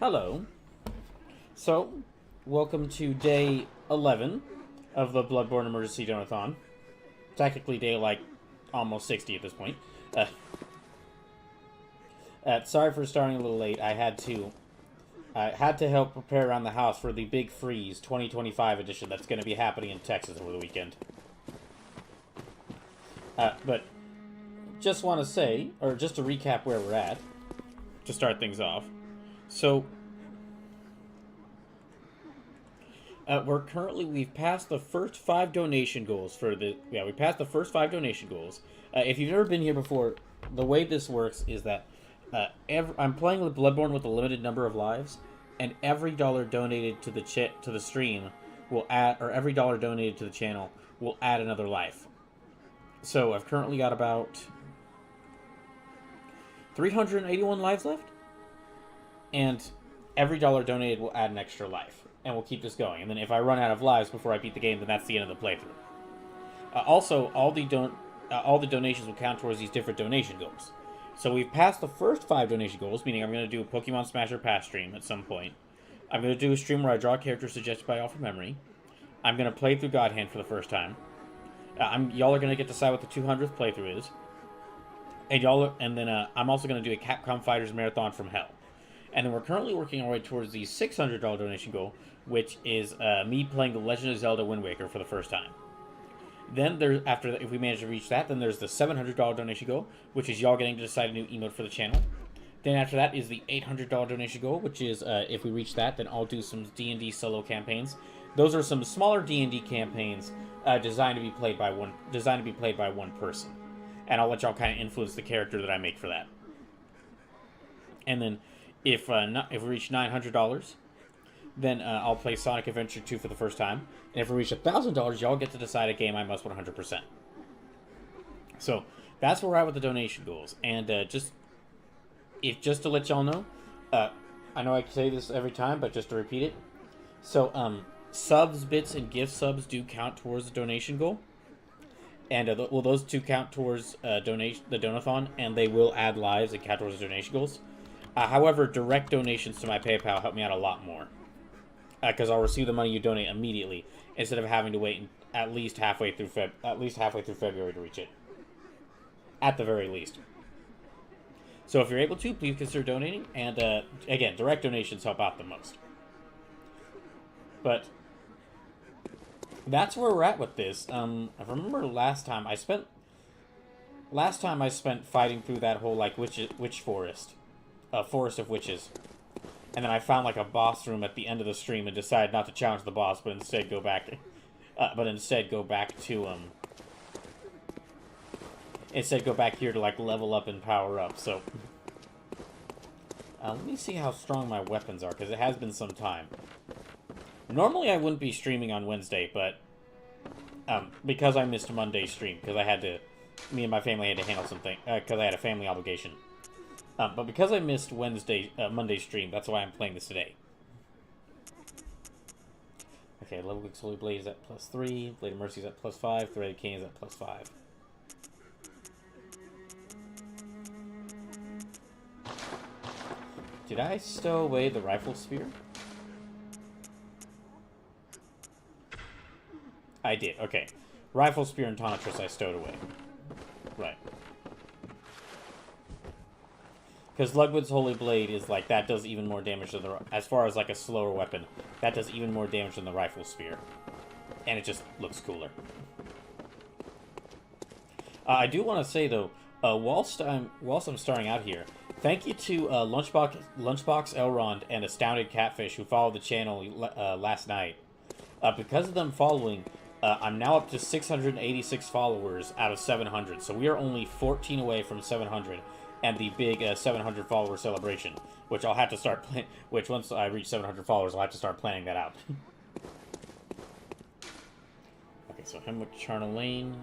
Hello. So, welcome to day 11 of the Bloodborne Emergency Donathon. Technically day, almost 60 at this point. Sorry for starting a little late. I had to help prepare around the house for the Big Freeze 2025 edition that's going to be happening in Texas over the weekend. But just want to say, or just to recap where we're at, to start things off. So, we've passed the first 5 donation goals for the, we passed the first 5 donation goals. If you've never been here before, the way this works is that I'm playing with Bloodborne with a limited number of lives, and every dollar donated to the stream will add, or every dollar donated to the channel will add another life. So I've currently got about 381 lives left, and every dollar donated will add an extra life, and we'll keep this going. And then if I run out of lives before I beat the game, then that's the end of the playthrough. Also, all the donations will count towards these different donation goals. So we've passed the first 5 donation goals, meaning I'm going to do a Pokemon Smasher Pass stream at some point. I'm going to do a stream where I draw a character suggested by y'all from memory. I'm going to play through God Hand for the first time. Y'all are going to get to decide what the 200th playthrough is. And then I'm also going to do a Capcom Fighters Marathon from Hell. And then we're currently working our way towards the $600 donation goal, which is me playing The Legend of Zelda Wind Waker for the first time. Then if we manage to reach that, then there's the $700 donation goal, which is y'all getting to decide a new emote for the channel. Then after that is the $800 donation goal, which is if we reach that, then I'll do some D&D solo campaigns. Those are some smaller D&D campaigns designed to be played by one person, and I'll let y'all kind of influence the character that I make for that. And then if we reach $900, then I'll play Sonic Adventure 2 for the first time. And if we reach $1,000, y'all get to decide a game I must 100%. So that's where we're at with the donation goals. And just to let y'all know, I know I say this every time, but just to repeat it. So subs, bits, and gift subs do count towards the donation goal. And those two count towards the Donathon, and they will add lives and count towards the donation goals. However, direct donations to my PayPal help me out a lot more, because I'll receive the money you donate immediately instead of having to wait at least halfway through February to reach it, at the very least. So if you're able to, please consider donating. And again, direct donations help out the most. But that's where we're at with this. I remember last time I spent fighting through that whole witch forest. Forest of Witches, and then I found a boss room at the end of the stream and decided not to challenge the boss, but instead go back here to level up and power up. So let me see how strong my weapons are, because it has been some time. Normally I wouldn't be streaming on Wednesday, but because I missed Monday's stream, because me and my family had to handle something, because I had a family obligation. But because I missed Monday's stream, that's why I'm playing this today. Okay, Level Geek's Holy Blade is at +3, Blade of Mercy is at +5, Threaded Cane is at +5. Did I stow away the Rifle Spear? I did, okay. Rifle Spear and Tonitrus I stowed away. Right. Because Ludwig's Holy Blade is that does even more damage than as far as a slower weapon, that does even more damage than the Rifle Spear. And it just looks cooler. I do want to say though, whilst I'm starting out here, thank you to Lunchbox Elrond and Astounded Catfish who followed the channel last night. Because of them following, I'm now up to 686 followers out of 700, so we are only 14 away from 700. And the big 700 follower celebration, which I'll have to start which once I reach 700 followers, I'll have to start planning that out. Okay, so Hemwick Charnel Lane.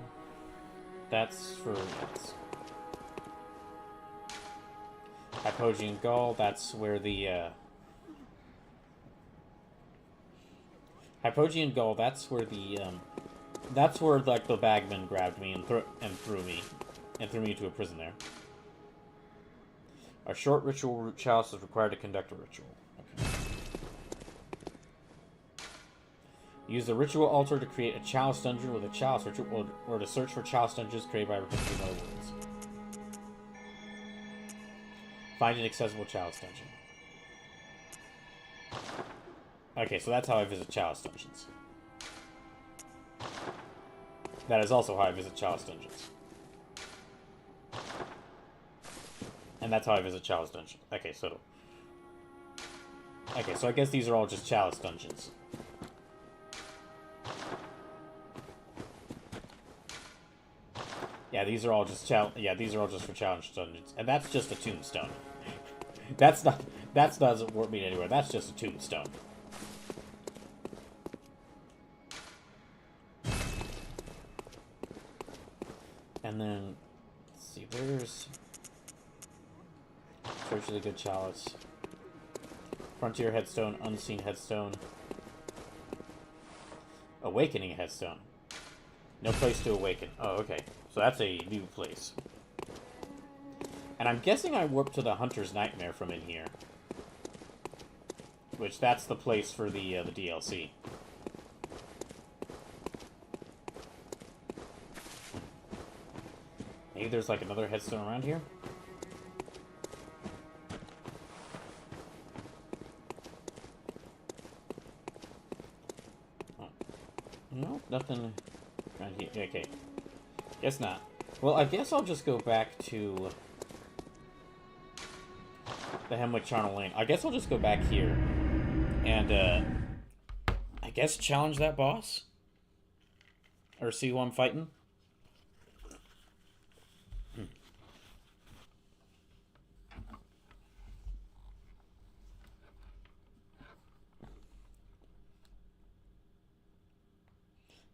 That's for Hypogean Gall. That's where the Hypogean Gall. That's where the bagman grabbed me and threw me into a prison there. A short ritual root chalice is required to conduct a ritual. Okay. Use the ritual altar to create a chalice dungeon with a chalice ritual, or to search for chalice dungeons created by repetitive other words. Find an accessible chalice dungeon. Okay, so that's how I visit chalice dungeons. That is also how I visit chalice dungeons. And that's how I visit chalice dungeons. Okay, so I guess these are all just chalice dungeons. Yeah, these are all just these are all just for challenge dungeons, and that's just a tombstone. That doesn't work me anywhere. That's just a tombstone. And then, let's see, there's Spiritually Good Chalice, Frontier Headstone, Unseen Headstone, Awakening Headstone. No place to awaken. Oh, okay. So that's a new place. And I'm guessing I warped to the Hunter's Nightmare from in here. Which, that's the place for the DLC. Maybe there's like another headstone around here? Oh. No, nothing around here. Okay. Guess not. Well, I guess I'll just go back to the Hemwick Charnel Lane. I guess I'll just go back here and, I guess challenge that boss? Or see who I'm fighting?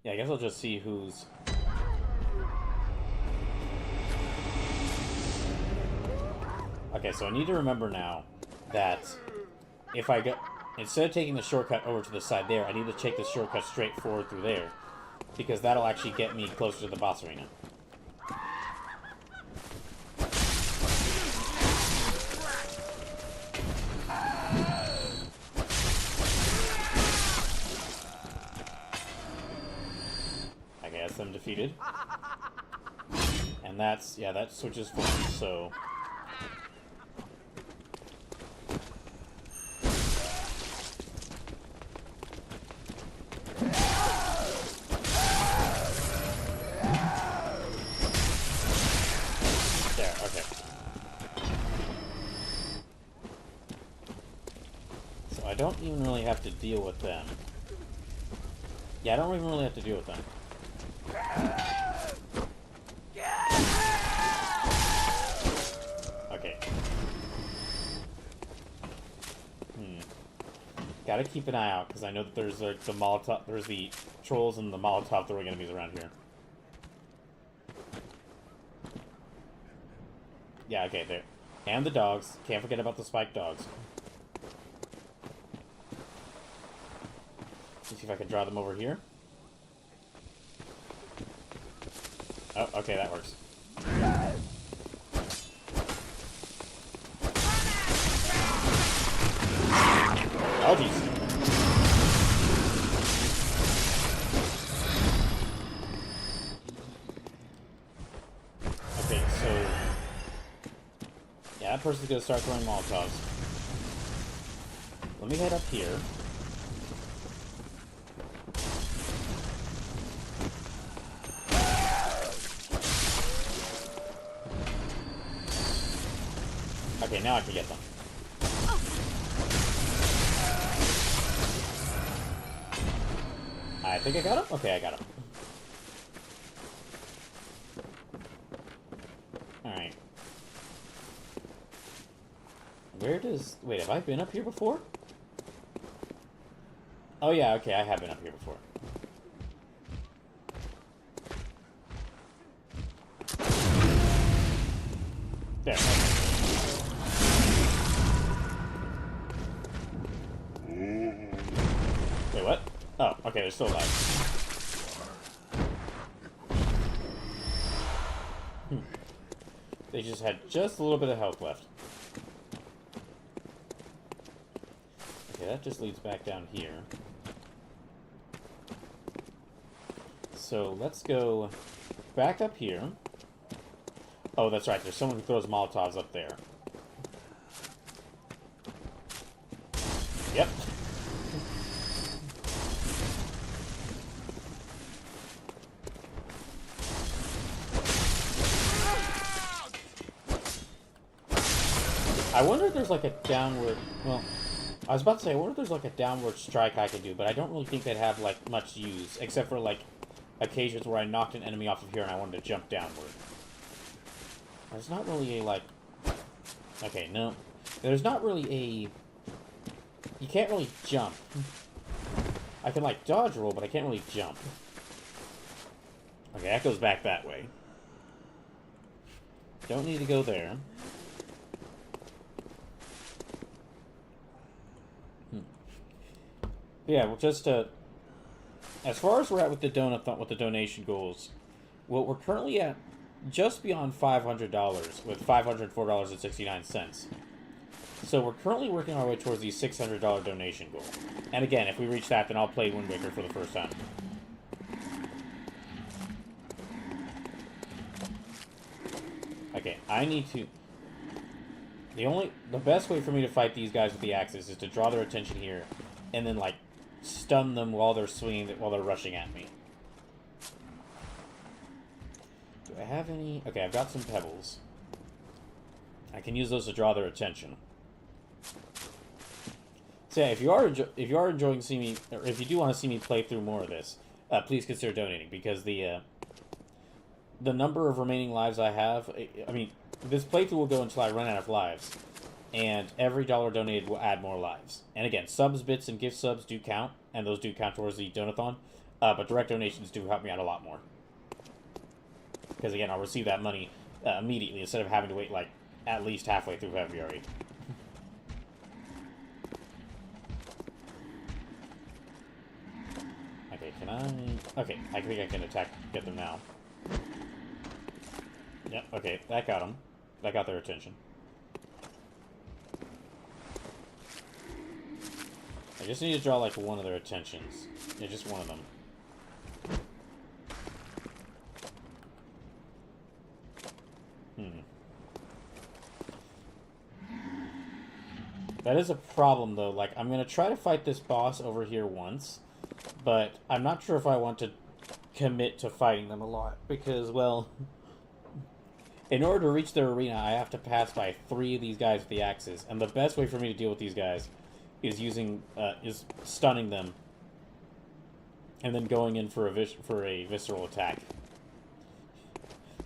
Yeah, I guess I'll just see who's... Okay, so I need to remember now that if I get... Instead of taking the shortcut over to the side there, I need to take the shortcut straight forward through there. Because that'll actually get me closer to the boss arena. I guess I'm defeated. And that's... Yeah, that switches forms, so... I don't even really have to deal with them. Yeah, I don't even really have to deal with them. Okay. Gotta keep an eye out, because I know that there's the Molotov, there's the trolls and the Molotov throwing enemies around here. Yeah, okay, there. And the dogs. Can't forget about the spiked dogs. Let's see if I can draw them over here. Oh, okay, that works. Oh, jeez. Okay, so... Yeah, that person's gonna start throwing Molotovs. Let me head up here. Okay, now I can get them. I think I got him? Okay, I got him. Alright. Where does... Wait, have I been up here before? Oh yeah, okay, I have been up here before. There, okay. Wait, what? Oh, okay, they're still alive. They just had just a little bit of health left. Okay, that just leads back down here. so let's go back up here. Oh, that's right. There's someone who throws Molotovs up there. Yep. I wonder if there's like a downward... Well, I was about to say, I wonder if there's like a downward strike I could do, but I don't really think they'd have like much use, except for like occasions where I knocked an enemy off of here and I wanted to jump downward. There's not really a like... Okay, no. There's not really a... You can't really jump. I can like dodge roll, but I can't really jump. Okay, that goes back that way. Don't need to go there. Yeah, well, just as far as we're at with the Donothon, with the donation goals, well, we're currently at just beyond $500 with $504.69. So we're currently working our way towards the $600 donation goal. And again, if we reach that, then I'll play Wind Waker for the first time. Okay, I need to... The best way for me to fight these guys with the axes is to draw their attention here, and then, like, stun them while they're swinging, while they're rushing at me. Do I have any? Okay, I've got some pebbles. I can use those to draw their attention. So yeah, if you are enjoying seeing me, or if you do want to see me play through more of this, please consider donating, because the number of remaining lives I have, I mean, this playthrough will go until I run out of lives. And every dollar donated will add more lives. And again, subs, bits, and gift subs do count, and those do count towards the Donathon. But direct donations do help me out a lot more. Because again, I'll receive that money immediately instead of having to wait like at least halfway through February. Okay, can I... Okay, I think I can get them now. Yep, okay, that got them. That got their attention. I just need to draw, like, one of their attentions. Yeah, just one of them. That is a problem, though. Like, I'm going to try to fight this boss over here once, but I'm not sure if I want to commit to fighting them a lot, because, well, in order to reach their arena, I have to pass by 3 of these guys with the axes, and the best way for me to deal with these guys is is stunning them, and then going in for a visceral attack.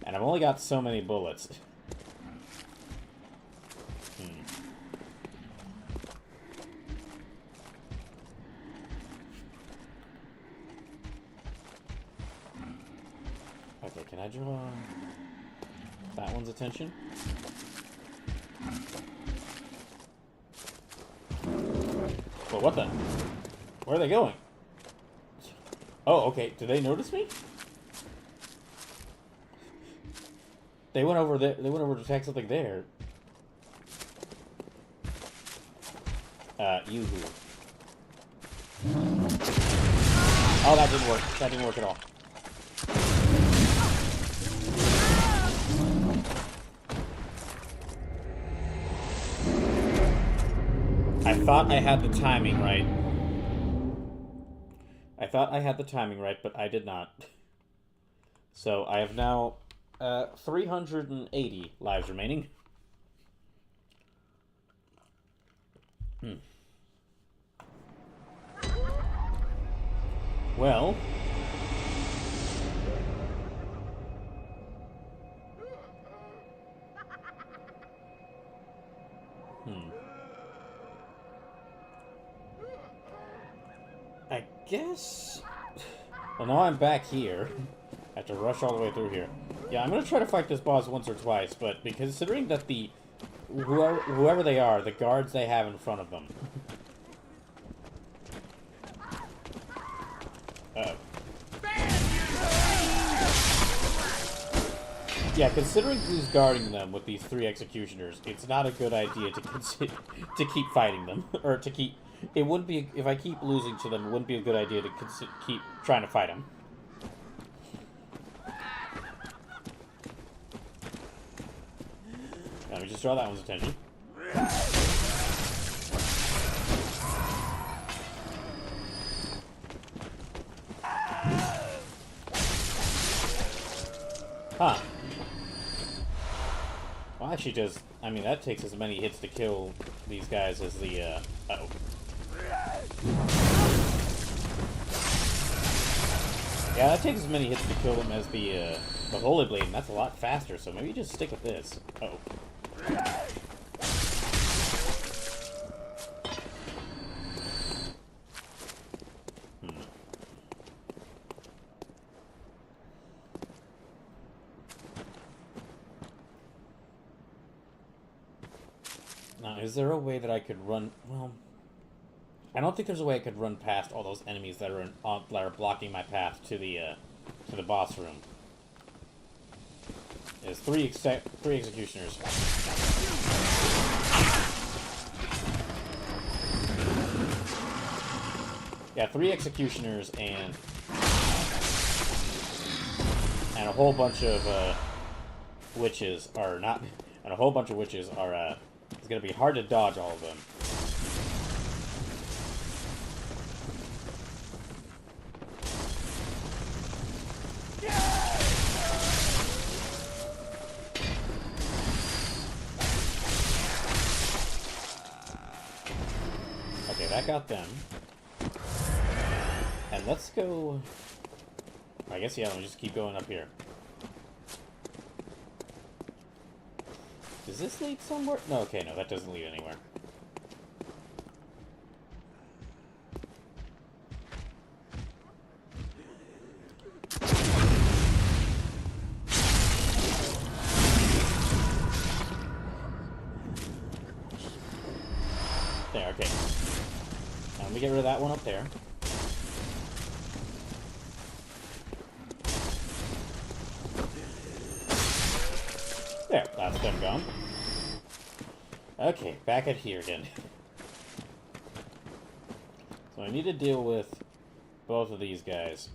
And I've only got so many bullets. Okay, can I draw that one's attention? Well, what the? Where are they going? Oh, okay. Did they notice me? They went over there. They went over to attack something there. Yoo-hoo. Oh, that didn't work. That didn't work at all. I thought I had the timing right. I thought I had the timing right, but I did not. So I have now 380 lives remaining. Well... I guess... Well, now I'm back here. I have to rush all the way through here. Yeah, I'm going to try to fight this boss once or twice, but considering that the... Whoever they are, the guards they have in front of them... Uh-oh. Yeah, considering who's guarding them with these 3 executioners, it's not a good idea to keep fighting them. Or to keep... It wouldn't be... If I keep losing to them, it wouldn't be a good idea to keep trying to fight them. Let me just draw that one's attention. Huh. Well, actually just... I mean, that takes as many hits to kill these guys as the, uh-oh. Yeah, that takes as many hits to kill them as the Holy Blade, and that's a lot faster, so maybe just stick with this. Uh-oh. Now, is there a way that I could run... Well, I don't think there's a way I could run past all those enemies that are blocking my path to the boss room. There's three executioners. Yeah, 3 executioners and a whole bunch of witches are not... And a whole bunch of witches are... It's gonna be hard to dodge all of them. Okay, that got them. And let's go... I guess, yeah, let me just keep going up here. Does this lead somewhere? No, okay, no, that doesn't lead anywhere. There, okay. Now let me get rid of that one up there. There, that's them gone. Okay, back at here again. So I need to deal with both of these guys.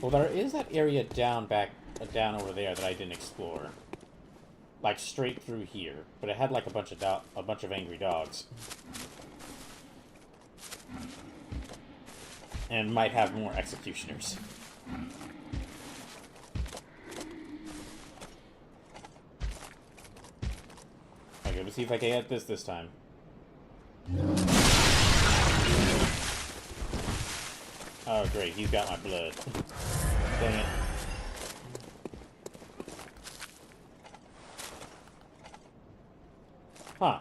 Well, there is that area down over there that I didn't explore. Like straight through here, but it had like a bunch of angry dogs, and might have more executioners. Okay, let's see if I can get this time. Oh great, he's got my blood. Dang it. Huh.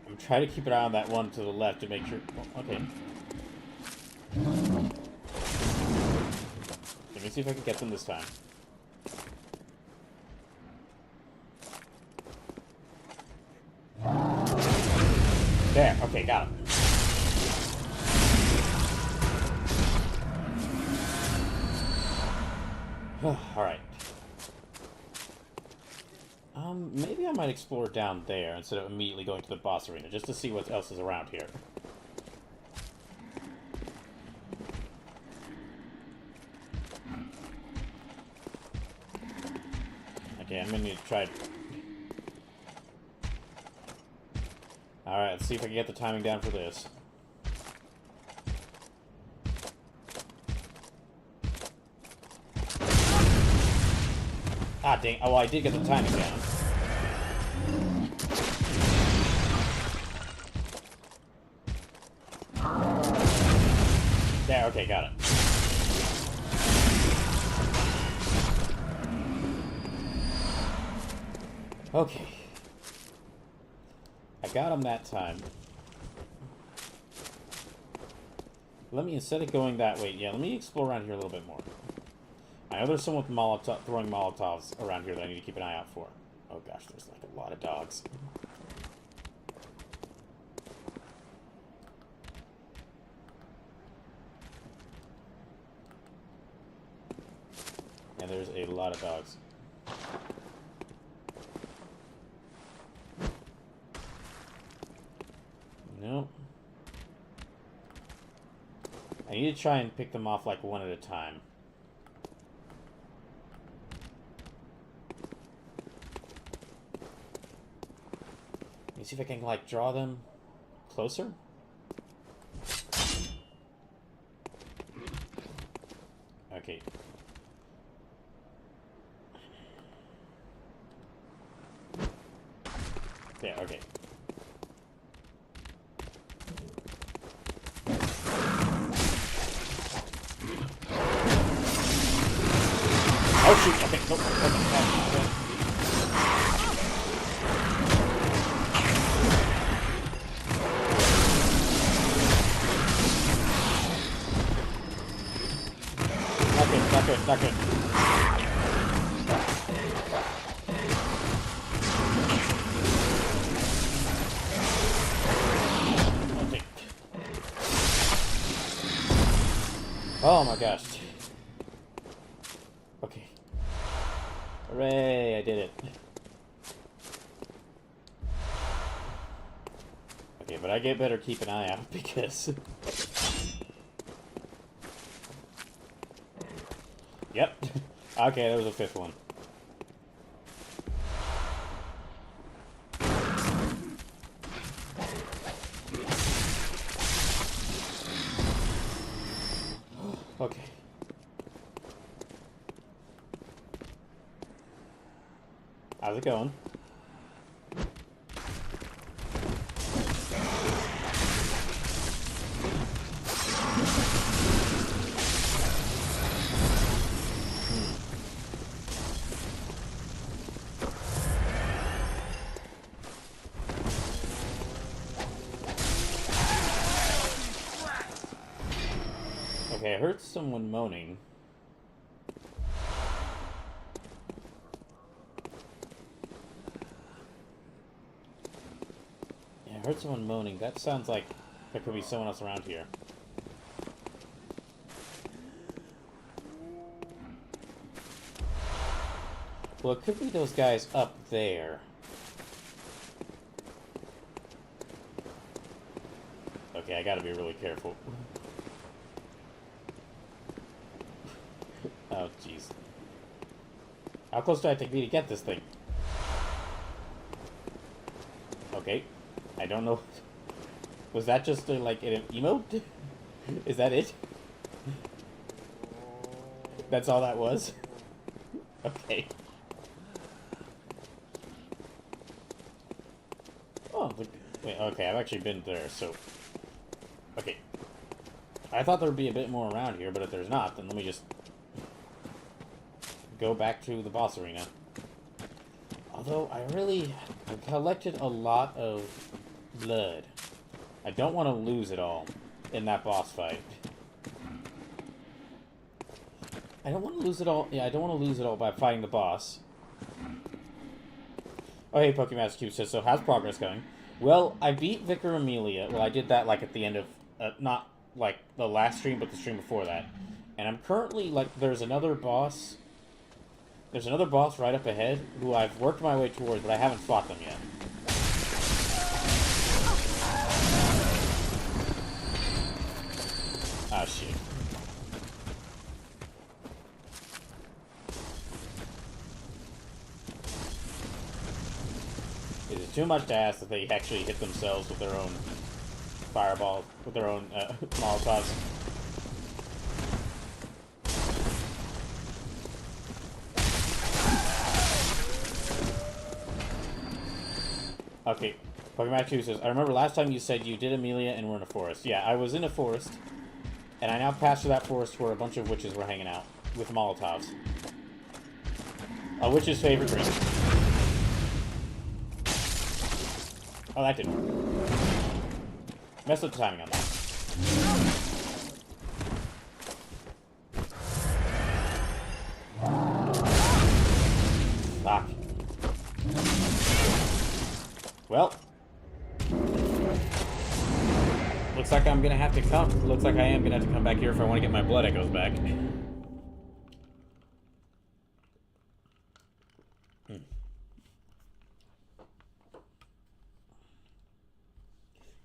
I'm trying to keep an eye on that one to the left to make sure... Oh, okay. Let me see if I can get them this time. There, okay, got him. Alright. Maybe I might explore down there instead of immediately going to the boss arena, just to see what else is around here. Okay, I'm gonna need to try... Alright, let's see if I can get the timing down for this. Ah, dang. Oh, well, I did get the timing down. There, okay, got it. Okay. I got him that time. Let me, instead of going that way, yeah, let me explore around here a little bit more. I know there's someone with throwing Molotovs around here that I need to keep an eye out for. Oh gosh, there's like a lot of dogs. And there's a lot of dogs. Nope. I need to try and pick them off like one at a time. Let me see if I can like draw them closer. Okay. There, okay. Oh shoot, okay, nope, okay. Not good, not good. Okay. Oh my gosh. Okay. Hooray, I did it. Okay, but I get better keep an eye out because... Yep. Okay, there was a fifth one. Okay. How's it going? Okay, I heard someone moaning. Yeah, I heard someone moaning. That sounds like there could be someone else around here. Well, it could be those guys up there. Okay, I gotta be really careful. Oh, jeez. How close do I have to be to get this thing? Okay. I don't know. Was that just like an emote? Is that it? That's all that was? Okay. Oh, wait, okay, I've actually been there, so... Okay. I thought there would be a bit more around here, but if there's not, then let me just... go back to the boss arena. Although, I've collected a lot of blood. I don't want to lose it all in that boss fight. I don't want to lose it all. Yeah, I don't want to lose it all by fighting the boss. Oh, hey, Pokemon Cube says, so how's progress going? Well, I beat Vicar Amelia. Well, I did that, like, at the end of, not, like, the last stream, but the stream before that. And I'm currently, like, there's another boss right up ahead who I've worked my way towards, but I haven't fought them yet. Oh, shit. Is it too much to ask that they actually hit themselves with their own fireballs, with their own Molotovs? Okay, Pokemon 2 says, I remember last time you said you did Amelia and were in a forest. Yeah, I was in a forest, and I now passed through that forest where a bunch of witches were hanging out with Molotovs. A witch's favorite drink. Oh, that didn't work. Messed up the timing on that. Fuck. Well, looks like I'm gonna have to come. Looks like I am gonna have to come back here if I want to get my blood echoes back.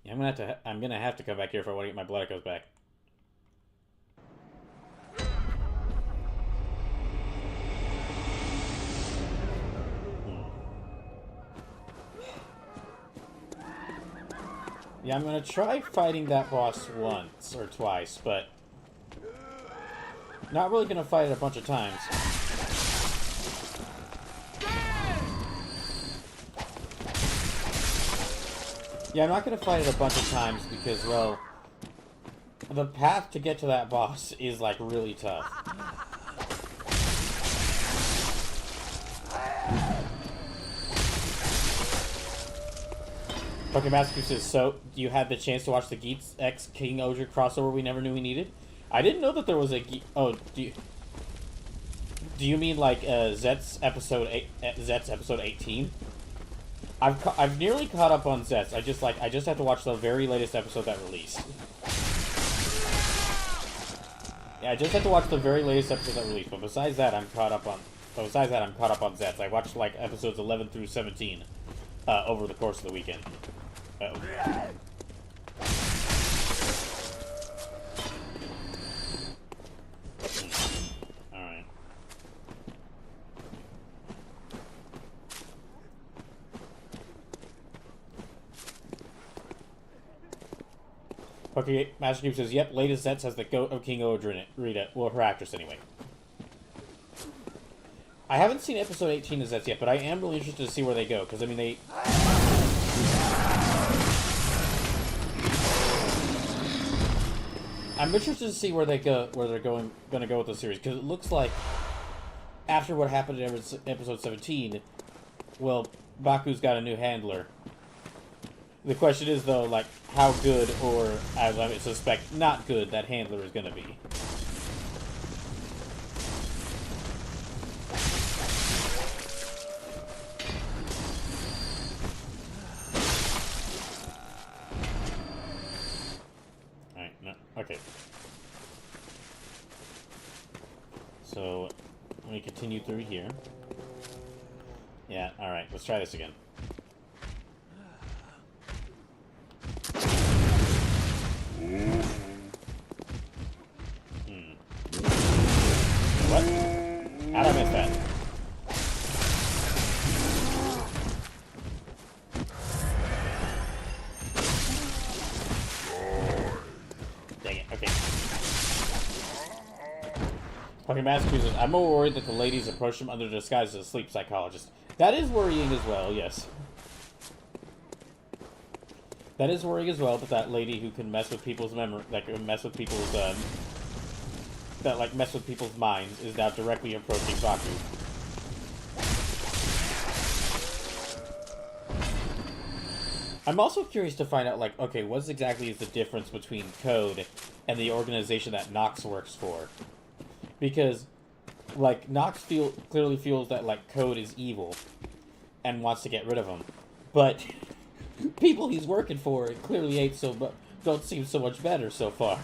Yeah, I'm gonna have to come back here if I want to get my blood echoes back. Yeah, I'm gonna try fighting that boss once or twice, but not really gonna fight it a bunch of times. Yeah, I'm not gonna fight it a bunch of times because, well, the path to get to that boss is, like, really tough. Pokemaster says, so, you had the chance to watch the Geats X King Ogre crossover we never knew we needed? I didn't know that there was a oh, do you mean, like, Zet's episode 18? I've nearly caught up on Zet's. I just have to watch the very latest episode that released. Yeah, I just have to watch the very latest episode that released, but besides that, I'm caught up on Zet's. I watched, like, episodes 11 through 17 over the course of the weekend. Alright. Okay, Master Cube says, yep, latest Zets has the goat of King Ogre in it. Rita, well, her actress anyway. I haven't seen episode 18 of Zets yet, but I am really interested to see where they go, because, I mean, they... I'm interested to see where they're going to go with the series, because it looks like after what happened in episode 17, well, Baku's got a new handler. The question is, though, like, how good, or, as I suspect, not good, that handler is going to be. Alright, no, okay. So, let me continue through here. Yeah, alright, let's try this again. What? How'd I miss that? Dang it, okay. Fucking Massachusetts, I'm more worried that the ladies approach him under the disguise as a sleep psychologist. That is worrying as well, yes. That is worrying as well, but that lady who can mess with people's memory, that can mess with people's, mess with people's minds, is now directly approaching Baku. I'm also curious to find out, like, okay, what exactly is the difference between Code and the organization that Nox works for? Because, like, Nox clearly feels that, like, Code is evil and wants to get rid of him. But people he's working for clearly don't seem so much better so far.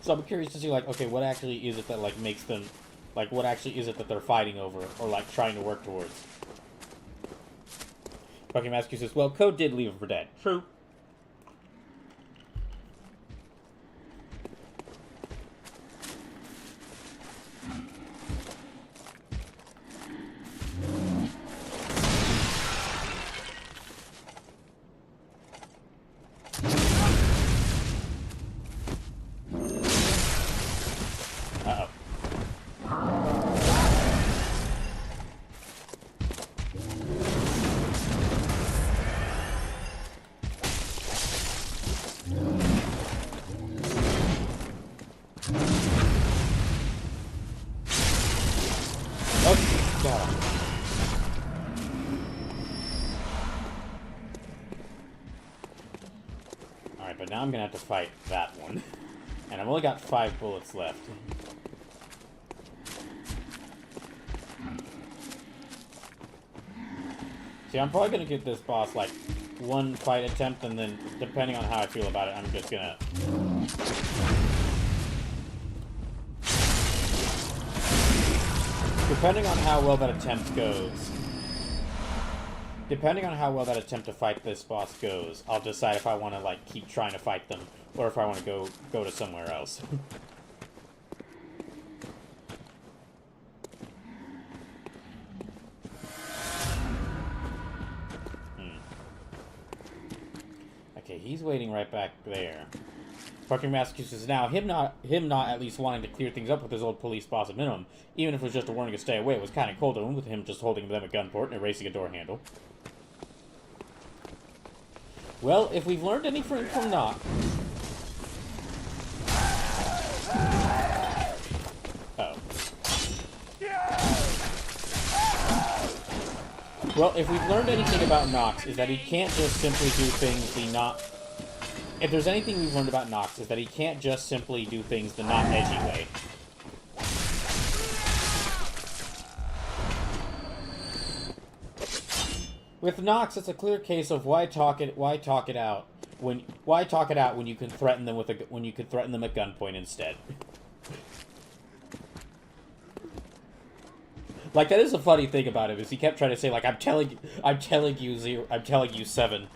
So I'm curious to see, like, okay, what actually is it that, like, makes them, like, what actually is it that they're fighting over, or, like, trying to work towards? Fucking Mascu says, well, Code did leave him for dead. True. Alright, but now I'm gonna have to fight that one. And I've only got 5 bullets left. See, I'm probably gonna give this boss, like, 1 fight attempt, and then, depending on how I feel about it, I'm just gonna... Depending on how well that attempt goes. Depending on how well that attempt to fight this boss goes, I'll decide if I want to, like, keep trying to fight them, or if I want to go to somewhere else. Okay, he's waiting right back there. Fucking Massachusetts now, him not at least wanting to clear things up with his old police boss at minimum, even if it was just a warning to stay away, it was kind of cold to him, with him just holding them at gunpoint and erasing a door handle. Well, if we've learned anything from Nox... Uh-oh. Well, if we've learned anything about Nox, is that he can't just simply do things the not... If there's anything we've learned about Nox, is that he can't just simply do things the not edgy way. With Nox, it's a clear case of why talk it out when you can threaten them at gunpoint instead. Like, that is a funny thing about him, is he kept trying to say, like, I'm telling you 7,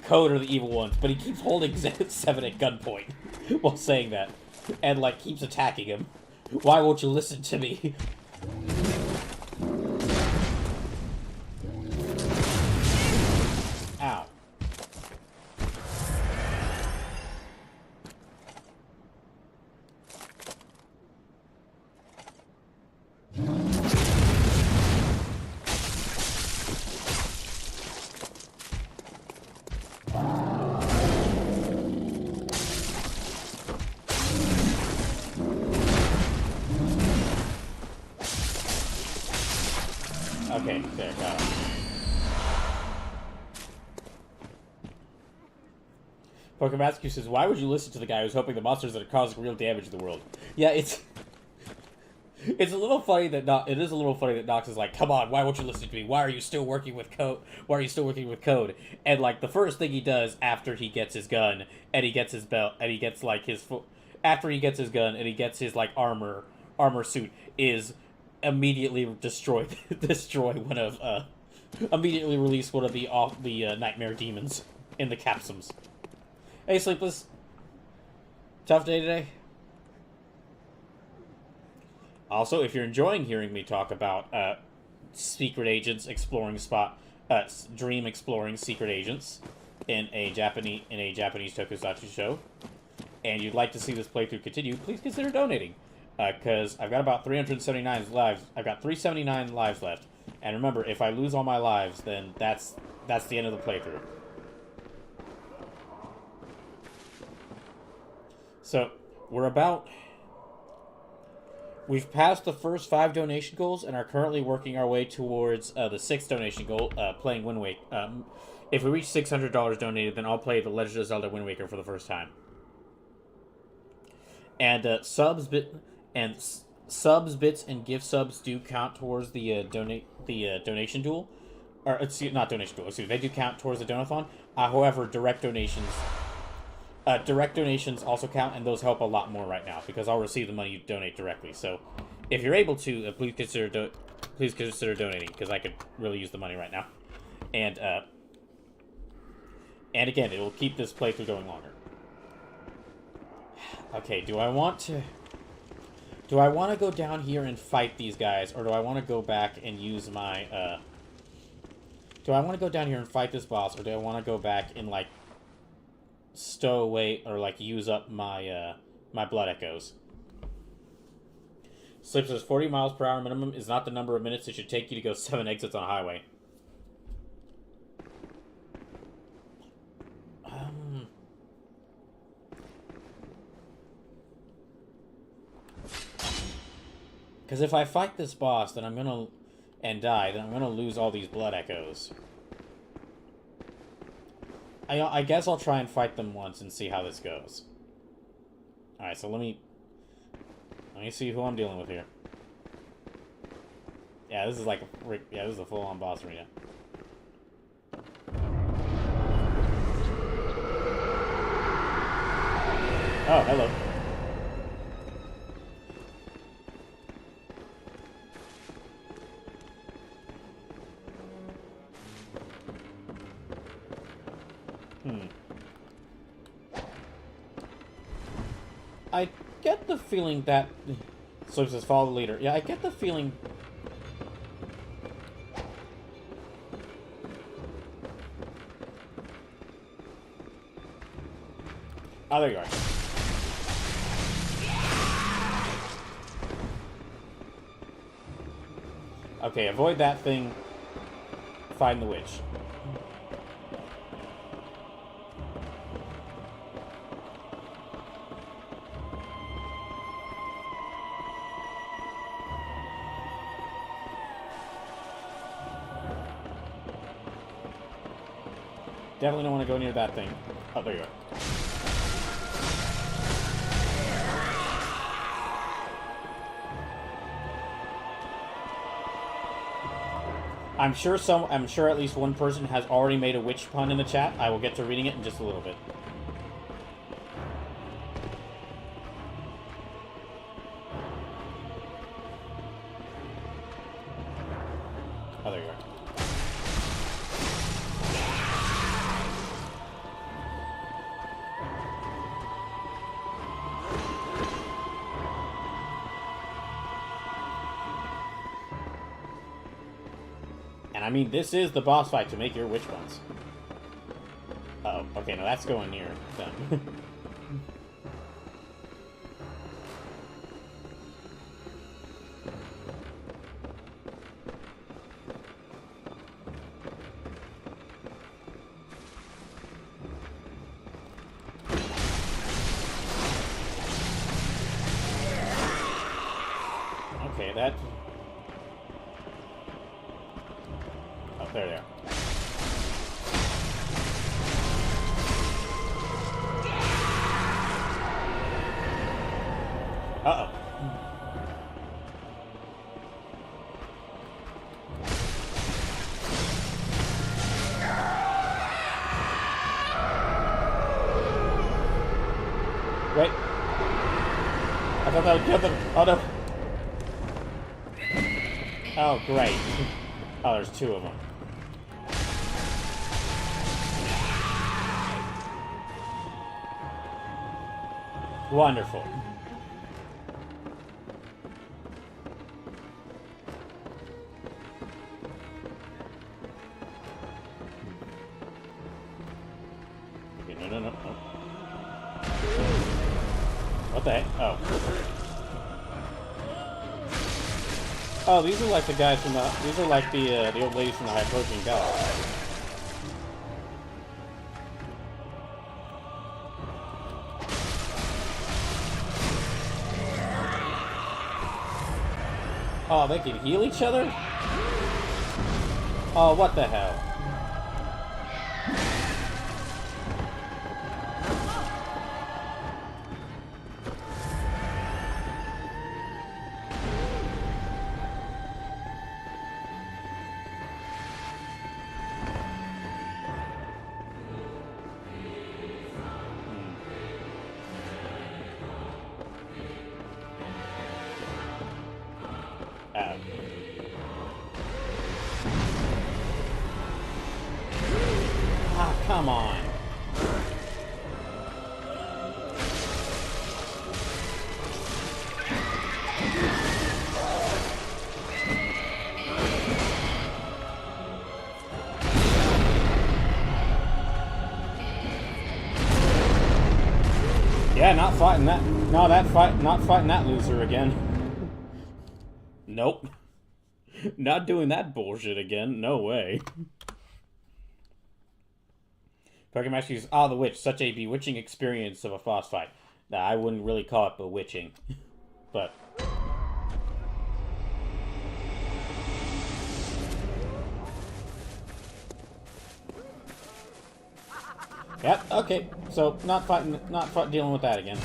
Code are the evil ones, but he keeps holding 7 at gunpoint while saying that, and, like, keeps attacking him. Why won't you listen to me? Ow. Okay, there, got it. Pokematsu says, why would you listen to the guy who's hoping the monsters that are causing real damage to the world? Yeah, it's a little funny that Nox is like, come on, why won't you listen to me? Why are you still working with Code? Why are you still working with Code? And, like, the first thing he does after he gets his gun, and he gets his belt, and he gets, like, after he gets his gun, and he gets his, like, armor suit, is immediately immediately release one of the nightmare demons in the capsums. Hey, Sleepless. Tough day today? Also, if you're enjoying hearing me talk about secret agents exploring dream exploring secret agents in a Japanese tokusatsu show, and you'd like to see this playthrough continue, please consider donating. Because I've got about 379 lives. I've got 379 lives left, and remember, if I lose all my lives, then that's the end of the playthrough. So we've passed the first 5 donation goals and are currently working our way towards the 6th donation goal, playing Wind Waker. If we reach $600 donated, then I'll play The Legend of Zelda Wind Waker for the first time. And subs, bits, and gift subs do count towards the donation duel, or excuse, not donation duel. Excuse, they do count towards the Donathon. However, direct donations also count, and those help a lot more right now because I'll receive the money you donate directly. So, if you're able to, please consider donating because I could really use the money right now. And again, it will keep this playthrough going longer. Okay, do I want to go down here and fight these guys, or do I want to go back and use my, do I want to go down here and fight this boss, or do I want to go back and, like, stow away, or, like, use up my, my blood echoes? Slip says 40 miles per hour minimum is not the number of minutes it should take you to go 7 exits on a highway. Because if I fight this boss, then I'm gonna... and die, then I'm gonna lose all these blood echoes. I guess I'll try and fight them once and see how this goes. Alright, so let me see who I'm dealing with here. Yeah, this is like this is a full-on boss arena. Oh, hello. I get the feeling that... Sloop says, follow the leader. Yeah, I get the feeling... Oh, there you are. Okay, avoid that thing. Find the witch. Definitely don't want to go near that thing. Oh, there you are. I'm sure at least one person has already made a witch pun in the chat. I will get to reading it in just a little bit. Oh, there you are. And I mean, this is the boss fight to make your witch puns. Uh-oh. Okay, no, that's going near them. Okay, that... Oh, there they are. Uh-oh. Wait. I thought that would kill them. Oh, no. Oh, great. Oh, there's two of them. Wonderful. Okay, no. What the heck? Oh. Oh, these are like the guys from the... These are like the old ladies from the Hypogean Galaxy. Oh, they can heal each other? Oh, what the hell? Come on. Yeah, not fighting that. No, not fighting that loser again. Nope. Not doing that bullshit again. No way. Pokemon Master uses the witch, such a bewitching experience of a boss fight. Nah, I wouldn't really call it bewitching. But yep, okay. So not dealing with that again.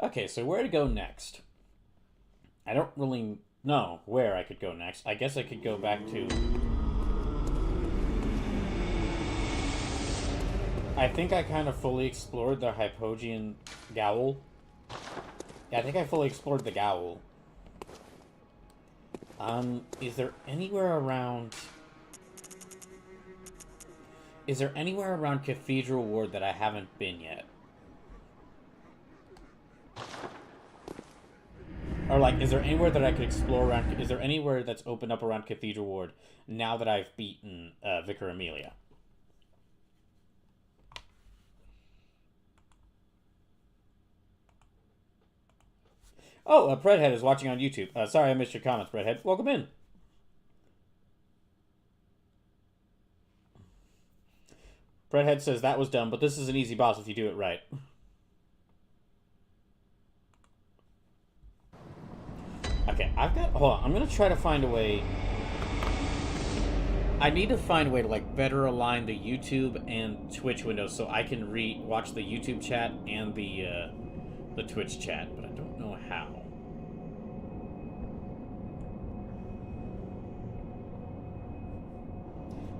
Okay, so where to go next? I don't really know where I could go next. I guess I could go back to... I think I kind of fully explored the Hypogean Gowl. Yeah, I think I fully explored the Gowl. Is there anywhere around... Is there anywhere around Cathedral Ward that I haven't been yet? Or, like, is there anywhere that I could explore around... Is there anywhere that's opened up around Cathedral Ward now that I've beaten Vicar Amelia? Oh, Predhead is watching on YouTube. Sorry I missed your comments, Predhead. Welcome in. Predhead says that was dumb, but this is an easy boss if you do it right. Okay, I've got... Hold on, I'm going to try to find a way... I need to find a way to, like, better align the YouTube and Twitch windows so I can watch the YouTube chat and the Twitch chat, but I don't know how.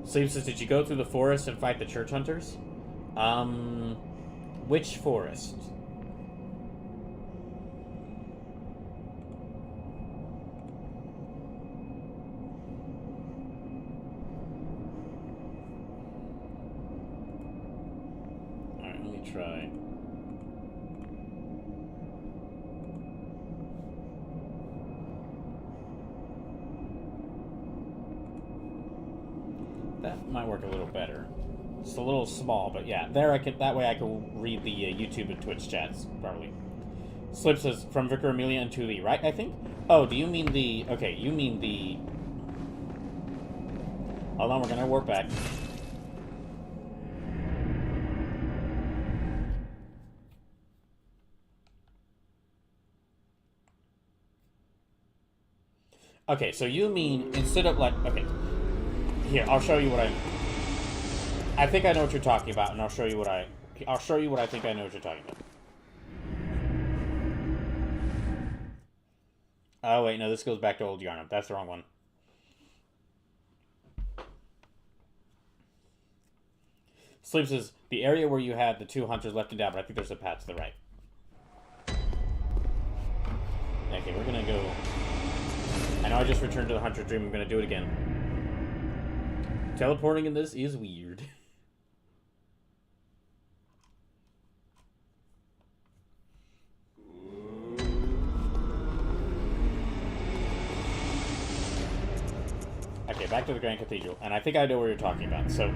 Sleep says, did you go through the forest and fight the church hunters? Which forest? Alright, let me try. That might work a little better. It's a little small, but yeah, that way I can read the YouTube and Twitch chats properly. Slip says, from Vicar Amelia and to the right, I think? Oh, do you mean the... Okay, you mean the... Hold on, we're gonna warp back. Okay, so you mean, instead of like... Okay. Here, I'll show you what I think I know what you're talking about, and I'll show you what I think I know what you're talking about. Oh wait, no, this goes back to Old Yarnum. That's the wrong one. Sleep says, the area where you had the two hunters left and down, but I think there's a path to the right. Okay, we're gonna go... I know I just returned to the Hunter Dream, I'm gonna do it again. Teleporting in this is weird. Okay, back to the Grand Cathedral. And I think I know where you're talking about, so...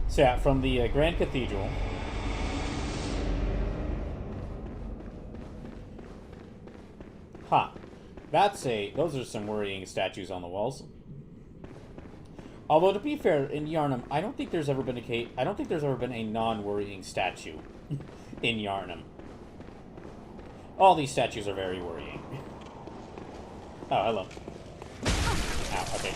So yeah, from the Grand Cathedral... Ha. Those are some worrying statues on the walls. Although, to be fair, in Yarnum, I don't think there's ever been a non-worrying statue in Yarnum. All these statues are very worrying. Oh, hello. Ow, okay.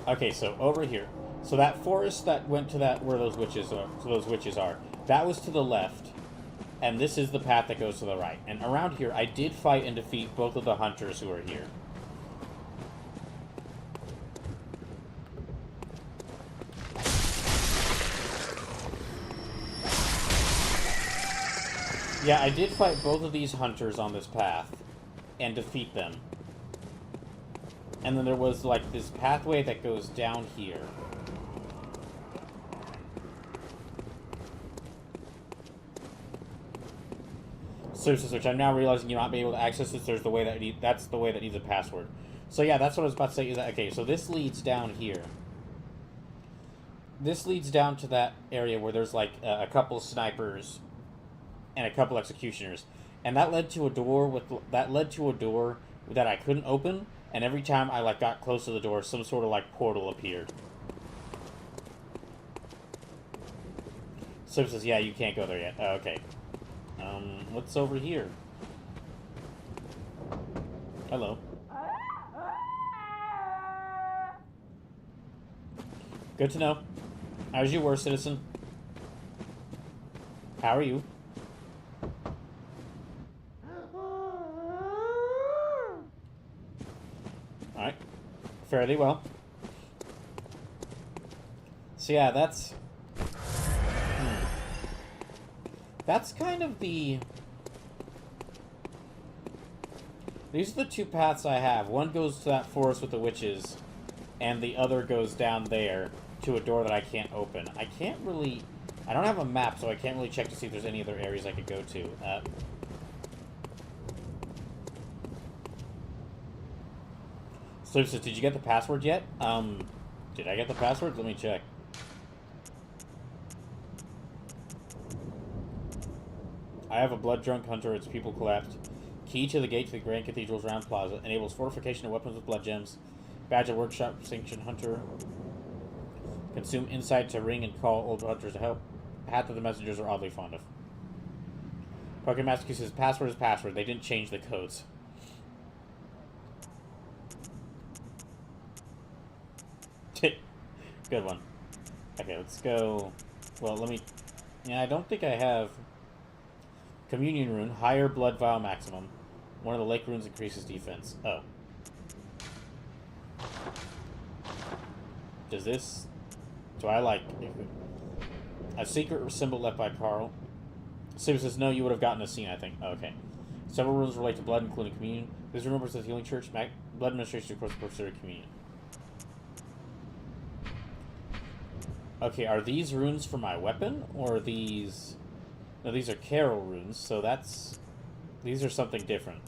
Okay, so over here. So that forest that went to where those witches are, that was to the left, and this is the path that goes to the right. And around here, I did fight and defeat both of the hunters who are here. Yeah, I did fight both of these hunters on this path and defeat them. And then there was, like, this pathway that goes down here. Services, which I'm now realizing you're not being able to access this. There's the way that's the way that needs a password. So yeah, that's what I was about to say. Is that okay? So this leads down here. This leads down to that area where there's like a couple snipers and a couple executioners, and that led to a door that I couldn't open. And every time I like got close to the door, some sort of like portal appeared. So it says, yeah, you can't go there yet. Oh, okay. What's over here? Hello. Good to know. How's you were, citizen? How are you? Alright. Fairly well. So yeah, that's kind of the... These are the two paths I have. One goes to that forest with the witches, and the other goes down there to a door that I can't open. I can't really... I don't have a map, so I can't really check to see if there's any other areas I could go to. Sleep says, did you get the password yet? Did I get the password? Let me check. I have a blood-drunk hunter. Its people collapsed. Key to the gate to the Grand Cathedral's round plaza. Enables fortification of weapons with blood gems. Badge of workshop, sanctioned hunter. Consume insight to ring and call old hunters to help. Hat that the messengers are oddly fond of. Pokemon Master Q says, password is password. They didn't change the codes. Good one. Okay, let's go. Well, let me... Yeah, I don't think I have... Communion rune. Higher blood vial maximum. One of the lake runes increases defense. Oh. Does this... Do I like... A secret symbol left by Carl. Sib says, no, you would have gotten a scene, I think. Oh, okay. Several runes relate to blood, including communion. This remembers the healing church. Blood administration, of course, considered communion. Okay, are these runes for my weapon? Or are these... No, these are Carol runes, so that's... These are something different.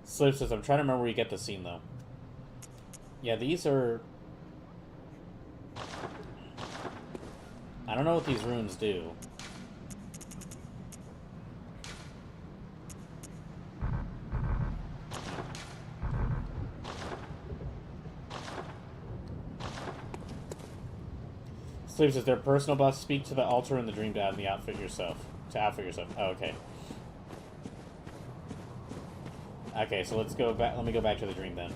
Slip says, I'm trying to remember where you get the scene, though. Yeah, these are... I don't know what these runes do. Sleep says, their personal boss, speak to the altar in the dream dad and the outfit yourself. To outfit yourself. Oh, okay. Okay, so let's go back. Let me go back to the dream then.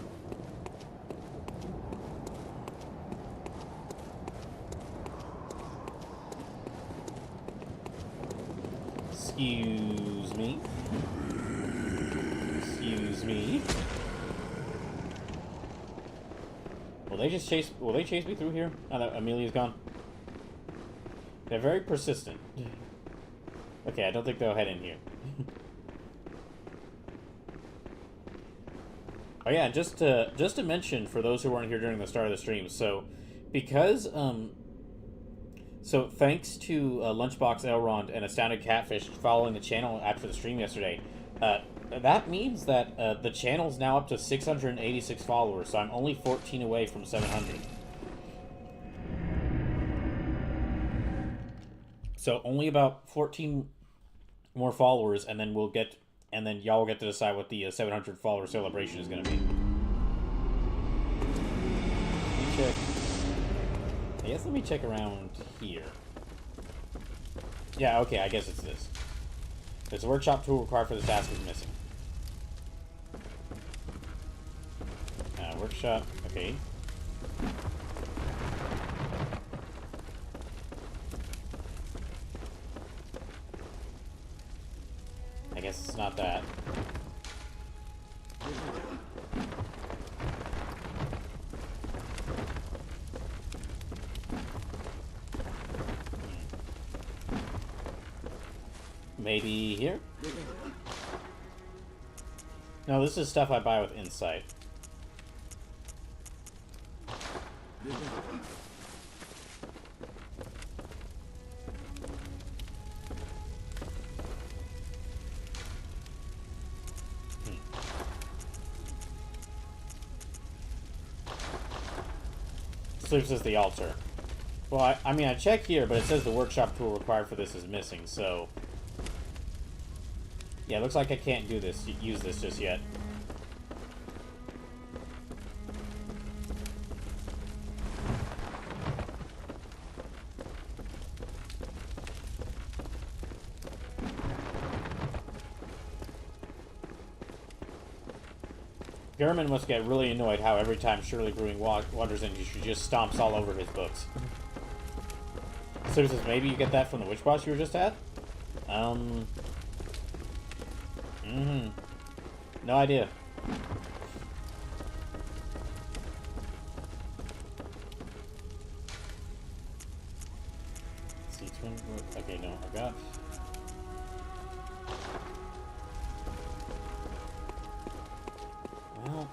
Excuse me. Excuse me. Will they just chase... Will they chase me through here? Now that Amelia's gone? They're very persistent. Okay, I don't think they'll head in here. Oh yeah, just to mention for those who weren't here during the start of the stream, so because so thanks to Lunchbox Elrond and Astounded Catfish following the channel after the stream yesterday, that means that the channel's now up to 686 followers, so I'm only 14 away from 700. So only about 14 more followers, and then we'll get, and then y'all will get to decide what the 700 follower celebration is going to be. Let me check. I guess let me check around here. Yeah, okay, I guess it's this. There's a workshop tool required for the task is missing. Workshop, okay. I guess it's not that. Maybe here? No, this is stuff I buy with Insight. Sleep says the altar. Well, I mean, I checked here, but it says the workshop tool required for this is missing, so... Yeah, it looks like I can't do this, use this just yet. Gurman must get really annoyed how every time Shirley Brewing wanders in, she just stomps all over his books. So he says, maybe you get that from the witch boss you were just at? No idea. Let's see, twin. Okay, no, I got. Well.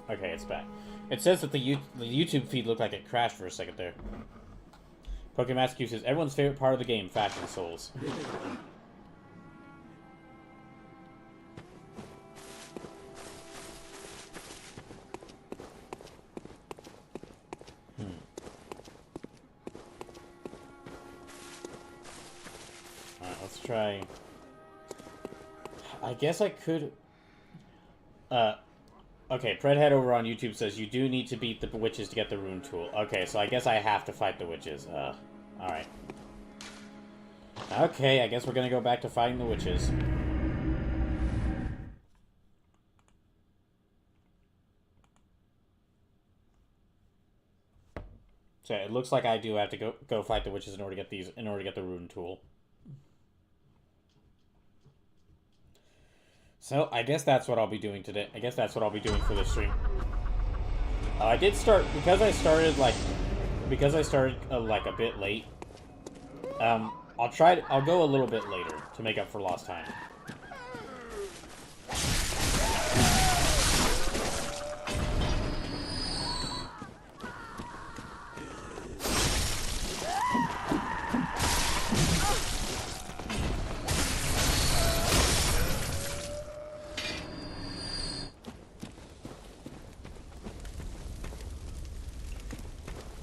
Okay, it's back. It says that the YouTube feed looked like it crashed for a second there. Pokemon Master Q says, everyone's favorite part of the game, Fashion Souls. Alright, let's try... I guess I could... Okay, Predhead over on YouTube says, you do need to beat the witches to get the rune tool. Okay, so I guess I have to fight the witches. Alright. Okay, I guess we're gonna go back to fighting the witches. So it looks like I do have to go fight the witches in order to get the rune tool. So, I guess that's what I'll be doing today. I guess that's what I'll be doing for this stream. I did start, because I started, like a bit late. I'll go a little bit later to make up for lost time.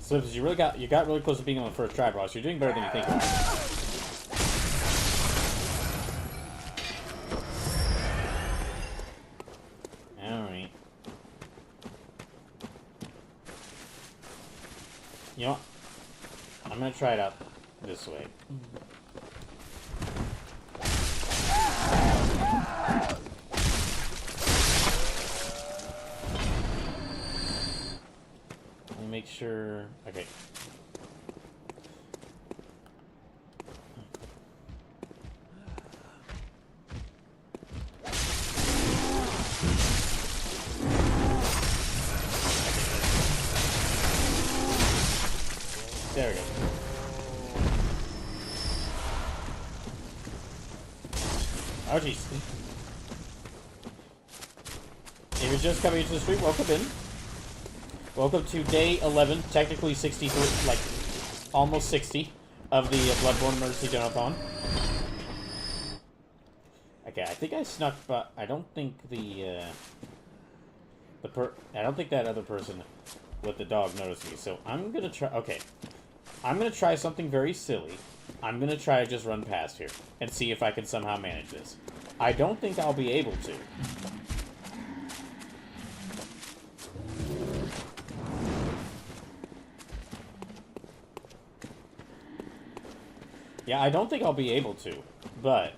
Slips, you got really close to being on the first try, boss. You're doing better than you think you are. Alright. You know what? I'm gonna try it out this way. Make sure. Okay. There we go. Oh jeez. If you're just coming into the stream, welcome in. Welcome to day 11, technically 63, like, almost 60, of the Bloodborne Emergency Donothon. Okay, I think I snuck, but I don't think I don't think that other person with the dog noticed me, so I'm gonna try, okay. I'm gonna try something very silly. I'm gonna try to just run past here, and see if I can somehow manage this. I don't think I'll be able to. Yeah, I don't think I'll be able to, but...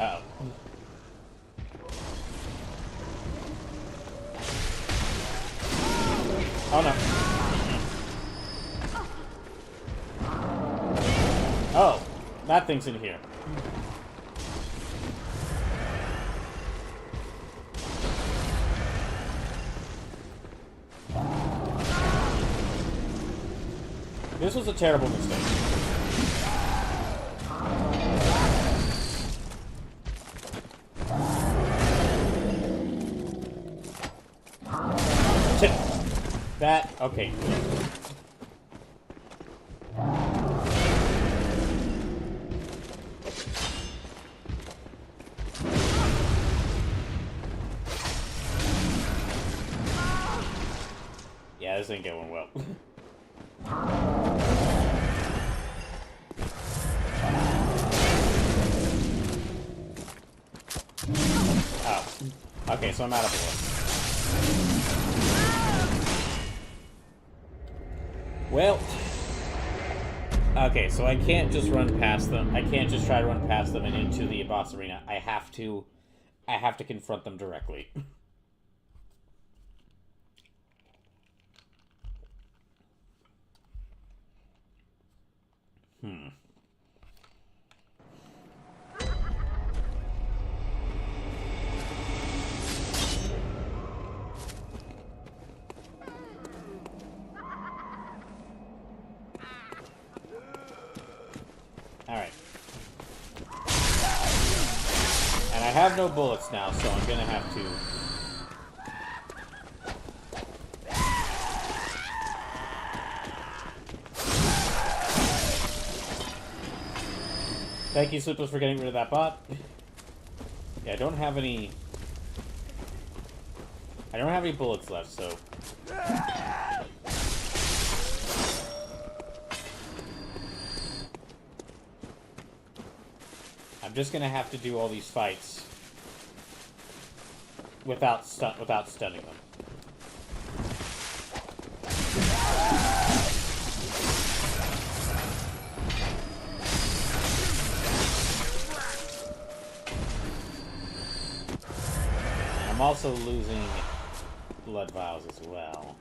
Ow. Uh-oh. Oh no. Oh, that thing's in here. This was a terrible mistake. That, okay. this ain't going well. Oh. Okay, so I'm out of bullets. Well... Okay, so I can't just run past them. I can't just try to run past them and into the boss arena. I have to confront them directly. Alright. And I have no bullets now, so I'm gonna have to... Thank you, Sleepless, for getting rid of that bot. Yeah, I don't have any bullets left, so... I'm just gonna have to do all these fights without stunning them. I'm also losing blood vials as well.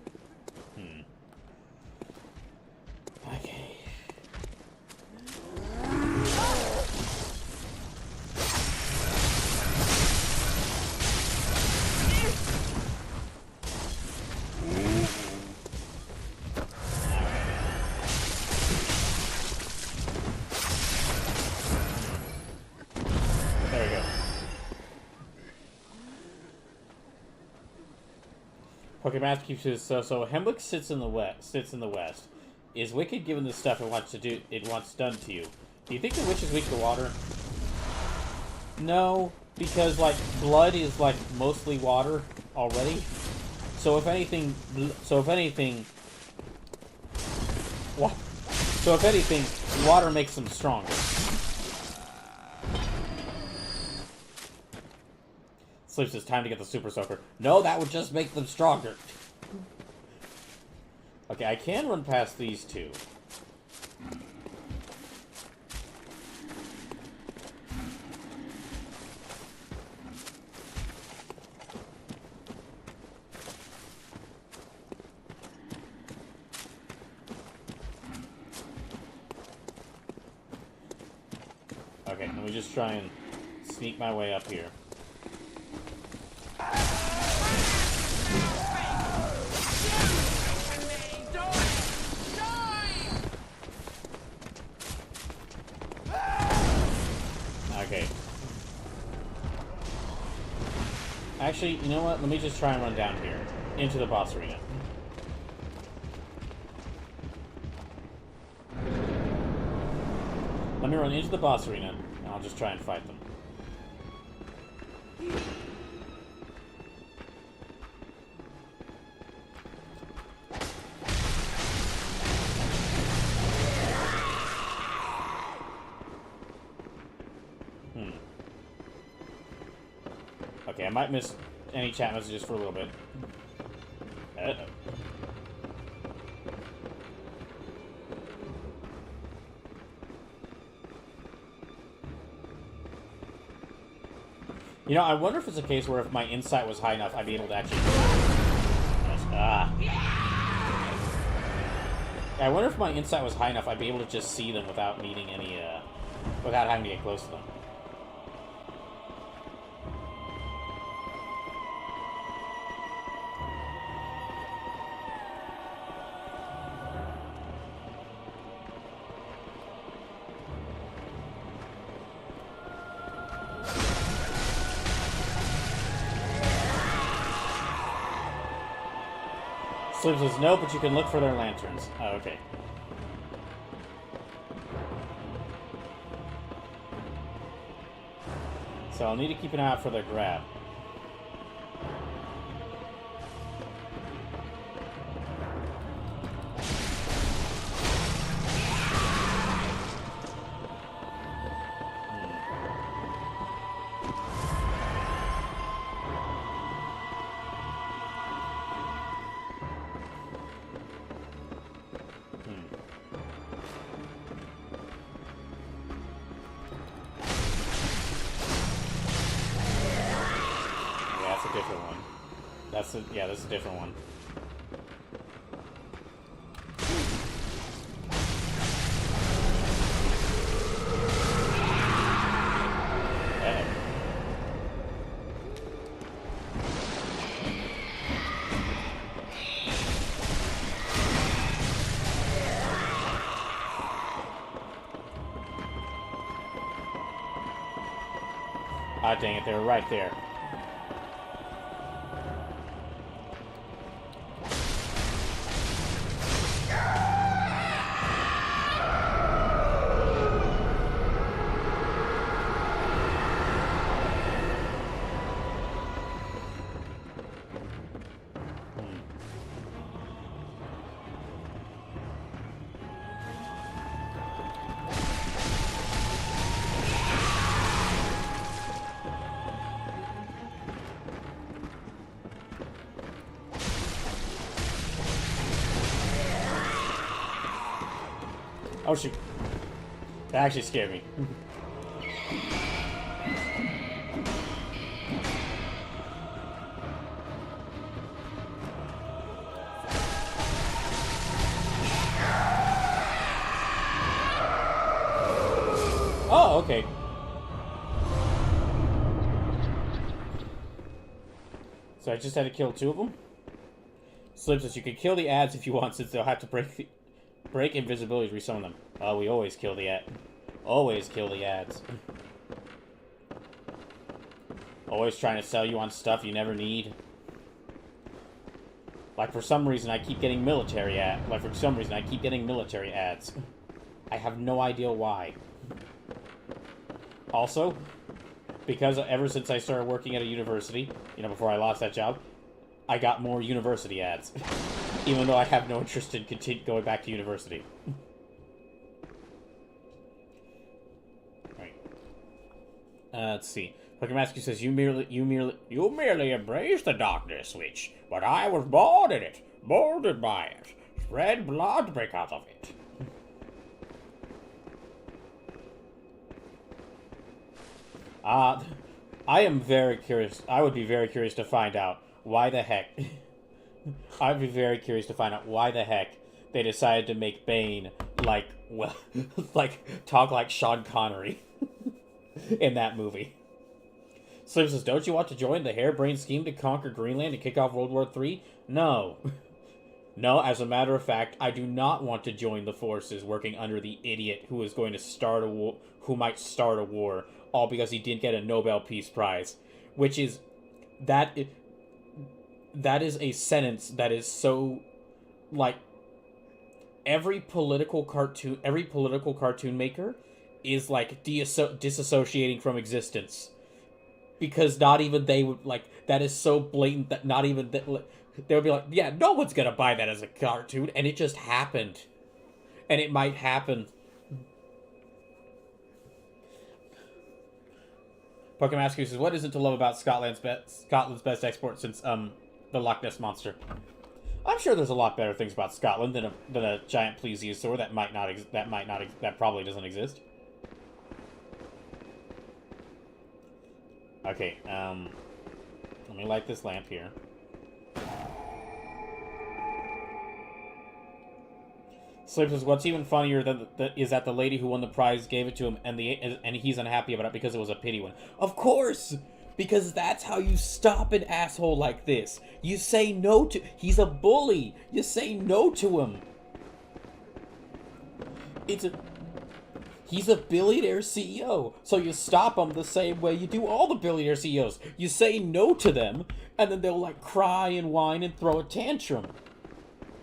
Okay. There we go. Pokemon keeps his so Hemwick sits in the west. Is Wicked given the stuff it wants done to you? Do you think the witch is weak to water? No, because like blood is like mostly water already. So if anything, water makes them stronger. Sleeps, it's time to get the Super Soaker. No, that would just make them stronger. Okay, I can run past these two. Okay, let me just try and sneak my way up here. Okay. Actually, you know what? Let me just try and run down here. Into the boss arena. Let me run into the boss arena, and I'll just try and fight them. Okay, I might miss any chat messages for a little bit. Uh-oh. You know, I wonder if it's a case where if my insight was high enough, I'd be able to actually... I wonder if my insight was high enough, I'd be able to just see them without needing any, without having to get close to them. Slim says no, but you can look for their lanterns. Oh, okay. So I'll need to keep an eye out for their grab. That's a, yeah, that's a different one. Ah, dang it, they were right there. Oh shoot. That actually scared me. Oh, okay. So I just had to kill 2 of them? Slim says you can kill the ads if you want, since they'll have to break invisibility to resummon them. Oh, we always kill the ads. Always trying to sell you on stuff you never need. Like, for some reason, I keep getting military ads. I have no idea why. Also, because ever since I started working at a university, you know, before I lost that job, I got more university ads. Even though I have no interest in going back to university. Right. Let's see. Pokemaster says, you merely embrace the darkness, Switch, but I was born in it, molded by it, red blood because of it. I am very curious. I would be very curious to find out why the heck. I'd be very curious to find out why the heck they decided to make Bane like, well, like talk like Sean Connery in that movie. Slim says, "Don't you want to join the harebrained scheme to conquer Greenland and kick off World War III?" No. No, as a matter of fact, I do not want to join the forces working under the idiot who is going to start a war, who might start a war, all because he didn't get a Nobel Peace Prize. Which is, that is a sentence that is so, like, every political cartoon maker is, like, disassociating from existence. Because not even they would, like, that is so blatant that not even, they would be like, yeah, no one's gonna buy that as a cartoon, and it just happened. And it might happen. Pokemon says, what isn't to love about Scotland's best export since, the Loch Ness Monster? I'm sure there's a lot better things about Scotland than a giant plesiosaur that probably doesn't exist. Okay, let me light this lamp here. Slip says, what's even funnier is that the lady who won the prize gave it to him, and he's unhappy about it because it was a pity one. Of course! Because that's how you stop an asshole like this. You say no to... He's a bully. You say no to him. He's a billionaire CEO. So you stop him the same way you do all the billionaire CEOs. You say no to them, and then they'll, like, cry and whine and throw a tantrum.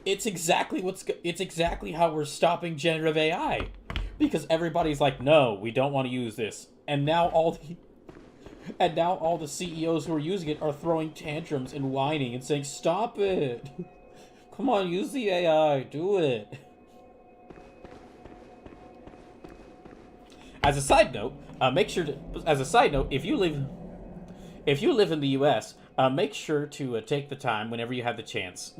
It's exactly how we're stopping generative AI. Because everybody's like, no, we don't want to use this. And now all the CEOs who are using it are throwing tantrums and whining and saying, stop it. Come on, use the AI. Do it. As a side note, if you live in the U.S., make sure to take the time whenever you have the chance.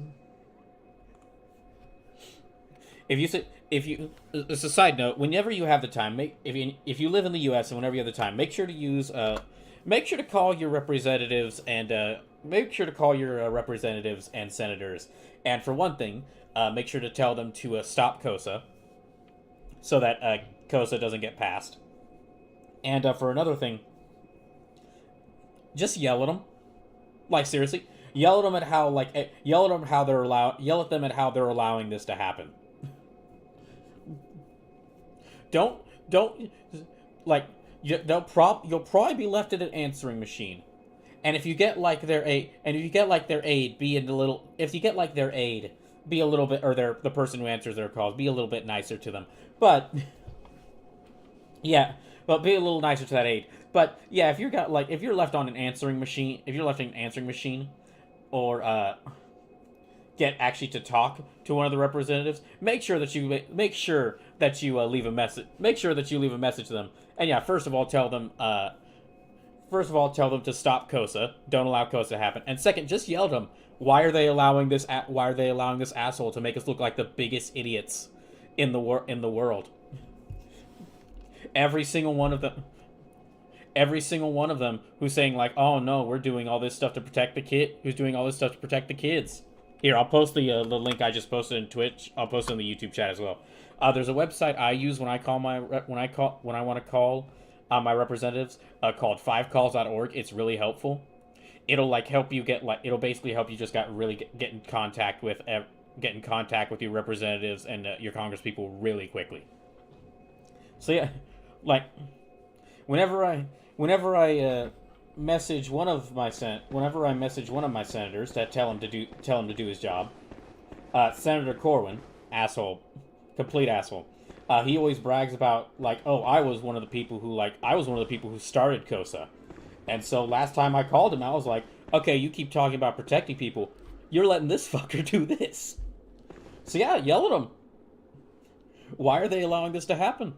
It's a side note. Whenever you have the time, if you live in the U.S. and whenever you have the time, make sure to call your representatives and make sure to call your representatives and senators. And for one thing, make sure to tell them to stop KOSA, so that KOSA doesn't get passed. And for another thing, just yell at them. Like, seriously, yell at them at how yell at them at how they're allowing this to happen. Don't like you'll probably be left at an answering machine. And if you get like their aid, be a little bit, or the person who answers their calls, be a little bit nicer to them. But yeah, but be a little nicer to that aide. But yeah, if you're left on an answering machine, or get actually to talk to one of the representatives, make sure that you leave a message. Make sure that you leave a message to them. And yeah, first of all, tell them to stop KOSA. Don't allow KOSA to happen. And second, just yell at them. Why are they allowing this asshole to make us look like the biggest idiots in the world? Every single one of them who's saying like, "Oh no, we're doing all this stuff to protect the kid." Who's doing all this stuff to protect the kids? Here, I'll post the link I just posted in Twitch. I'll post it in the YouTube chat as well. There's a website I use when I want to call my representatives, called 5calls.org. It's really helpful. It'll help you it'll basically help you just get in contact with your representatives and your congresspeople really quickly. So yeah, whenever I message one of my senators to tell him to do his job, Senator Corwin, complete asshole. He always brags about oh, I was one of the people who started KOSA. And so last time I called him, I was like, okay, you keep talking about protecting people, you're letting this fucker do this. So yeah, yell at him. Why are they allowing this to happen?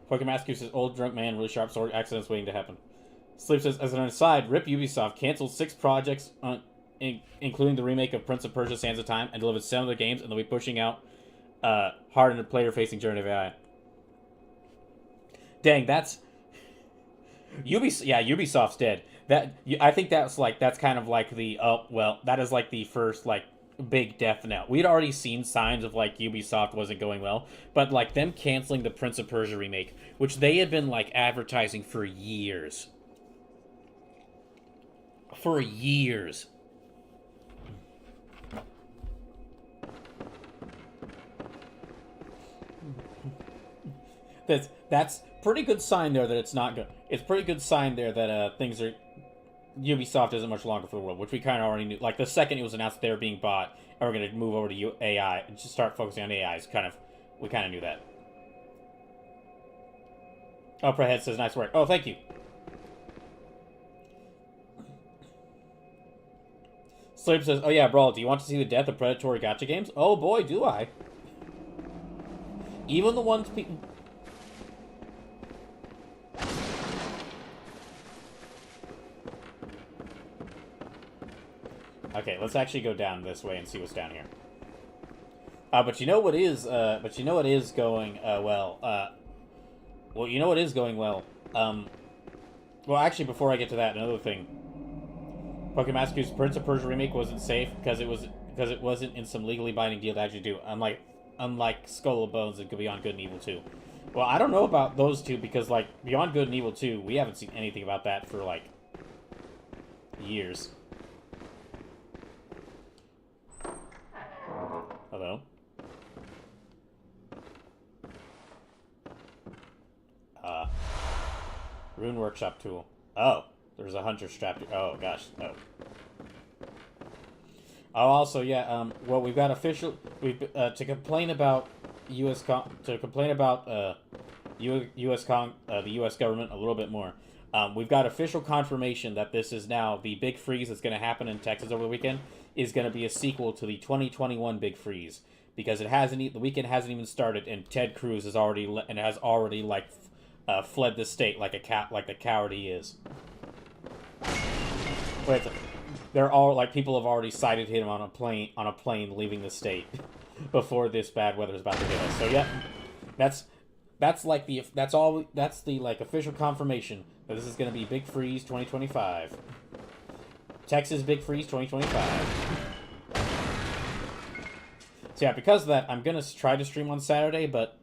Pokemon says, old drunk man, really sharp sword, accidents waiting to happen. Sleep says, as an aside, RIP Ubisoft canceled 6 projects, including the remake of Prince of Persia: Sands of Time, and delivered 7 other games, and they'll be pushing out hardened player-facing generative AI. Dang, that's... Ubisoft's dead. I think that's kind of like the... Oh, well, that is like the first, big death knell. We'd already seen signs of Ubisoft wasn't going well, but them canceling the Prince of Persia remake, which they had been advertising for years. For years. That's pretty good sign there that it's not good. It's pretty good sign there that things are... Ubisoft isn't much longer for the world, which we kind of already knew. The second it was announced that they were being bought, and we're going to move over to AI, and just start focusing on AI, we kind of knew that. Oh, Prehead says, nice work. Oh, thank you. Sleep says, oh yeah, Brawl, do you want to see the death of predatory gacha games? Oh boy, do I. Even the ones people... Okay, let's actually go down this way and see what's down here. But you know what is going well? Well, you know what is going well? Well, actually, before I get to that, another thing. Pokemon Mascu's Prince of Persia remake wasn't safe because it wasn't in some legally binding deal to actually do. Unlike Skull and Bones and Beyond Good and Evil 2. Well, I don't know about those two because Beyond Good and Evil 2, we haven't seen anything about that for years. Hello? Rune Workshop tool. Oh, there's a hunter strap. Oh gosh. Oh. Oh, also, yeah. Well, we've got official. To complain about the U.S. government a little bit more. We've got official confirmation that this is now the big freeze that's going to happen in Texas over the weekend is going to be a sequel to the 2021 big freeze because the weekend hasn't even started and Ted Cruz has already fled the state like the coward he is. Wait, they're all people have already sighted him on a plane leaving the state before this bad weather is about to hit us. So yeah, That's like that's the like official confirmation that this is going to be Big Freeze 2025. Texas Big Freeze 2025. So yeah, because of that, I'm going to try to stream on Saturday, but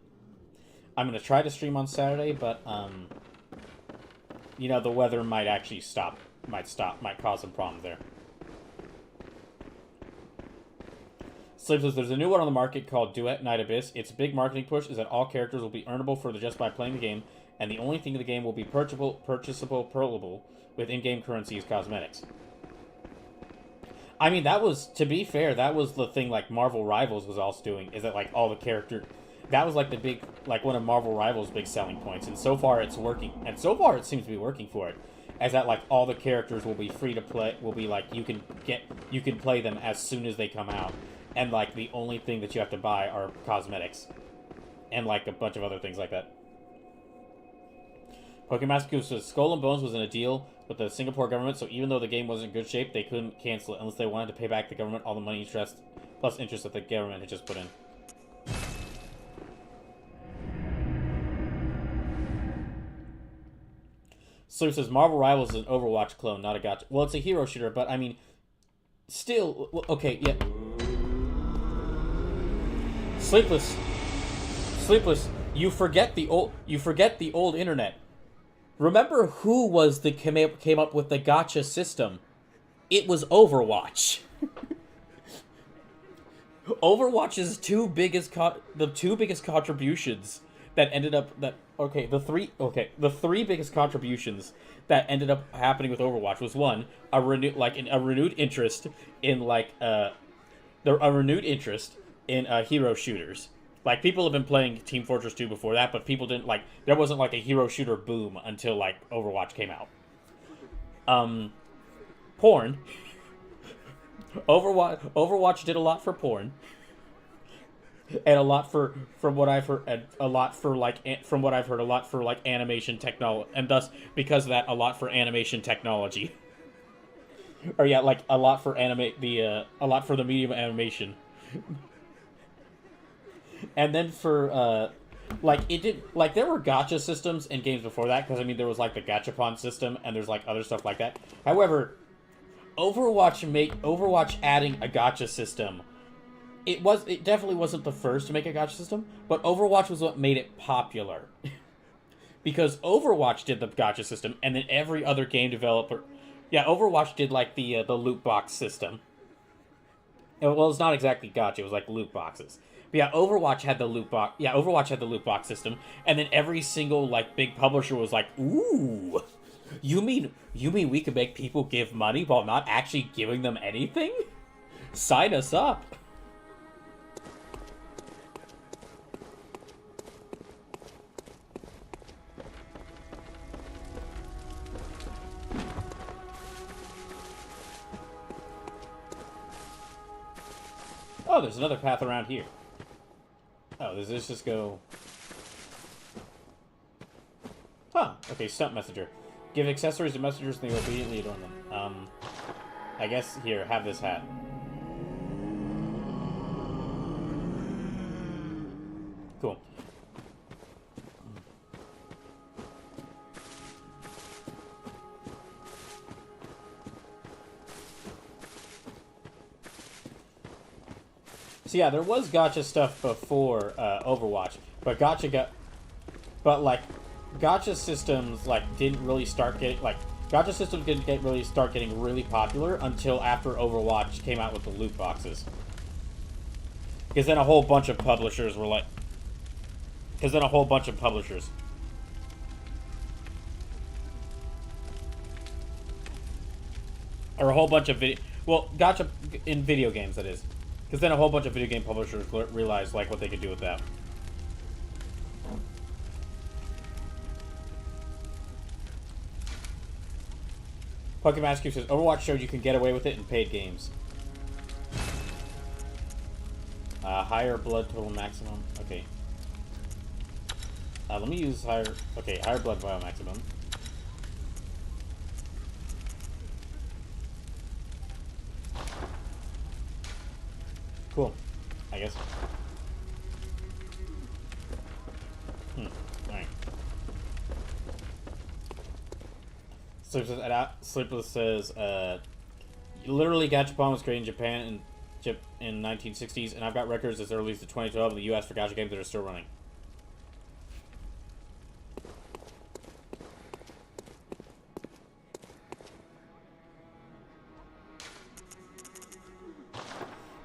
you know, the weather might actually might cause some problems there. Sleep says there's a new one on the market called Duet Night Abyss. Its big marketing push is that all characters will be earnable for just by playing the game, and the only thing in the game will be purchasable with in-game currency as cosmetics. I mean, that was, to be fair, that was the thing like Marvel Rivals was also doing, is that like all the character, that was like the big, like one of Marvel Rivals' big selling points, and so far it's working, and so far it seems to be working for it, as that like all the characters will be free to play, will be like you can play them as soon as they come out, and like the only thing that you have to buy are cosmetics, and like a bunch of other things like that. Pokemon says Skull and Bones was in a deal with the Singapore government, so even though the game wasn't in good shape, they couldn't cancel it unless they wanted to pay back the government all the money plus interest that the government had just put in. So it says Marvel Rivals is an Overwatch clone, not a gacha. Well, it's a hero shooter, but I mean, still, okay, yeah. Sleepless, you forget the old internet. Remember who was the came up with the gacha system? It was Overwatch. Overwatch's the two biggest contributions that ended up the three biggest contributions that ended up happening with Overwatch was one, a renewed interest in hero shooters. Like, people have been playing Team Fortress 2 before that, but people didn't, like, there wasn't, like, a hero shooter boom until, like, Overwatch came out. Porn. Overwatch did a lot for porn. And a lot from what I've heard, a lot for, like, animation technology. And thus, because of that, a lot for animation technology. Or, yeah, like, a lot for a lot for the medium of animation. And then for, there were gacha systems in games before that, because, I mean, there was, like, the gachapon system, and there's, like, other stuff like that. However, Overwatch adding a gacha system, it definitely wasn't the first to make a gacha system, but Overwatch was what made it popular. Because Overwatch did the gacha system, and then every other game developer... Yeah, Overwatch did, like, the loot box system. Well, it's not exactly gacha, it was, like, loot boxes. But yeah, Overwatch had the loot box system, and then every single like big publisher was like, "Ooh, you mean we could make people give money while not actually giving them anything? Sign us up." Oh, there's another path around here. Oh, does this just go... Huh, okay, Stump Messenger. Give accessories to messengers and they obediently adorn them. I guess, here, have this hat. Cool. So yeah, there was gacha stuff before Overwatch, but gacha systems didn't really start getting really popular until after Overwatch came out with the loot boxes. Because then a whole bunch of publishers were like, gacha in video games, that is. Because then a whole bunch of video game publishers realized what they could do with that. Pokemon Cube says Overwatch showed you can get away with it in paid games. Higher blood total maximum. Okay. Let me use higher blood vial maximum. Cool. I guess. Sleepless says, literally Gachapon was created in Japan in 1960s, and I've got records as early as the 2012 in the US for gacha games that are still running.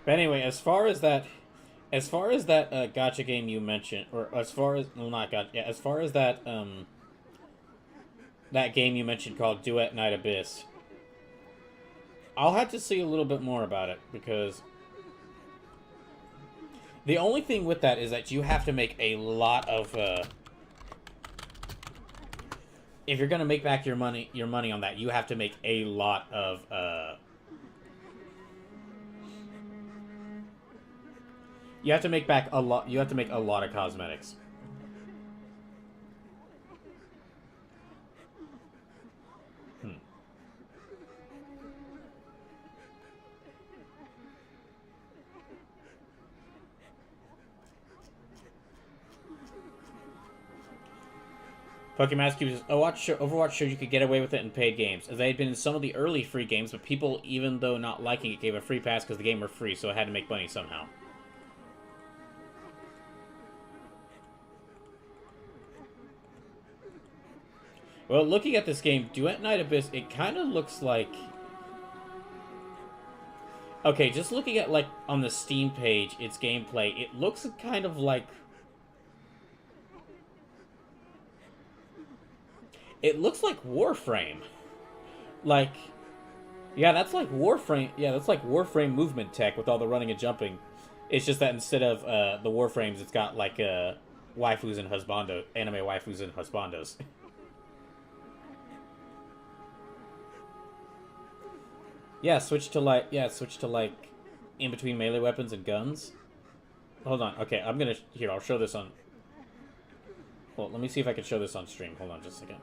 But anyway, as far as that gacha game you mentioned, or as far as not gacha, yeah, as far as that that game you mentioned called Duet Night Abyss, I'll have to see a little bit more about it, because the only thing with that is that you have to make a lot of if you're gonna make back your money on that, you have to make a lot of you have to make back a lot. You have to make a lot of cosmetics. Pokemon Cube says, Overwatch showed you could get away with it in paid games, as they had been in some of the early free games, but people, even though not liking it, gave a free pass because the game were free, so it had to make money somehow. Well, looking at this game, Duet Night Abyss, it kind of looks like... Okay, just looking at, like, on the Steam page, its gameplay, it looks kind of like... It looks like Warframe. Like... Yeah, that's like Warframe. Yeah, that's like Warframe movement tech with all the running and jumping. It's just that instead of the Warframes, it's got, like, waifus and husbando... Anime waifus and husbandos. Yeah, switch to like in between melee weapons and guns. Hold on. Okay, I'm gonna here. I'll show this on. Well, let me see if I can show this on stream. Hold on, just a second.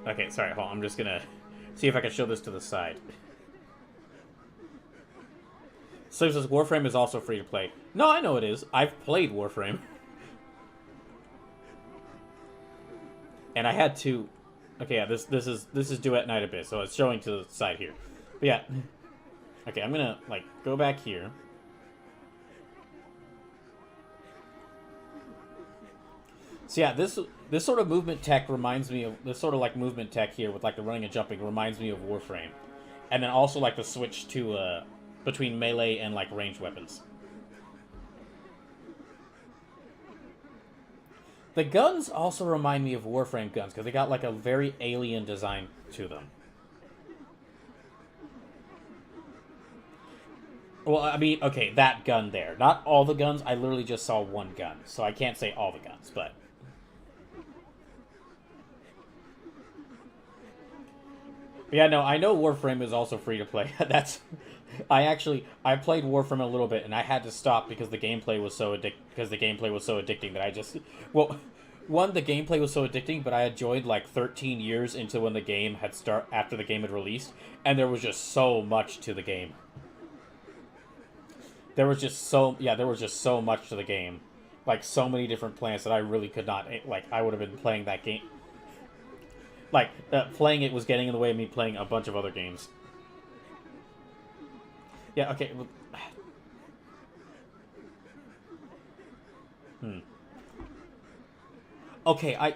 Okay, sorry. Hold on. I'm just gonna see if I can show this to the side. So says Warframe is also free to play. No, I know it is. I've played Warframe. And I had to... Okay, yeah, this is Duet Night Abyss, so it's showing to the side here. But yeah. Okay, I'm gonna, like, go back here. So yeah, this sort of movement tech reminds me of... This sort of, like, movement tech here with, like, the running and jumping reminds me of Warframe. And then also, like, the switch to, between melee and, like, ranged weapons. The guns also remind me of Warframe guns, because they got, like, a very alien design to them. Well, I mean, okay, that gun there. Not all the guns, I literally just saw one gun, so I can't say all the guns, but... Yeah, no, I know Warframe is also free to play. That's... I played Warframe a little bit, and I had to stop because the gameplay was so addicting that I just... Well, one, the gameplay was so addicting, but I had joined like 13 years into when the game had after the game had released, and there was just so much to the game. There was just so much to the game. Like, so many different planets that I really could not... Like, I would have been playing that game... Like, playing it was getting in the way of me playing a bunch of other games. Yeah, okay. Okay,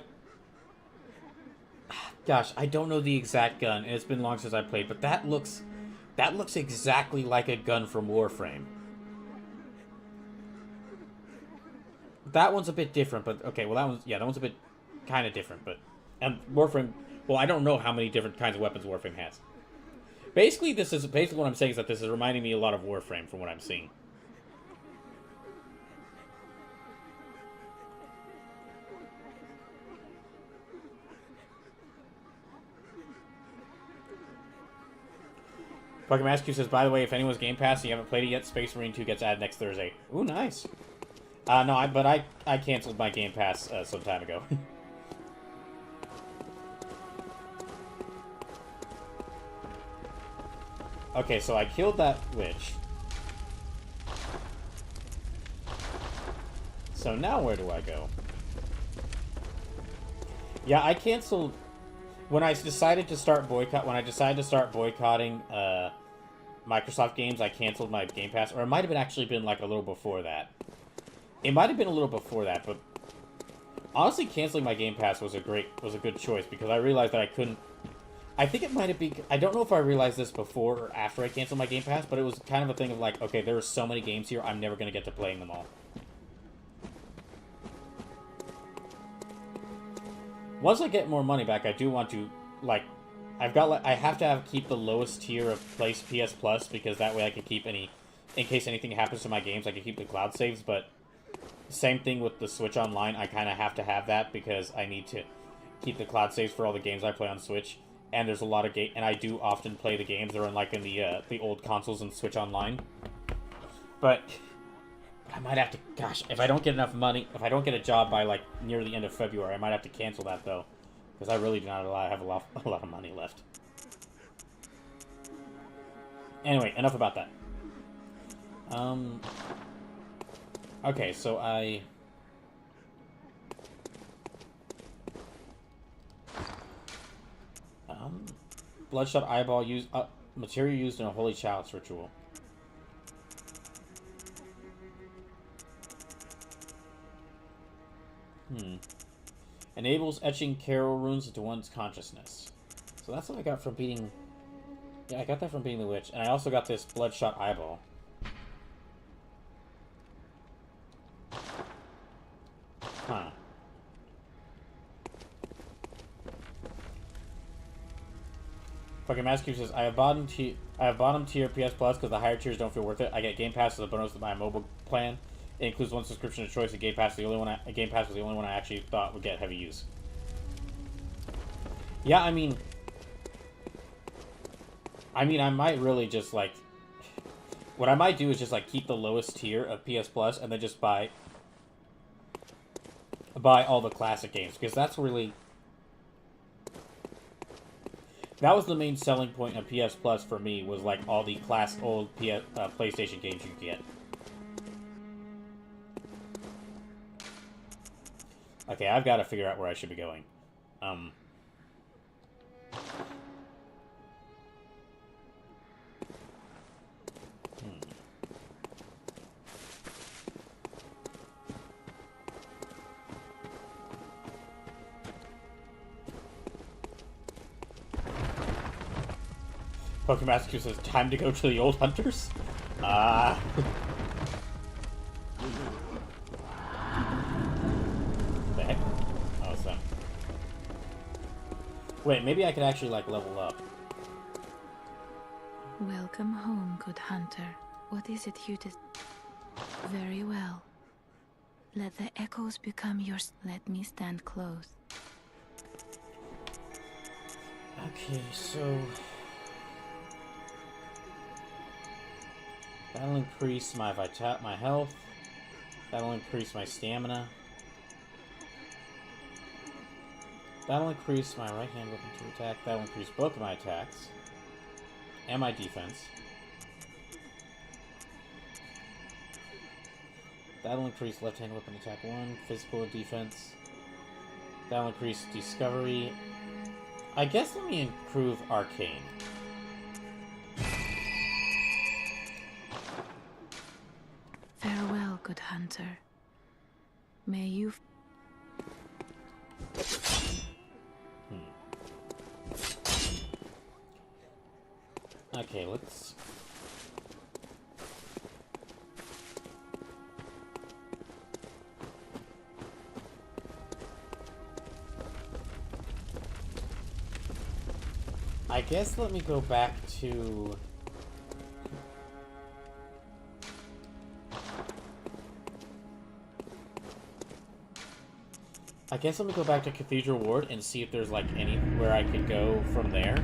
Gosh, I don't know the exact gun, and it's been long since I played, but that looks exactly like a gun from Warframe. That one's a bit different, but okay, well that one's a bit kind of different, but... And Warframe... Well, I don't know how many different kinds of weapons Warframe has. Basically what I'm saying is that this is reminding me a lot of Warframe from what I'm seeing. Pokemon SQ says, by the way, if anyone's Game Pass and you haven't played it yet, Space Marine 2 gets added next Thursday. Ooh, nice. No, I canceled my Game Pass some time ago. Okay, so I killed that witch. So now where do I go? Yeah, I canceled when I decided to start boycotting Microsoft games. I canceled my Game Pass, or it might have been actually been like a little before that. It might have been a little before that, but honestly, canceling my Game Pass was a good choice because I realized that I couldn't. I think it might have been. I don't know if I realized this before or after I canceled my Game Pass, but it was kind of a thing of like, okay, there are so many games here, I'm never gonna get to playing them all. Once I get more money back, I do want to, like, I have to keep the lowest tier of PS Plus because that way I can keep in case anything happens to my games, I can keep the cloud saves. But same thing with the Switch Online, I kind of have to have that because I need to keep the cloud saves for all the games I play on Switch. And there's a lot of and I do often play the games that are in the old consoles and Switch Online. But I might have to, gosh, if I don't get enough money, if I don't get a job by, like, near the end of February, I might have to cancel that, though. Because I really do not have a lot of money left. Anyway, enough about that. Okay, so Bloodshot Eyeball material used in a Holy Chalice ritual. Enables etching Carol runes into one's consciousness. So that's what I got from beating... Yeah, I got that from beating the witch. And I also got this Bloodshot Eyeball. Huh. Fucking Master says, I have bottom tier PS Plus because the higher tiers don't feel worth it. I get Game Pass as a bonus with my mobile plan. It includes one subscription of choice, and Game Pass was the only one I actually thought would get heavy use. Yeah, I mean, I might really just, like... What I might do is just, like, keep the lowest tier of PS Plus and then just buy all the classic games. Because that's really... That was the main selling point of PS Plus for me, was, like, all the old PlayStation games you get. Okay, I've got to figure out where I should be going. Pokemon Master says, time to go to the old hunters? The heck? Oh, so. Wait, maybe I could actually, like, level up. Welcome home, good hunter. What is it you did? Very well. Let the echoes become yours. Let me stand close. Okay, so... That'll increase my health. That'll increase my stamina. That'll increase my right hand weapon to attack. That'll increase both of my attacks. And my defense. That'll increase left hand weapon attack 1. Physical defense. That'll increase discovery. I guess let me improve arcane. Farewell, good hunter. May you... Okay, let's... I guess let me go back to... I guess let me go back to Cathedral Ward and see if there's, like, anywhere I could go from there.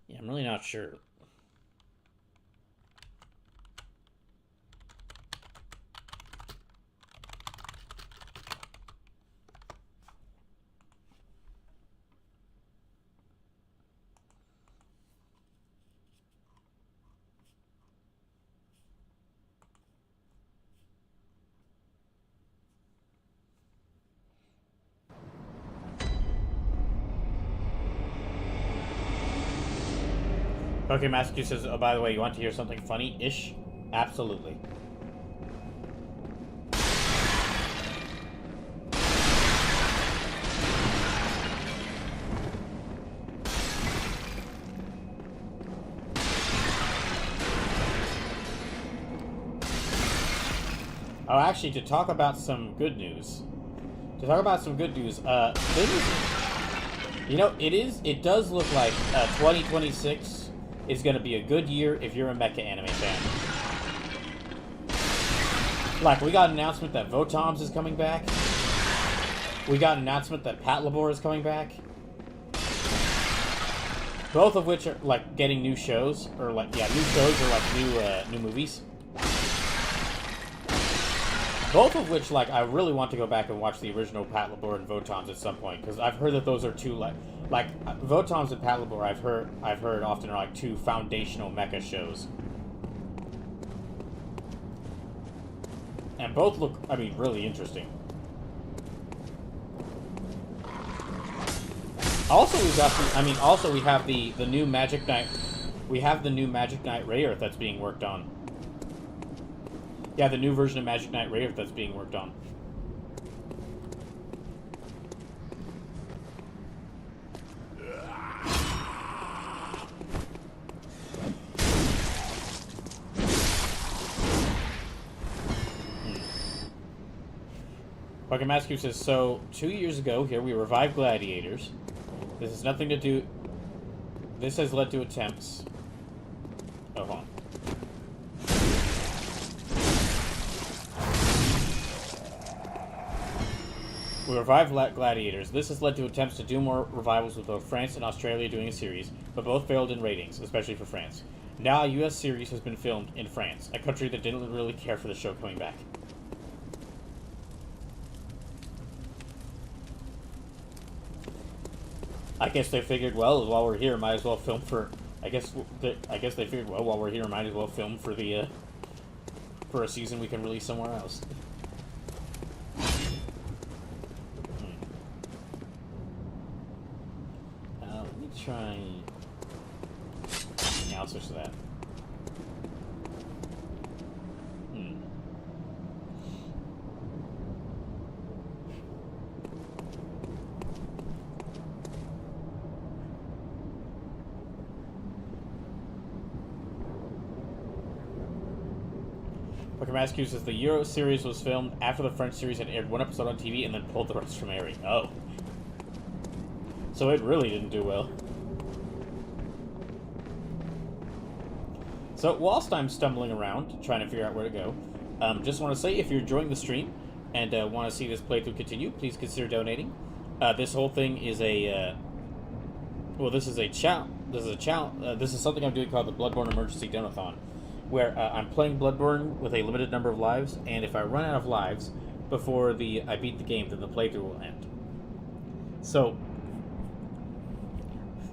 Yeah, I'm really not sure. Okay, Mascu says, oh, by the way, you want to hear something funny-ish? Absolutely. Oh, actually, to talk about some good news. Good news, you know, it does look like 2026 is going to be a good year if you're a mecha anime fan. Like, we got an announcement that Votoms is coming back. We got an announcement that Patlabor is coming back. Both of which are, like, getting new shows. Or, like, yeah, new shows or, like, new movies. Both of which, like, I really want to go back and watch the original Patlabor and Votoms at some point, because I've heard that those are two, like Votoms and Patlabor, I've heard often are, like, two foundational mecha shows. And both look, I mean, really interesting. Also, we have the new Magic Knight, Rayearth that's being worked on. Yeah, the new version of Magic Knight Rayearth that's being worked on. Fucking Mascu says, so 2 years ago, here we revived gladiators. This has nothing to do... This has led to attempts... Oh, hold on. We revived gladiators. This has led to attempts to do more revivals with both France and Australia doing a series, but both failed in ratings, especially for France. Now a US series has been filmed in France, a country that didn't really care for the show coming back. I guess they figured, well, while we're here, might as well film for... I guess they figured, well, while we're here, might as well film for the, for a season we can release somewhere else. Let me try... Yeah, I'll switch to that. Mascu says the Euro series was filmed after the French series had aired one episode on TV and then pulled the rest from airing. Oh. So it really didn't do well. So whilst I'm stumbling around, trying to figure out where to go, just want to say if you're enjoying the stream and want to see this playthrough continue, please consider donating. This whole thing is a... this is something I'm doing called the Bloodborne Emergency Donathon, where I'm playing Bloodborne with a limited number of lives, and if I run out of lives before I beat the game, then the playthrough will end. So,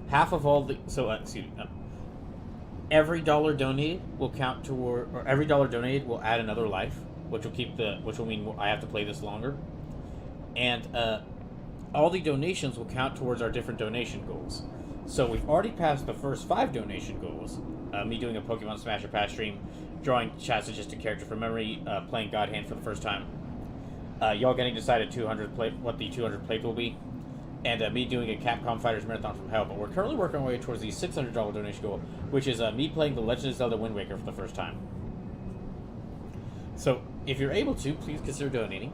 half of all the... every dollar donated will count toward... Or every dollar donated will add another life, which will mean I have to play this longer. And all the donations will count towards our different donation goals. So we've already passed the first 5 donation goals. Me doing a Pokemon Smash or Pass stream, drawing chat-suggested character from memory, playing God Hand for the first time. Y'all getting decided what the 200 playthrough will be. And me doing a Capcom Fighters Marathon from Hell. But we're currently working our way towards the $600 donation goal, which is me playing The Legend of Zelda Wind Waker for the first time. So, if you're able to, please consider donating.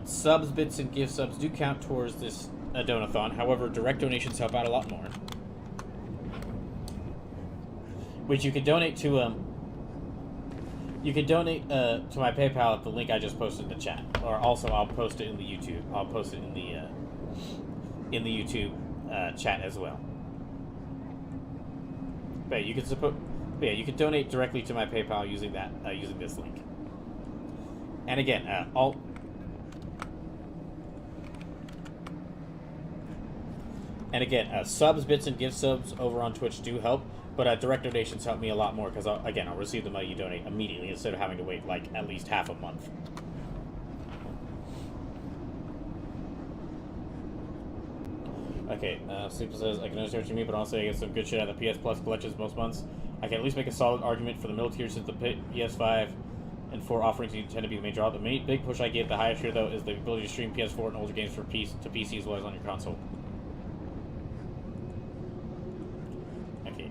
Subs, bits, and gift subs do count towards this donathon. However, direct donations help out a lot more. Which you can donate to, you can donate to my PayPal at the link I just posted in the chat. Or also, I'll post it in the YouTube. I'll post it in the YouTube chat as well. But you can you can donate directly to my PayPal using using this link. And again, subs, bits, and gift subs over on Twitch do help, but direct donations help me a lot more because, again, I'll receive the money you donate immediately instead of having to wait, like, at least half a month. Okay, Sleeper says, I can understand what you mean, but honestly I get some good shit out of the PS Plus collections most months. I can at least make a solid argument for the middle tier since the PS5 and 4 offerings tend to be the main draw. The main big push I get the highest tier, though, is the ability to stream PS4 and older games to PC as well as on your console. Okay,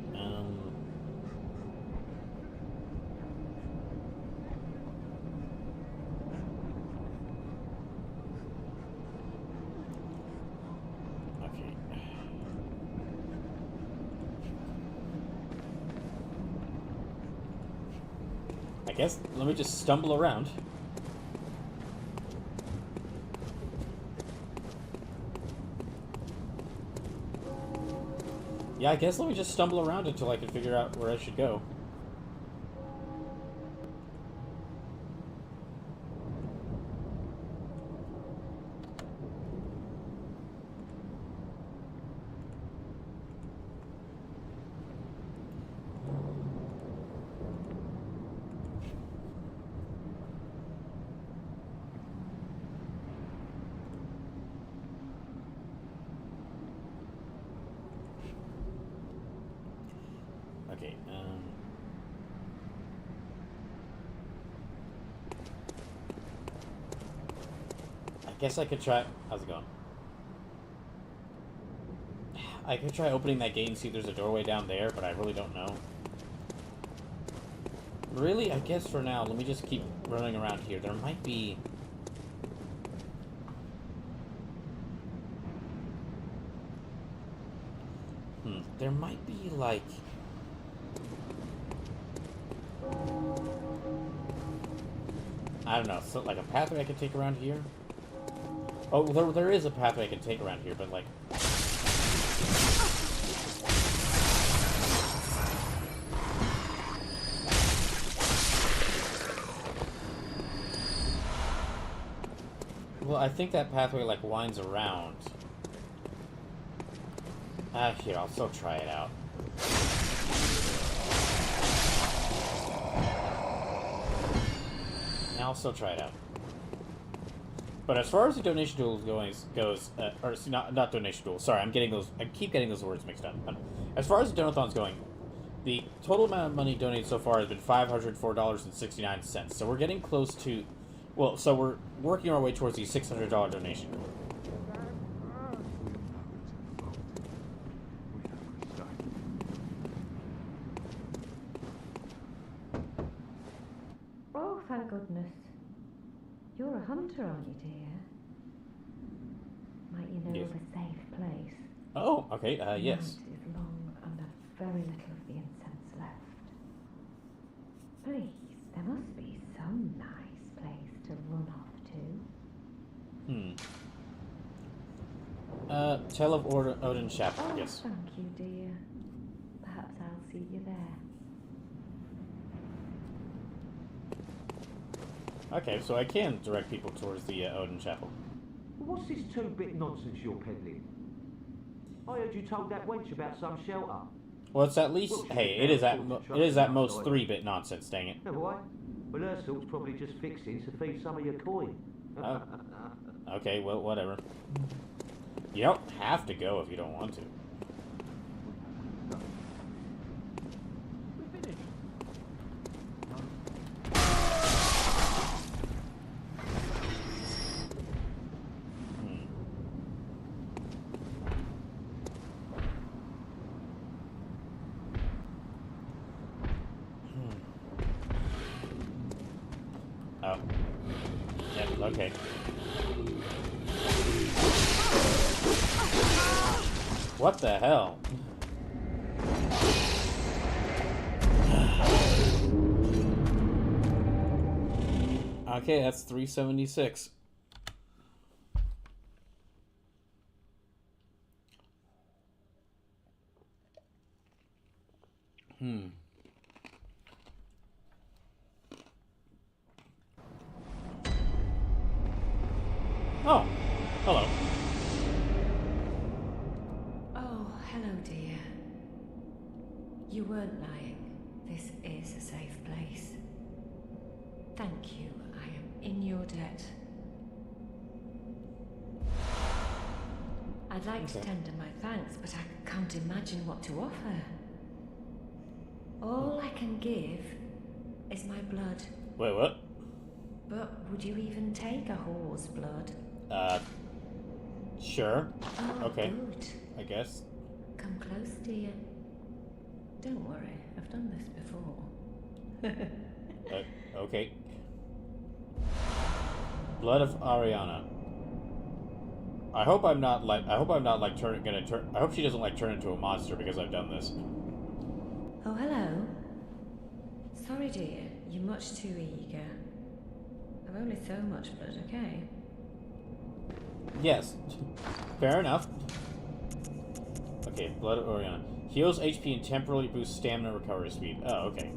I guess let me just stumble around. Yeah, I guess let me just stumble around until I can figure out where I should go. Okay, I guess I could try... How's it going? I could try opening that gate and see if there's a doorway down there, but I really don't know. Really, I guess for now, let me just keep running around here. There might be... There might be, like... I don't know, so like a pathway I could take around here? Oh, there is a pathway I can take around here, but like... Well, I think that pathway like winds around. Here, I'll still try it out. I'll still try it out. But as far as the donation duel goes, or not donation duel. Sorry, I keep getting those words mixed up. As far as the Donathon's going, the total amount of money donated so far has been $504.69. So we're getting close to, well, so we're working our way towards the $600 donation goal. Oh, thank goodness. You're a hunter, aren't you, dear? Might you know Yes. of a safe place? Oh, okay, yes. Night is long and very little of the incense left. Please, there must be some nice place to run off to. Tell of Odin Chapel, I guess. Thank you, dear. Perhaps I'll see you there. Okay, so I can direct people towards the Odin Chapel. What's this two-bit nonsense you're peddling? I heard you told that wench about some shelter. Well, it's at least... Hey, it is at most 3-bit nonsense, dang it. No, why? Well, her sort's probably just fixing to feed some of your coin. Oh. Okay, well, whatever. You don't have to go if you don't want to. We finished. Oh. Yep, okay. What the hell? Okay, that's 376. Oh, hello. Oh, hello, dear. You weren't lying. This is a safe place. Thank you. I am in your debt. I'd like to tender my thanks, but I can't imagine what to offer. All I can give is my blood. Wait, what? But would you even take a whore's blood? Sure. Oh, Okay. good. I guess. Come close, dear. Don't worry, I've done this before. Okay. Blood of Ariana. I hope she doesn't like turn into a monster because I've done this. Oh, hello. Sorry, dear. You're much too eager. I've only so much blood, okay? Yes. Fair enough. Okay, Blood of Oriana. Heals HP and temporarily boosts stamina recovery speed. Oh, okay.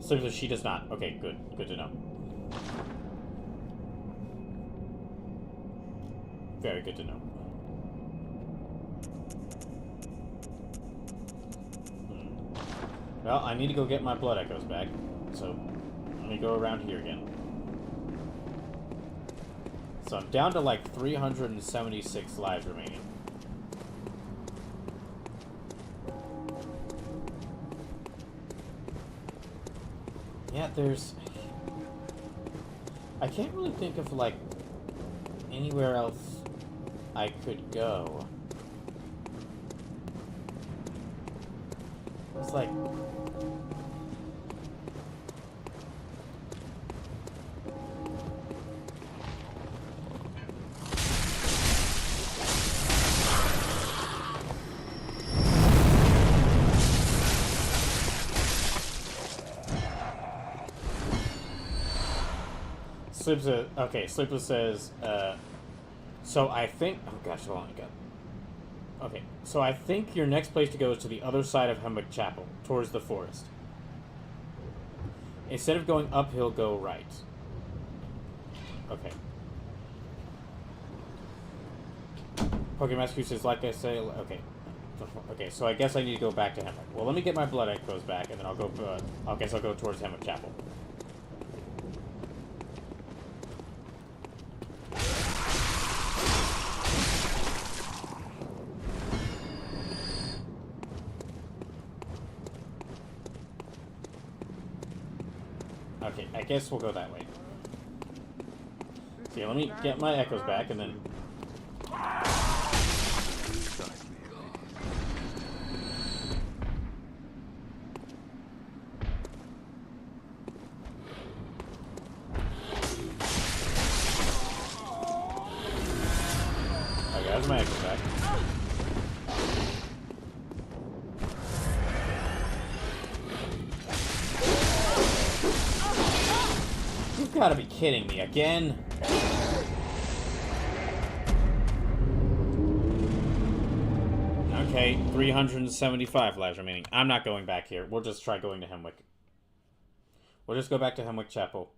So she does not. Okay, good. Good to know. Very good to know. Well, I need to go get my blood echoes back. So, let me go around here again. So I'm down to like 376 lives remaining. Yeah, there's... I can't really think of, like, anywhere else I could go. It's like... Sleepless says, so I think... Oh gosh, hold on, I got... Okay, so I think your next place to go is to the other side of Hemwick Chapel, towards the forest. Instead of going uphill, go right. Okay. Pokemon Master says, like I say... Okay. Okay, so I guess I need to go back to Hemwick. Well, let me get my blood echoes back, and then I'll go... I guess I'll go towards Hemwick Chapel. Okay, I guess we'll go that way. See, let me get my echoes back, and then... Okay, that's my echoes back. You've got to be kidding me again. Okay, 375 lives remaining. I'm not going back here. We'll just try going to Hemwick. We'll just go back to Hemwick Chapel.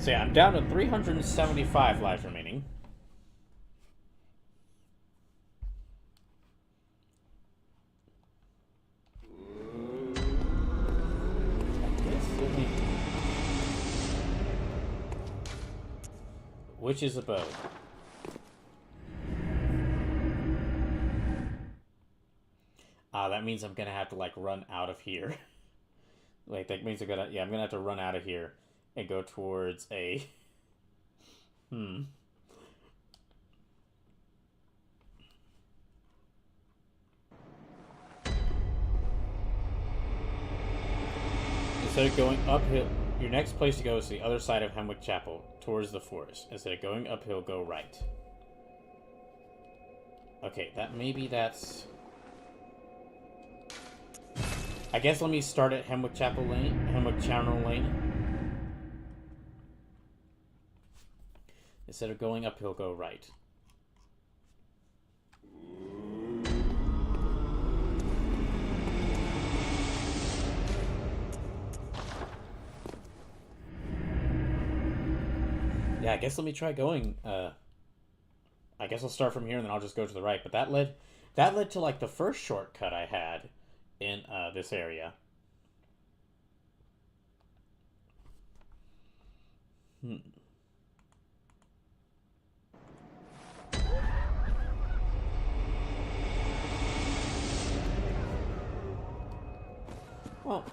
So yeah, I'm down to 375 lives remaining. Witch's Abode. That means I'm gonna have to like run out of here. Like that means I'm gonna have to run out of here and go towards a Instead of going uphill, your next place to go is the other side of Hemwick Chapel, towards the forest. Instead of going uphill, go right. Okay, that's... I guess let me start at Hemwick Chapel Lane, Hemwick Channel Lane. Instead of going uphill, go right. Yeah, I guess let me try going, I guess I'll start from here and then I'll just go to the right. But that led to like the first shortcut I had in this area. Well,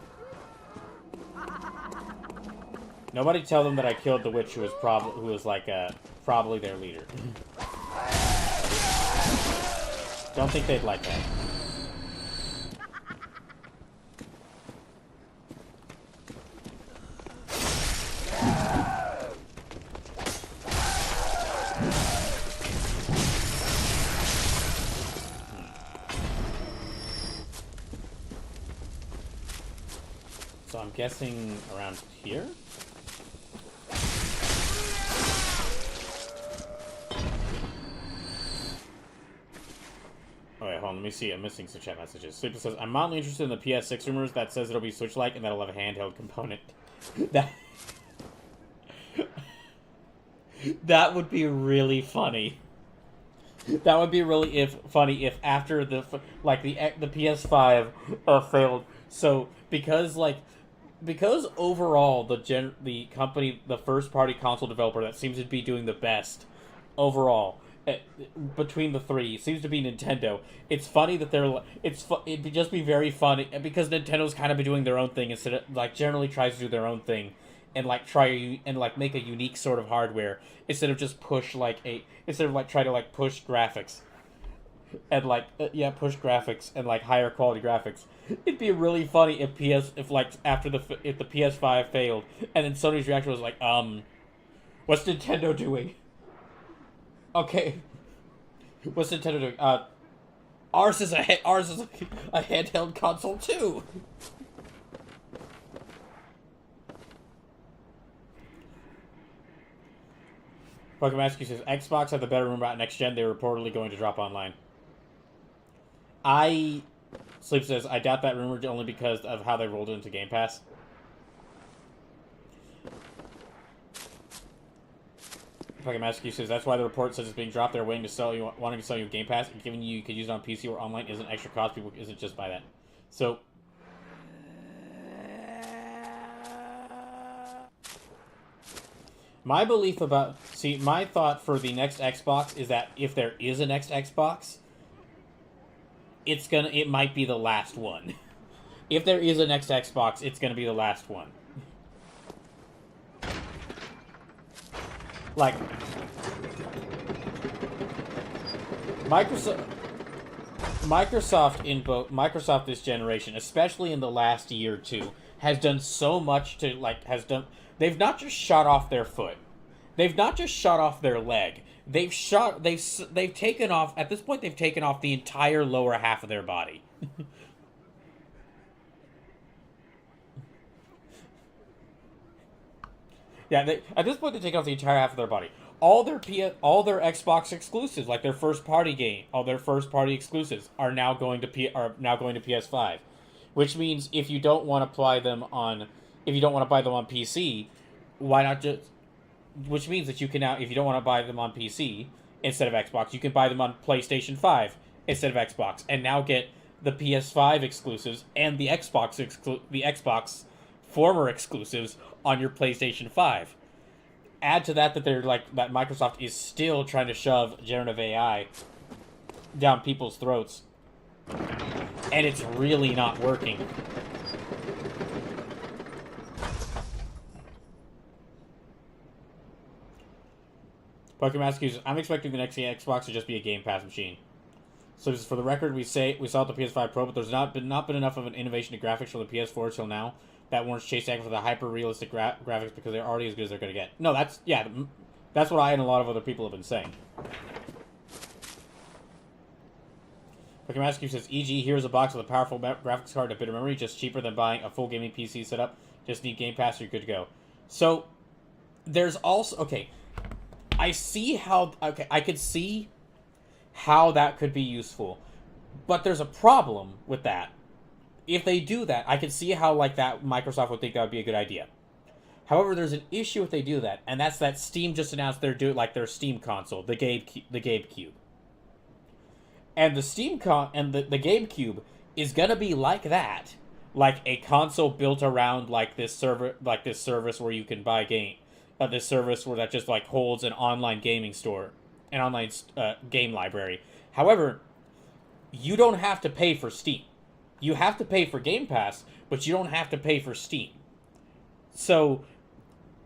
nobody tell them that I killed the witch who was probably their leader. Don't think they'd like that. So I'm guessing around here? Alright, hold on, let me see. I'm missing some chat messages. Sleeper says, I'm mildly interested in the PS6 rumors that says it'll be Switch-like and that'll have a handheld component. That would be really funny. That would be really funny if after the PS5 failed. So because overall the company, the first party console developer that seems to be doing the best overall between the three seems to be Nintendo. It's funny that it'd just be very funny because Nintendo's kind of been doing their own thing instead of generally tries to do their own thing and try and make a unique sort of hardware instead of just push try to push graphics and push graphics and higher quality graphics. It'd be really funny if the PS5 failed and then Sony's reaction was what's Nintendo doing? Okay, what's Nintendo doing? Ours is a handheld console too. Pokemon Askew says Xbox had the better rumor about next gen. They were reportedly going to drop online. Sleep says I doubt that rumor only because of how they rolled it into Game Pass. Pokemon Askew says that's why the report says it's being dropped. They're wanting to sell you Game Pass, and given you could use it on PC or online isn't extra cost. People isn't just buy that. So. My thought for the next Xbox is that if there is a next Xbox, it might be the last one. If there is a next Xbox, it's gonna be the last one. Microsoft this generation, especially in the last year or two, has done so much to they've not just shot off their foot. They've not just shot off their leg. They've taken off, at this point they've taken off the entire lower half of their body. Yeah, at this point they've taken off the entire half of their body. All their Xbox exclusives, like their first party game, all their first party exclusives are now going to PS5. Which means if you don't want to buy them on PC, why not just... Which means that you can now, if you don't want to buy them on PC instead of Xbox, you can buy them on PlayStation 5 instead of Xbox, and now get the PS5 exclusives and the Xbox former exclusives on your PlayStation 5. Add to that that Microsoft is still trying to shove generative AI down people's throats, and it's really not working. Pokemon Askew, I'm expecting the next Xbox to just be a Game Pass machine. So just for the record, we saw the PS5 Pro, but there's not been enough of an innovation in graphics from the PS4 till now that warrants chasing after the hyper-realistic graphics because they're already as good as they're going to get. No, that's what I and a lot of other people have been saying. Pokemon Askew says, e.g., here's a box with a powerful graphics card and a bit of memory, just cheaper than buying a full gaming PC setup. Just need Game Pass, you're good to go. So, there's also... Okay, I could see how that could be useful. But there's a problem with that. If they do that, I could see how that Microsoft would think that would be a good idea. However, there's an issue if they do that, and that's that Steam just announced they're doing like their Steam console, the GameCube. And the the GameCube is gonna be like that, like a console built around like this service where you can buy this service where that just like holds an online gaming store, an online game library. However, you don't have to pay for Steam. You have to pay for Game Pass, but you don't have to pay for Steam. So,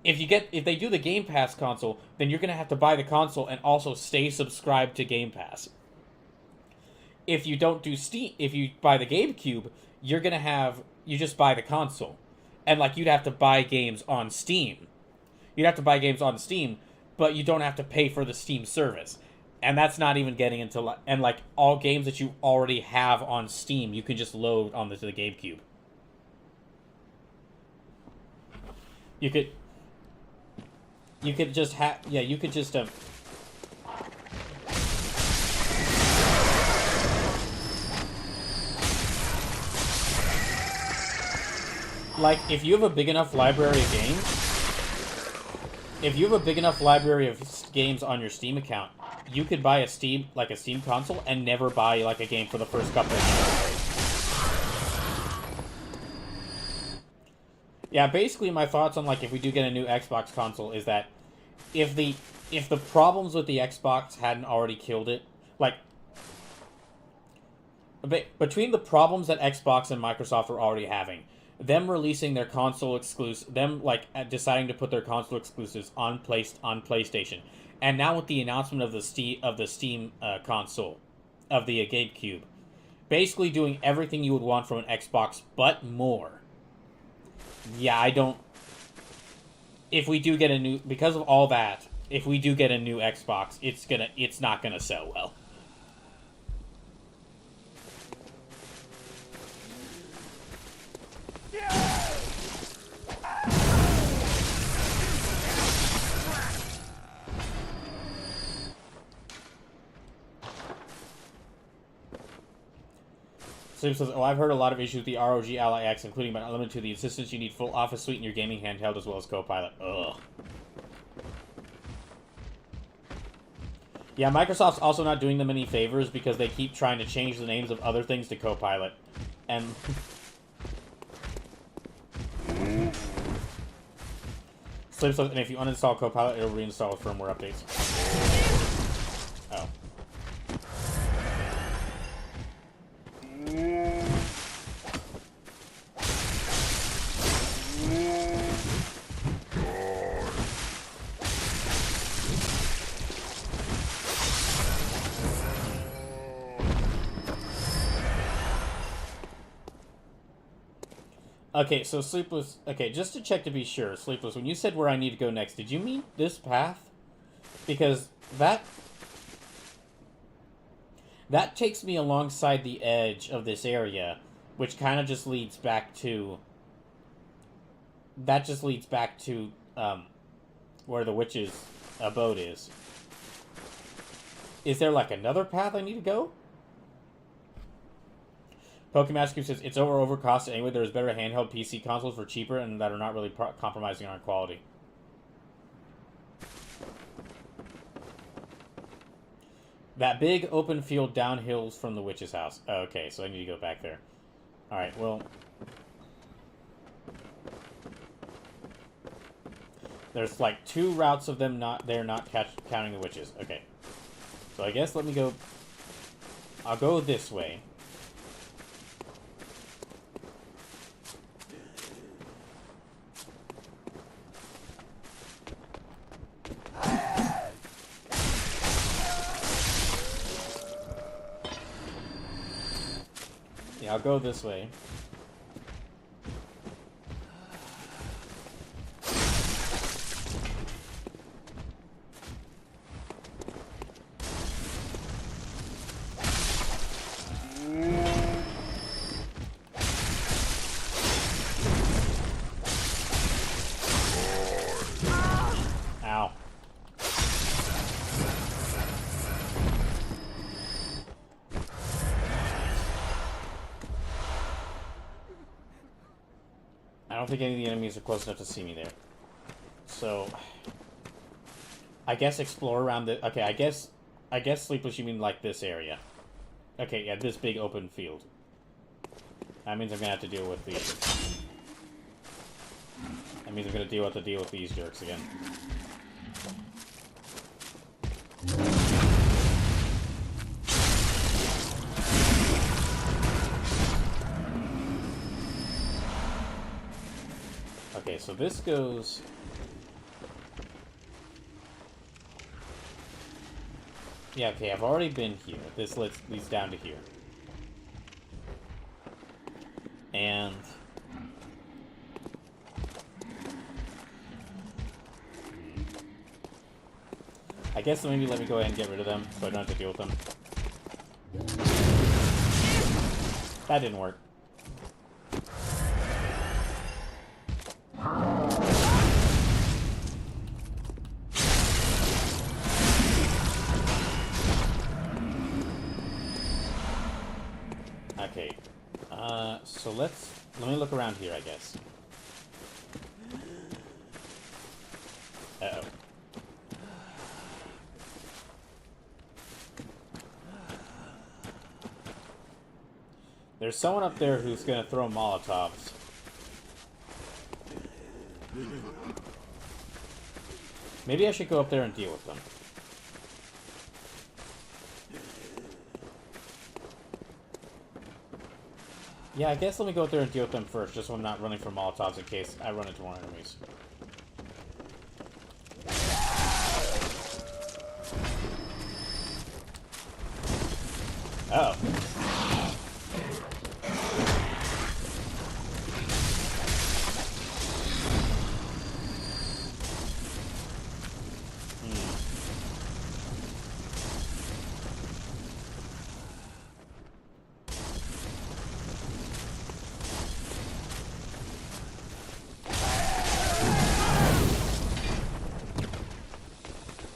if they do the Game Pass console, then you're gonna have to buy the console and also stay subscribed to Game Pass. If you don't do Steam, if you buy the GameCube, you just buy the console, and like you'd have to buy games on Steam. You'd have to buy games on Steam, but you don't have to pay for the Steam service. And that's not even getting into... And, like, all games that you already have on Steam, you can just load on the GameCube. You could just have... Yeah, you could just... Like, if you have a big enough library of games... If you have a big enough library of games on your Steam account, you could buy a Steam console and never buy like a game for the first couple of years. Yeah, basically my thoughts on like if we do get a new Xbox console is that if the problems with the Xbox hadn't already killed it, like between the problems that Xbox and Microsoft were already having, them releasing their console exclusive, them like deciding to put their console exclusives on PlayStation, and now with the announcement of the Steam console, of the GameCube, basically doing everything you would want from an Xbox but more. Yeah, I don't. If we do get a new, because of all that, if we do get a new Xbox, it's not gonna sell well. Sleep says, I've heard a lot of issues with the ROG Ally X, including but not limited to the insistence you need full Office Suite in your gaming handheld as well as Copilot. Ugh. Yeah, Microsoft's also not doing them any favors because they keep trying to change the names of other things to Copilot. And... Sleep says, and if you uninstall Copilot, it'll reinstall with firmware updates. Oh. Okay, so Sleepless... Okay, just to check to be sure, Sleepless, when you said where I need to go next, did you mean this path? Because that takes me alongside the edge of this area, which kind of just leads back to... That just leads back to, where the witch's abode is. Is there, like, another path I need to go? Pokemon Cube says, it's overcost anyway. There's better handheld PC consoles for cheaper and that are not really compromising on quality. That big open field downhills from the witch's house. Oh, okay, so I need to go back there. Alright, well... There's like 2 routes of them not counting the witches. Okay. So I guess let me go... I'll go this way. Yeah, I'll go this way. Ow. I don't think any of the enemies are close enough to see me there. so I guess explore around the. Okay, I guess Sleepless, you mean like this area? Okay, yeah, this big open field. That means I'm gonna have to deal with these. That means I'm gonna deal with these jerks again. Okay, so this goes. Yeah, okay, I've already been here. This leads down to here. And I guess maybe let me go ahead and get rid of them so I don't have to deal with them. That didn't work. Okay. So let me look around here, I guess. Uh-oh. There's someone up there who's gonna throw Molotovs. Maybe I should go up there and deal with them. Yeah, I guess let me go up there and deal with them first, just so I'm not running for Molotovs in case I run into more enemies. Oh.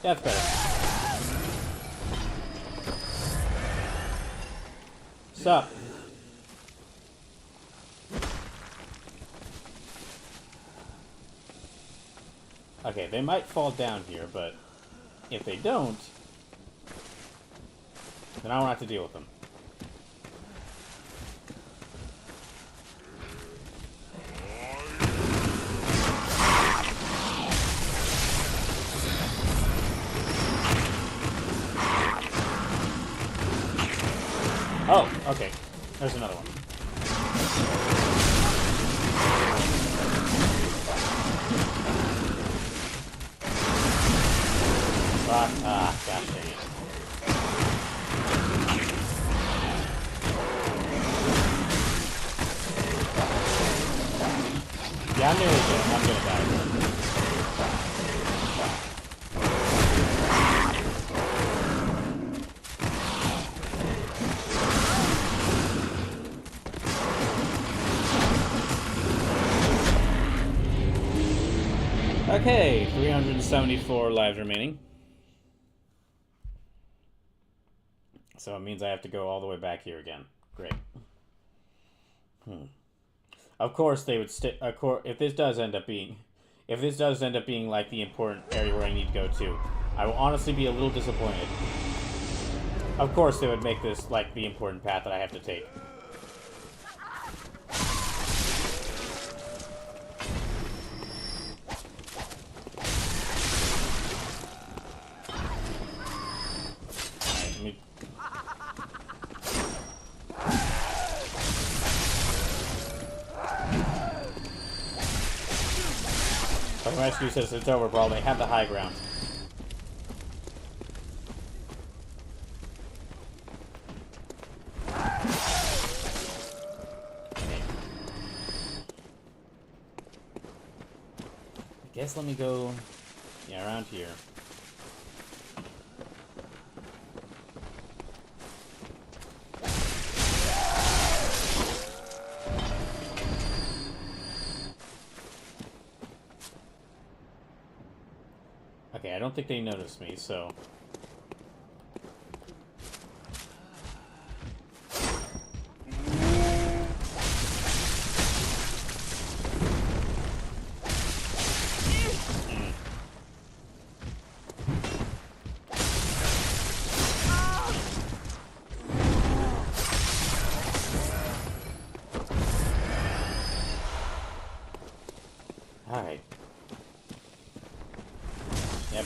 That's better. Sup? Okay, they might fall down here, but if they don't, then I won't have to deal with them. Oh, okay. There's another one. Fuck. Ah, gosh dang it. Yeah, I'm nearly dead. I'm gonna die. Okay, 374 lives remaining. So it means I have to go all the way back here again. Great. Of course they would stick. If this does end up being like the important area where I need to go to, I will honestly be a little disappointed. Of course they would make this like the important path that I have to take. Rescue says it's over, bro. They have the high ground. Okay. I guess let me go, yeah, around here. Okay, I don't think they noticed me, so...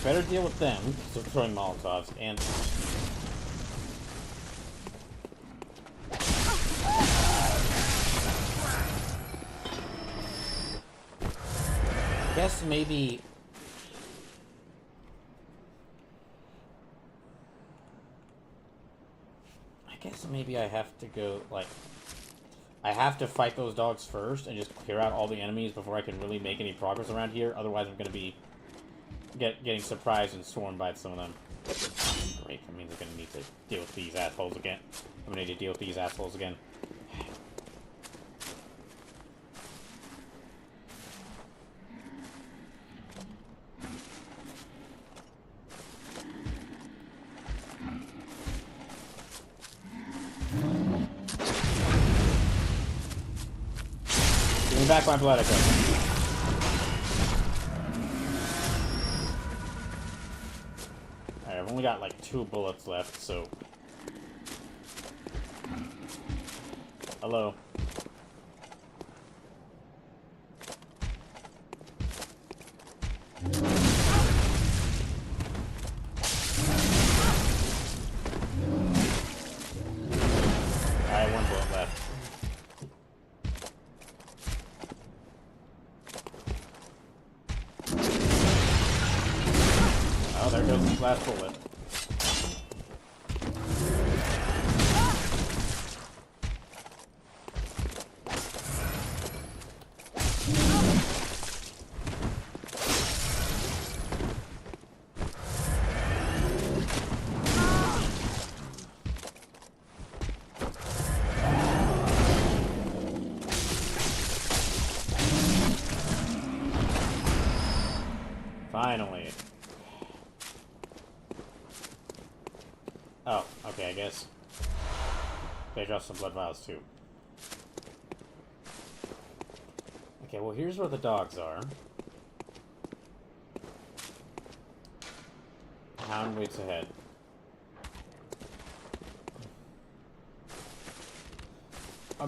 better deal with them, so throwing Molotovs, and... I guess maybe... I have to go, like... I have to fight those dogs first and just clear out all the enemies before I can really make any progress around here. Otherwise, I'm going to be getting surprised and swarmed by some of them. Great, that means I'm going to need to deal with these assholes again. I'm going to need to deal with these assholes again. Give me back my blood, okay. Alright, I've only got like 2 bullets left, so... Hello. Alright, 1 bullet left. Oh, there goes the last bullet. Finally. Oh, okay, I guess. Okay, drop some blood vials too. Okay, well here's where the dogs are. Hound waits ahead.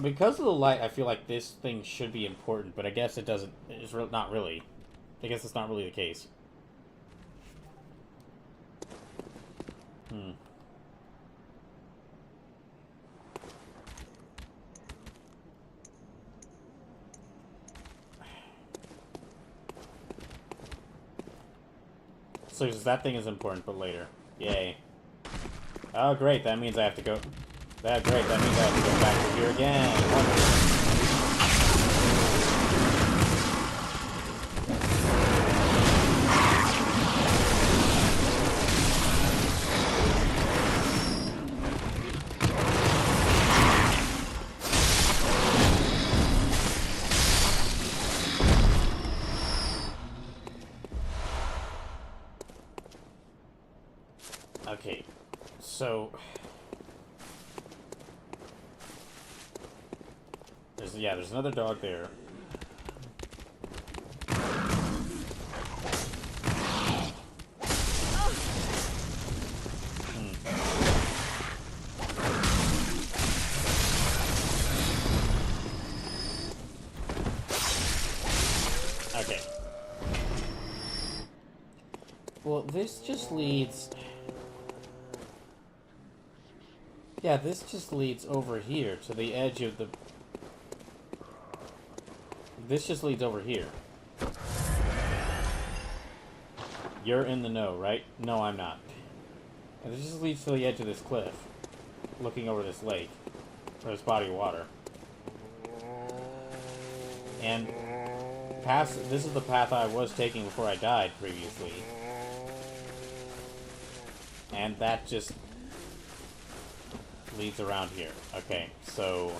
Because of the light, I feel like this thing should be important, but I guess it doesn't. It's not really. I guess it's not really the case. So that thing is important, but later. Yay. Oh, great. That means I have to go... That means I have to go back to here again. Wonderful. Okay, so... There's another dog there. Okay. Well, this just leads... Yeah, this just leads over here to the edge of the... This just leads over here. You're in the know, right? No, I'm not. And this just leads to the edge of this cliff, looking over this lake, or this body of water. And this is the path I was taking before I died previously. And that just leads around here. Okay, so...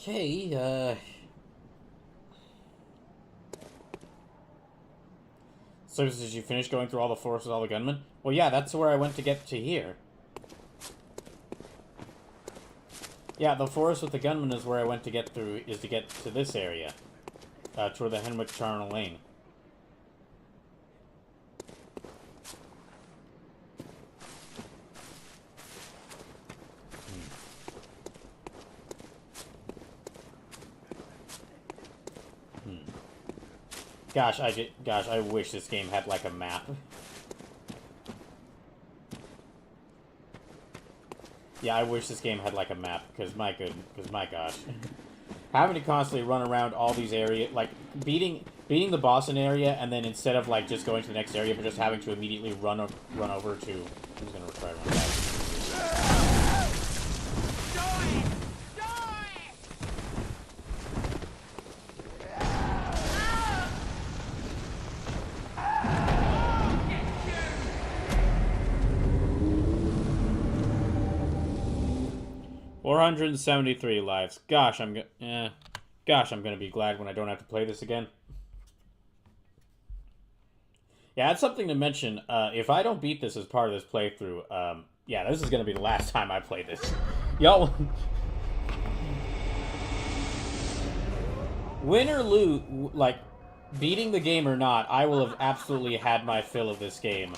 Okay, So did you finish going through all the forest with all the gunmen? Well, yeah, that's where I went to get to here. Yeah, the forest with the gunmen is where I went to get through, is to get to this area. toward the Henwick Charnel Lane. Gosh, I wish this game had like a map. Yeah, I wish this game had like a map, because my gosh. Having to constantly run around all these areas, like beating the boss in an area, and then instead of like just going to the next area, but just having to immediately run over to. Who's gonna try to run back? 473 lives. Gosh, I'm gonna be glad when I don't have to play this again. Yeah, that's something to mention. If I don't beat this as part of this playthrough, yeah, this is gonna be the last time I play this. Y'all, win or lose, like beating the game or not, I will have absolutely had my fill of this game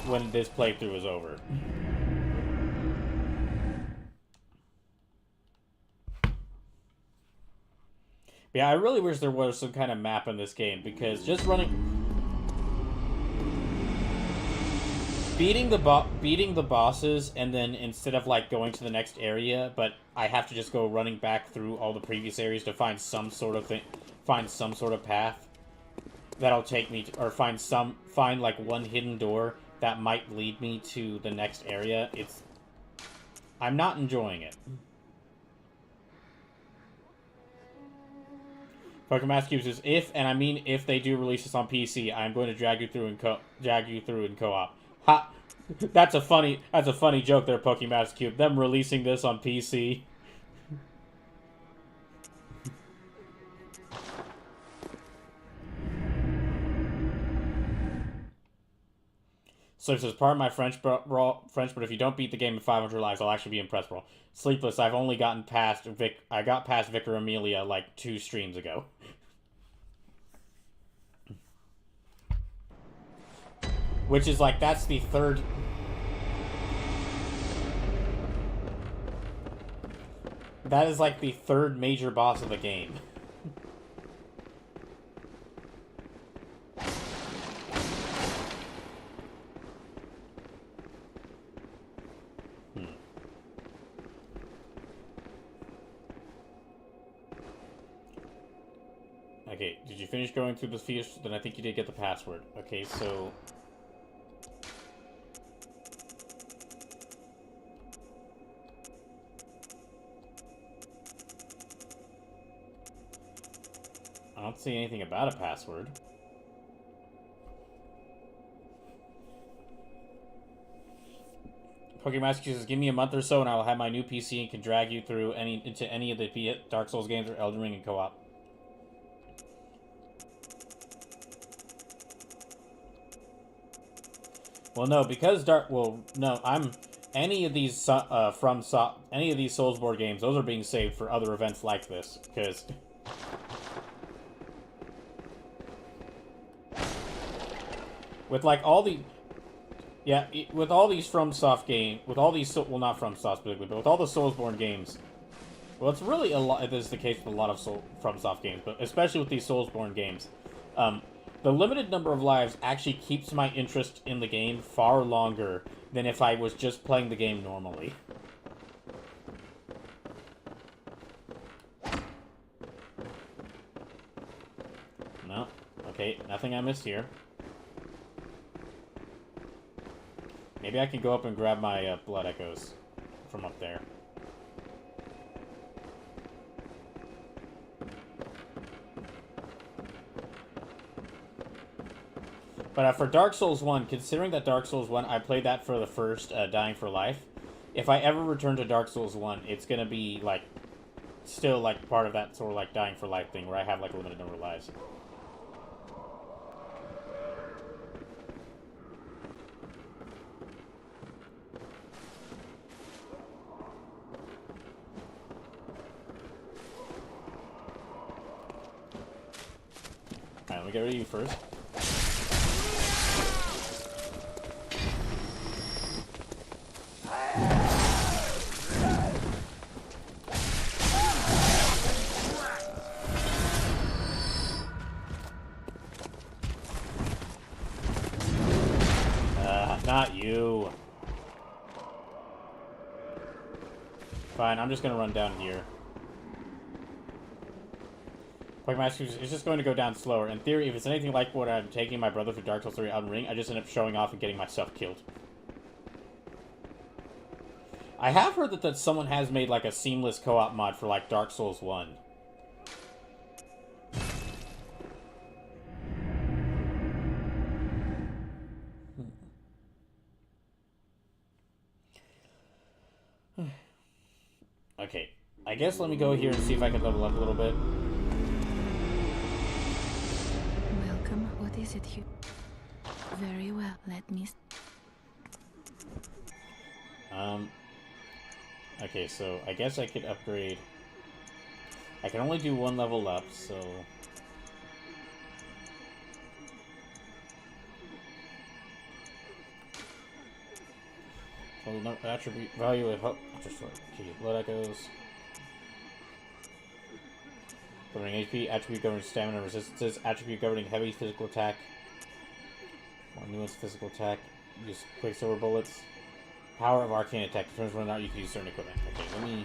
when this playthrough is over. Yeah, I really wish there was some kind of map in this game, because just beating the bosses, and then instead of like going to the next area, but I have to just go running back through all the previous areas to find some sort of path that'll take me to, or find like one hidden door that might lead me to the next area. I'm not enjoying it. Pokemon Master Cube says, and I mean if they do release this on PC, I'm going to drag you through in co-op. Ha! That's a funny joke there, Pokemon Master Cube. Them releasing this on PC. So it says, pardon my French, but if you don't beat the game in 500 lives, I'll actually be impressed, bro. Sleepless, I've only gotten past I got past Victor Amelia like 2 streams ago. Which is like, that's the third... That is like the third major boss of the game. Okay, did you finish going through the features? Then I think you did get the password. Okay, so... I don't see anything about a password. Pokemon Master says, give me a month or so and I will have my new PC and can drag you through into any of the Dark Souls games or Elden Ring in co-op. Well, no, because any of these Soulsborne games, those are being saved for other events like this, because with like all the with all these FromSoft games, with all these not FromSoft specifically, but with all the Soulsborne games, well, it's really a lot. This is the case with a lot of FromSoft games, but especially with these Soulsborne games. The limited number of lives actually keeps my interest in the game far longer than if I was just playing the game normally. No. Okay, nothing I missed here. Maybe I can go up and grab my blood echoes from up there. But for Dark Souls 1, considering that Dark Souls 1, I played that for the first Dying for Life, if I ever return to Dark Souls 1, it's going to be, like, still, like, part of that sort of, like, Dying for Life thing, where I have, like, a limited number of lives. let me get rid of you first. Not you. Fine, I'm just gonna run down here. Quick Master is just going to go down slower. In theory, if it's anything like what I'm taking my brother through Dark Souls 3 Elden Ring, I just end up showing off and getting myself killed. I have heard that someone has made like a seamless co-op mod for like Dark Souls 1. Okay, I guess let me go here and see if I can level up a little bit. Welcome. What is it you... Very well. Let me... Okay, so I guess I could upgrade... I can only do one level up, so... Total no attribute value of hope. Just okay, blood echoes. Governing HP, attribute governing stamina resistances, attribute governing heavy physical attack. More nuanced physical attack. Use quicksilver bullets. Power of arcane attack. Determines whether or not you can use certain equipment. Okay, let me...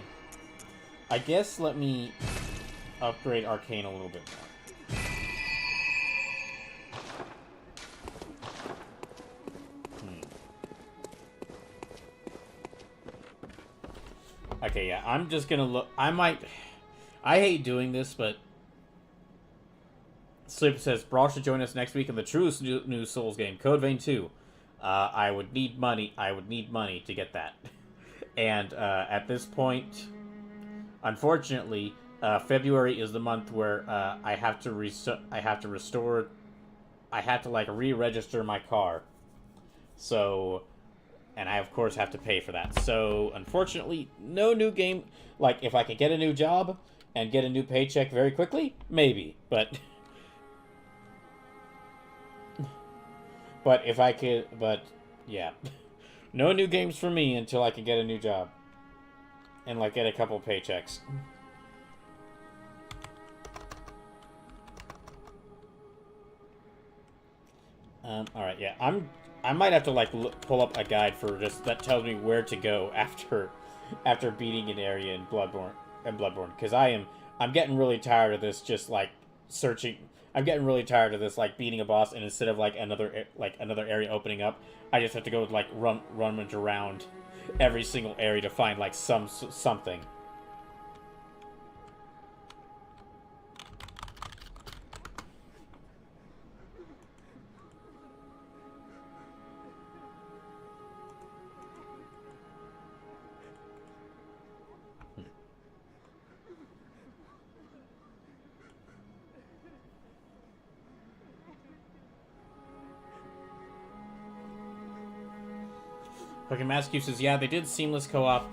I guess let me upgrade arcane a little bit more. Okay, yeah, I'm just gonna look... I hate doing this, but... Sleep says, Brawl should join us next week in the truest new Souls game, Code Vein 2. I would need money. I would need money to get that. And at this point, unfortunately, February is the month where I have to like re-register my car. So... And I, of course, have to pay for that. So, unfortunately, no new game. Like, if I could get a new job and get a new paycheck very quickly, maybe. But... But if I could... But, yeah. No new games for me until I can get a new job. And, like, get a couple paychecks. Alright, yeah. I might have to like pull up a guide for just that tells me where to go after beating an area in Bloodborne because I'm getting really tired of this just like searching. I'm getting really tired of this like beating a boss and instead of like another area opening up, I just have to go like run around every single area to find like something. Okay, Mascu says, yeah, they did seamless co-op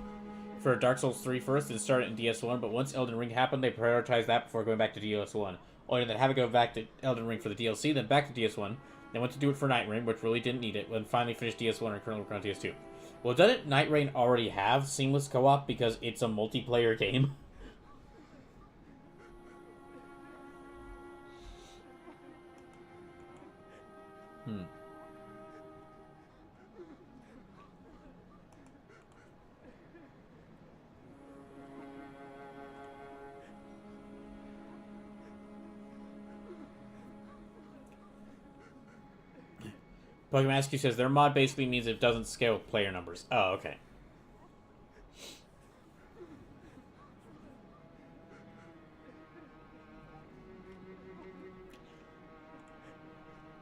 for Dark Souls 3 first and started in DS1, but once Elden Ring happened, they prioritized that before going back to DS1. Only then have it go back to Elden Ring for the DLC, then back to DS1. They went to do it for Night Rain, which really didn't need it, then finally finished DS1 and currently working on DS2. Well, doesn't Night Rain already have seamless co-op because it's a multiplayer game? Pokemon SQ says their mod basically means it doesn't scale with player numbers. Oh, okay.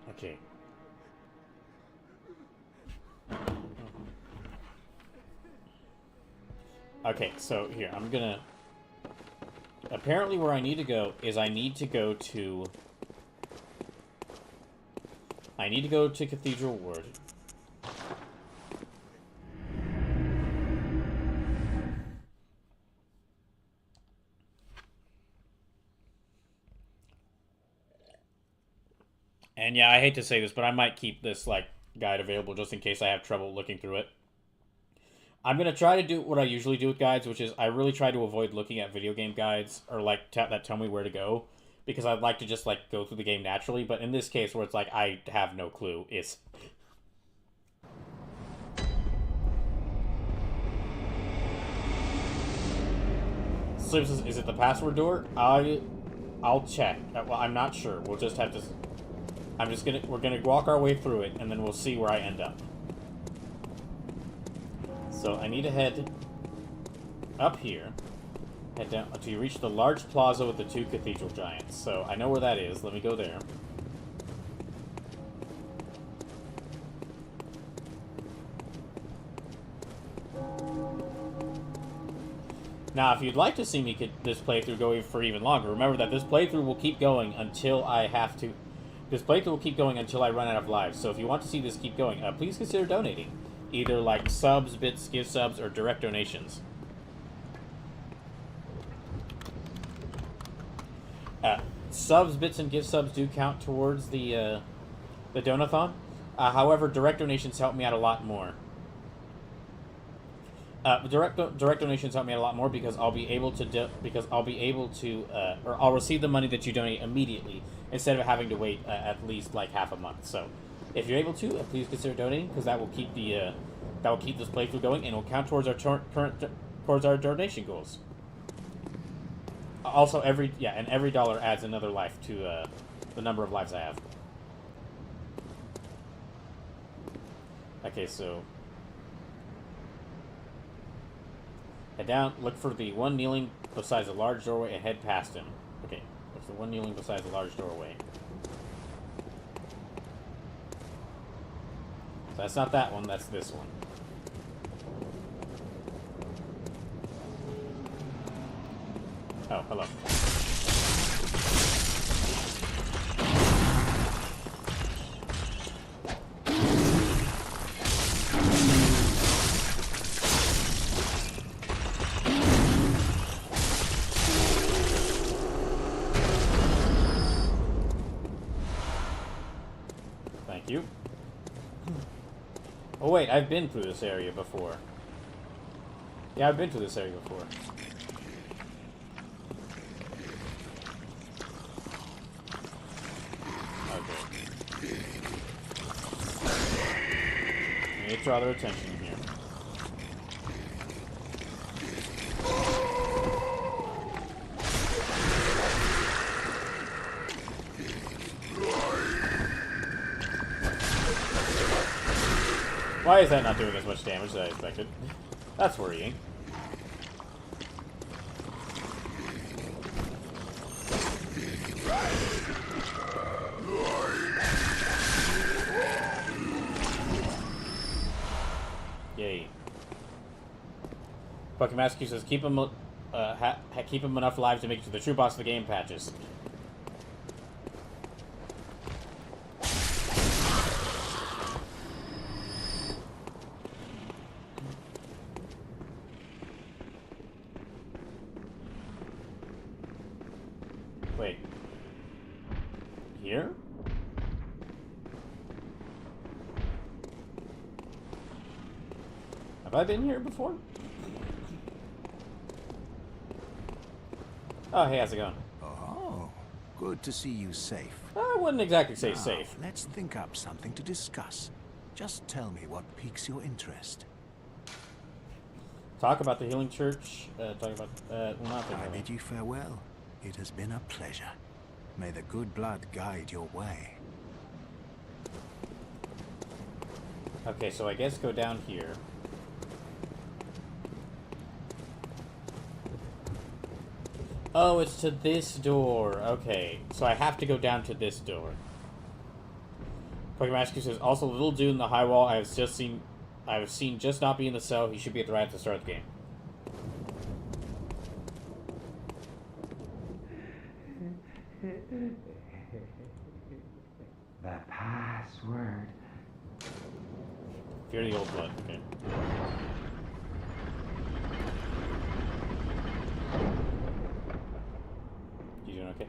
Okay. Okay, so here, I'm gonna... Apparently where I need to go is I need to go to Cathedral Ward. yeah, I hate to say this, but I might keep this like guide available just in case I have trouble looking through it. I'm gonna try to do what I usually do with guides, which is I really try to avoid looking at video game guides or like that tell me where to go, because I'd like to just like go through the game naturally. But in this case, where it's like I have no clue, it's Slips says, is it the password door? I'll check. Well, I'm not sure. We'll just have to. We're gonna walk our way through it, and then we'll see where I end up. So I need to head up here, head down until you reach the large plaza with the 2 cathedral giants. So I know where that is. Let me go there. Now, if you'd like to see me this playthrough go for even longer, remember that this playthrough will keep going until I have to. This playthrough will keep going until I run out of lives. So if you want to see this keep going, please consider donating. Either like subs, bits, gift subs, or direct donations. Subs, bits, and gift subs do count towards the Donathon. However, direct donations help me out a lot more. Direct donations help me out a lot more because I'll be able to or I'll receive the money that you donate immediately instead of having to wait at least like half a month. So, if you're able to, please consider donating because that will keep this playthrough going and will count towards our donation goals. Also, every dollar adds another life to the number of lives I have. Okay, so head down, look for the one kneeling beside the large doorway, and head past him. Okay, that's the one kneeling beside the large doorway. So that's not that one, that's this one. Oh, hello. Thank you. Oh wait, I've been through this area before. Yeah, I've been through this area before. Okay. I need to draw their attention here. Why is that not doing as much damage as I expected? That's worrying. Yay. Pokemon Master says keep him enough lives to make it to the true boss of the game patches. Wait. Here? Have I been here before? Oh, hey, how's it going? Oh, good to see you safe. I wouldn't exactly say Now, safe. let's think up something to discuss. Just tell me what piques your interest. Talk about the healing church. Talk about not the I healing. bid you farewell. It has been a pleasure. May the good blood guide your way. Okay, so I guess go down here. Oh, it's to this door. Okay, so I have to go down to this door. Pokemon Master says also little dude in the high wall. I have seen just not be in the cell. He should be at the right at the start of the game. The password. Fear the old blood. Okay. You doing okay?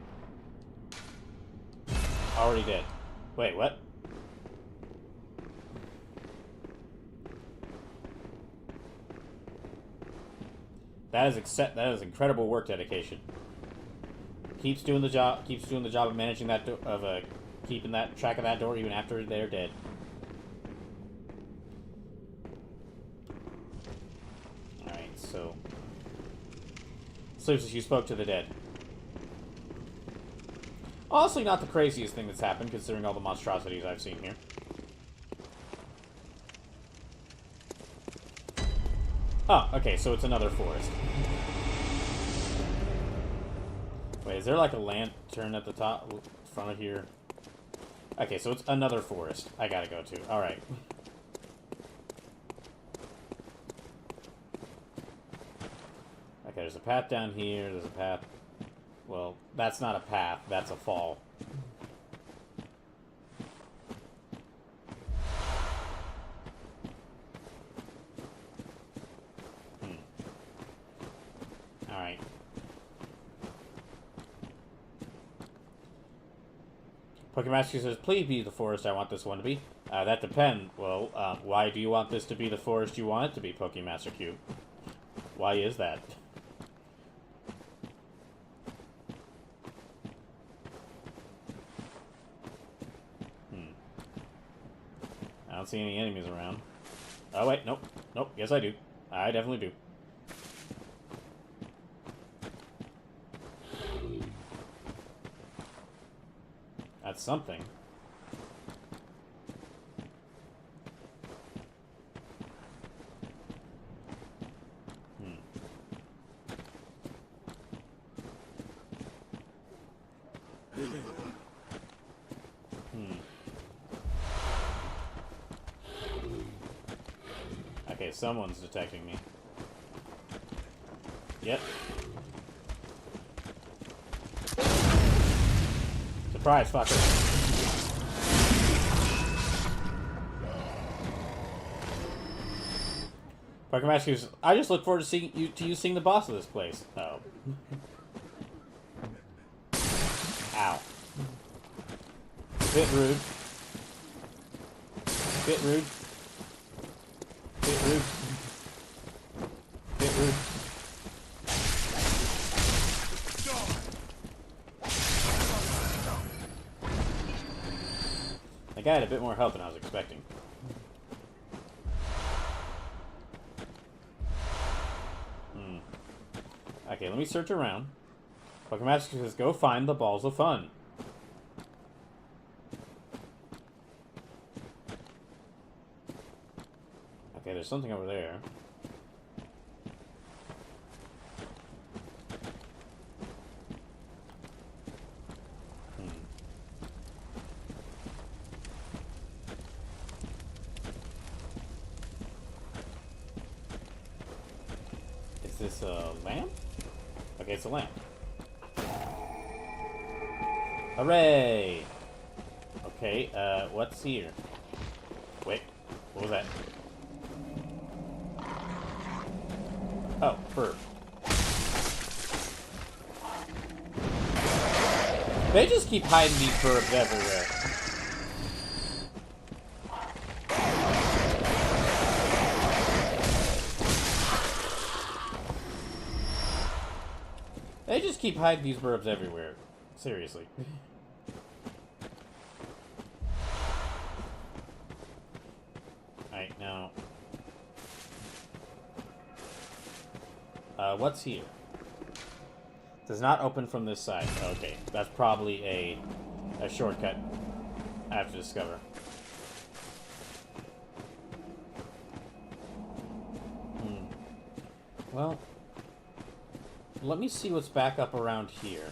Already dead. Wait, what? That is incredible work dedication. Keeps doing the job of managing that keeping that track of that door even after they're dead. Alright, so Sleeps, you spoke to the dead. Honestly, not the craziest thing that's happened, considering all the monstrosities I've seen here. Oh, okay, so it's another forest. Wait, is there like a lantern at the top, front of here? Okay, so it's another forest I gotta go to. Alright. Okay, there's a path down here, there's a path... Well, that's not a path, that's a fall. Alright. Pokemaster says, please be the forest I want this one to be. That depends. Well, why do you want this to be the forest you want it to be, Pokemaster Q? Why is that? I don't see any enemies around. Oh, wait, nope. Nope, yes I do. I definitely do. That's something. Okay, someone's detecting me. Yep. Surprise, fucker. Pokemaster, I just look forward to seeing you seeing the boss of this place. Oh. Ow. Bit rude. Bit rude. Bit rude. Bit rude. That guy had a bit more health than I was expecting. Okay, let me search around. Pokemaster says, go find the balls of fun. Okay, there's something over there. Is this a lamp? Okay, it's a lamp. Hooray! Okay, what's here? Wait, what was that? Oh, fur. They just keep hiding these burbs everywhere. They just keep hiding these burbs everywhere. Seriously. Alright, now... what's here? Does not open from this side. Okay, that's probably a shortcut I have to discover. Well, let me see what's back up around here.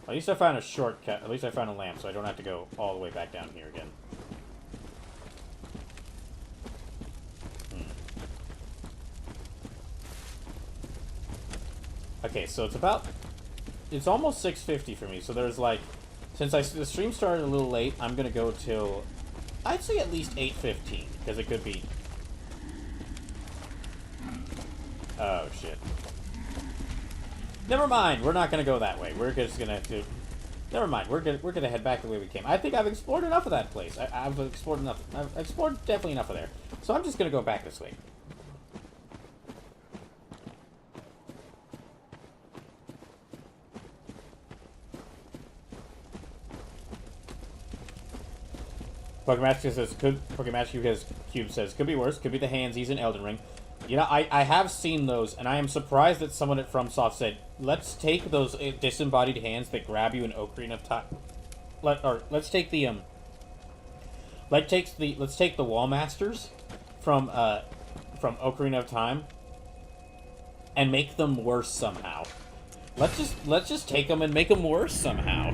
At least I found a shortcut. At least I found a lamp, so I don't have to go all the way back down here again. Okay, so it's almost 6:50 for me, so there's like, since the stream started a little late, I'm gonna go till, I'd say at least 8:15, because it could be, oh shit. Never mind. We're not gonna go that way. We're just gonna do. Never mind. We're gonna head back the way we came. I think I've explored enough of that place. I've explored enough. I've explored definitely enough of there. So I'm just gonna go back this way. Pokemon Cube says, could be worse. Could be the handsies in Elden Ring. You know, I have seen those, and I am surprised that someone at FromSoft said, let's take those disembodied hands that grab you in Ocarina of Time. Let's take the Wall Masters from Ocarina of Time and make them worse somehow. Let's just take them and make them worse somehow.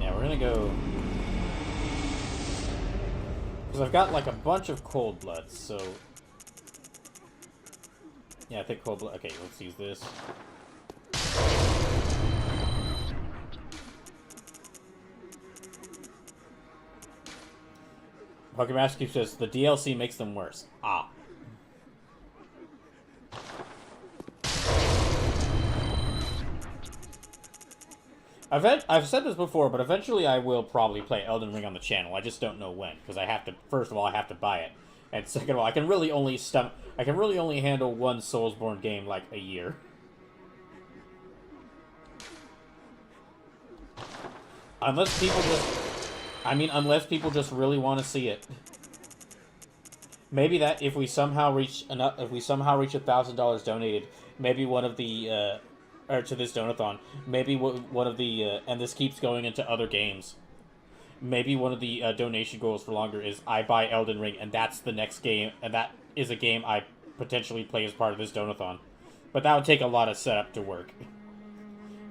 Yeah, we're gonna go because I've got like a bunch of cold bloods, so yeah, I think cold blood. Okay, let's use this. Pokemon Cube says the DLC makes them worse. Ah. I've said this before, but eventually I will probably play Elden Ring on the channel. I just don't know when, because I have to. First of all, I have to buy it, and second of all, I can really only handle one Soulsborne game like a year. Unless people just really want to see it. Maybe that if we somehow reach $1,000 donated, maybe one of the or to this Donathon, maybe one of the and this keeps going into other games. Maybe one of the donation goals for longer is I buy Elden Ring, and that's the next game, and that is a game I potentially play as part of this Donathon. But that would take a lot of setup to work.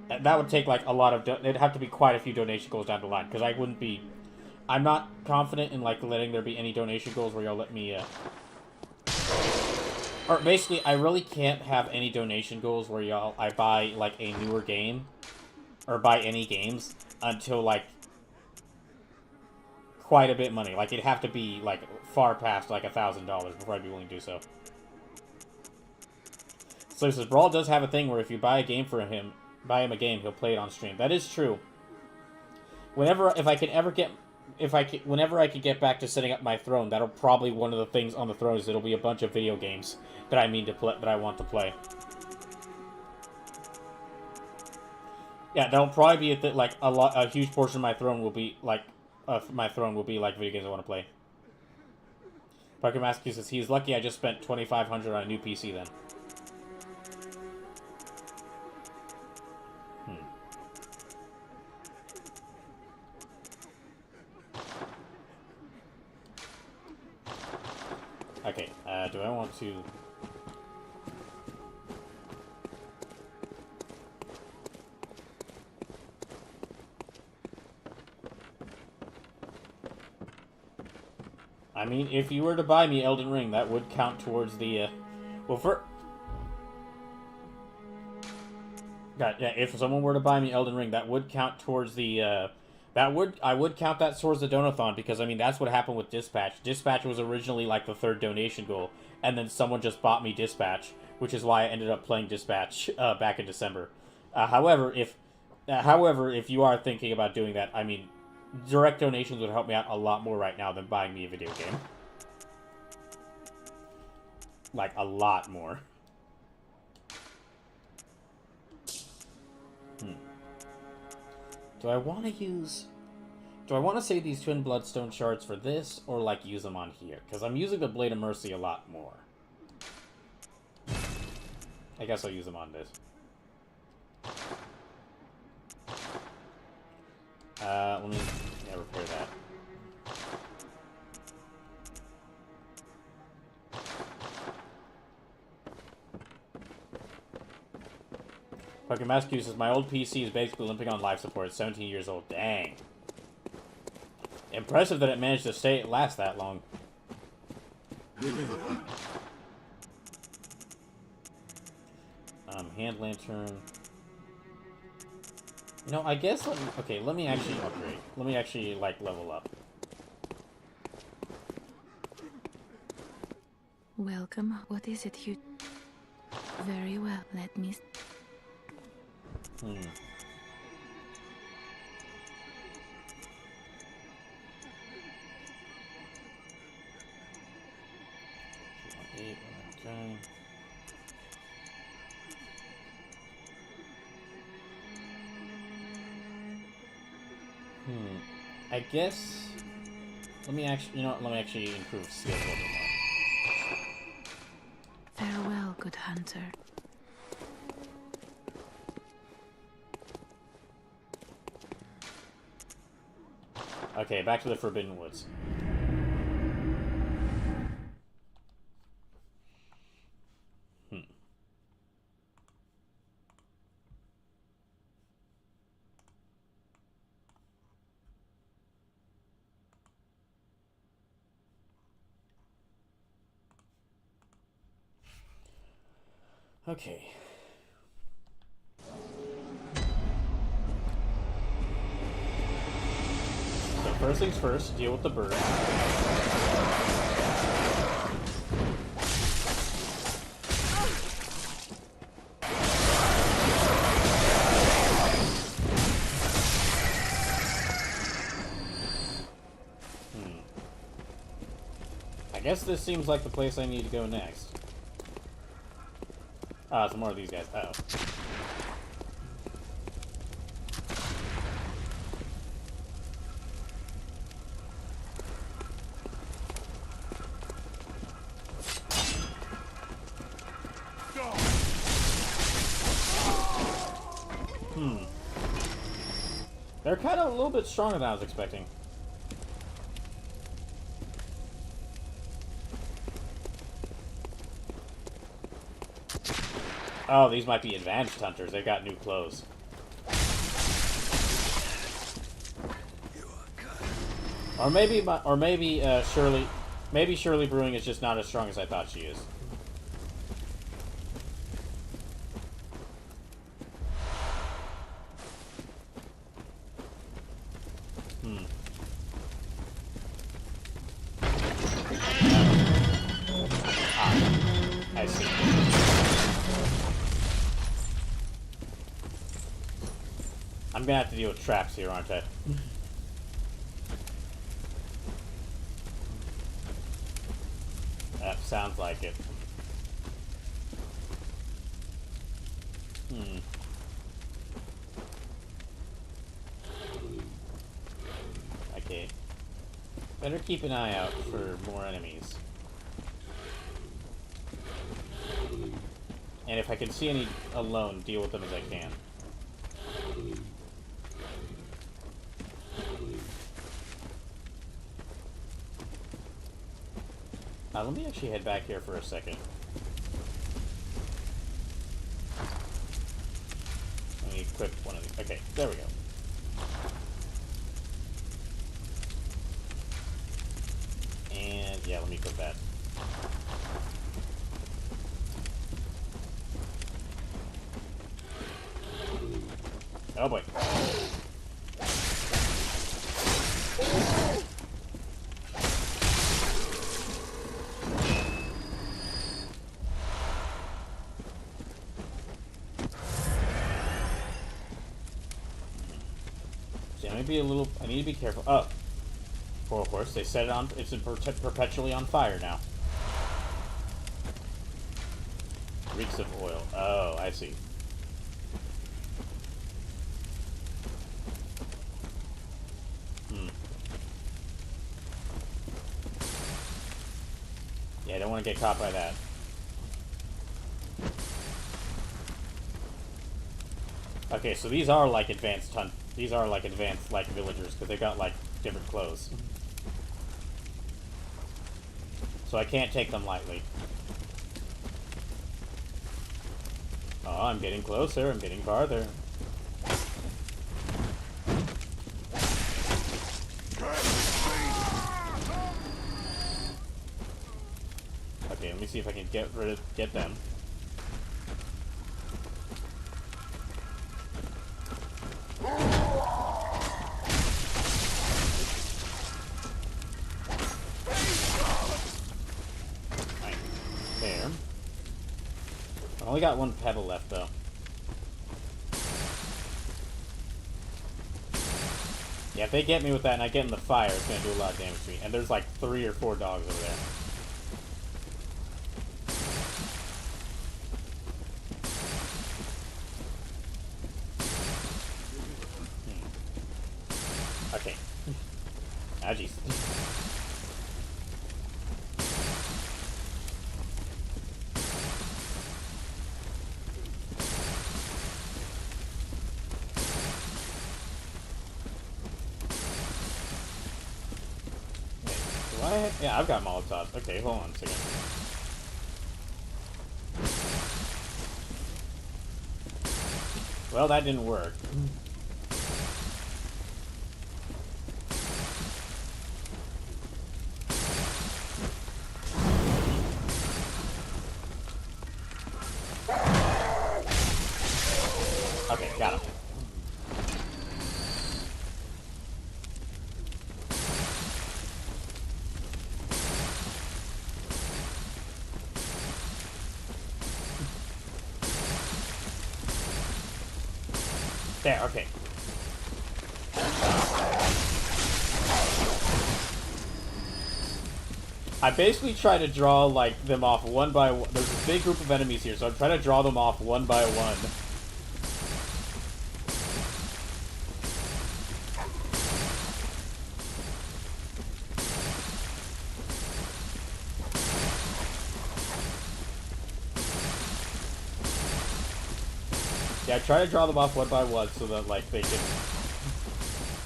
That would take like a lot of. It'd have to be quite a few donation goals down the line, because I wouldn't be. I'm not confident in like letting there be any donation goals where y'all let me. Or basically, I really can't have any donation goals where I buy like a newer game, or buy any games until like quite a bit of money. Like it'd have to be like far past like $1,000 before I'd be willing to do so. So he says Brawl does have a thing where if you buy a game for him, buy him a game, he'll play it on stream. That is true. Whenever I could get back to setting up my throne, that'll probably one of the things on the throne is it'll be a bunch of video games that I want to play. Yeah, that'll probably be a huge portion of my throne will be like video games I want to play. Parker Masky says he's lucky I just spent $2,500 on a new PC then. Okay, do I want to... I mean, if you were to buy me Elden Ring, that would count towards the, well, God, yeah, if someone were to buy me Elden Ring, that would count towards the, I would count that towards the Donathon, because, I mean, that's what happened with Dispatch. Dispatch was originally, like, the third donation goal, and then someone just bought me Dispatch, which is why I ended up playing Dispatch, back in December. However, if you are thinking about doing that, I mean, direct donations would help me out a lot more right now than buying me a video game. Like, a lot more. Do I want to save these Twin Bloodstone shards for this, or, like, use them on here? Because I'm using the Blade of Mercy a lot more. I guess I'll use them on this. Let me repair that. Fucking Mascu says, my old PC is basically limping on life support. It's 17 years old. Dang. Impressive that it managed to last that long. Hand lantern. No, I guess okay, let me actually upgrade. Let me actually, like, level up. Welcome. What is it you... Very well. Let me... Hmm. Eight, okay. I guess... Let me actually... You know what? Let me actually improve skill a little bit more. Farewell, good hunter. Okay, back to the Forbidden Woods. Okay. So first things first, deal with the birds. I guess this seems like the place I need to go next. Ah, some more of these guys. Uh-oh. They're kind of a little bit stronger than I was expecting. Oh, these might be advanced hunters. They've got new clothes. Or maybe Shirley Brewing is just not as strong as I thought she is. I see. I'm gonna have to deal with traps here, aren't I? That sounds like it. Okay. Better keep an eye out for more enemies. And if I can see any alone, deal with them as I can. Let me actually head back here for a second. Let me equip one of these. Okay, there we go. And yeah, let me equip that. Oh boy. See, I need to be careful. Oh. Poor horse, they set it on, it's perpetually on fire now. Reeks of oil. Oh, I see. Yeah, I don't want to get caught by that. Okay, so these are like advanced like villagers because they got like different clothes. So I can't take them lightly. Oh, I'm getting closer. I'm getting farther. Okay, let me see if I can get them. There. I only got one pebble left, though. Yeah, if they get me with that and I get in the fire, it's gonna do a lot of damage to me. And there's like 3 or 4 dogs over there. Okay. Ah, jeez. Yeah, I've got Molotovs. Okay, hold on a second. Well, that didn't work. Okay, got him. There, okay. I basically try to draw, like, them off one by one. There's this big group of enemies here, so I'm trying to draw them off one by one. Yeah, I try to draw them off one by one so that, like, they can...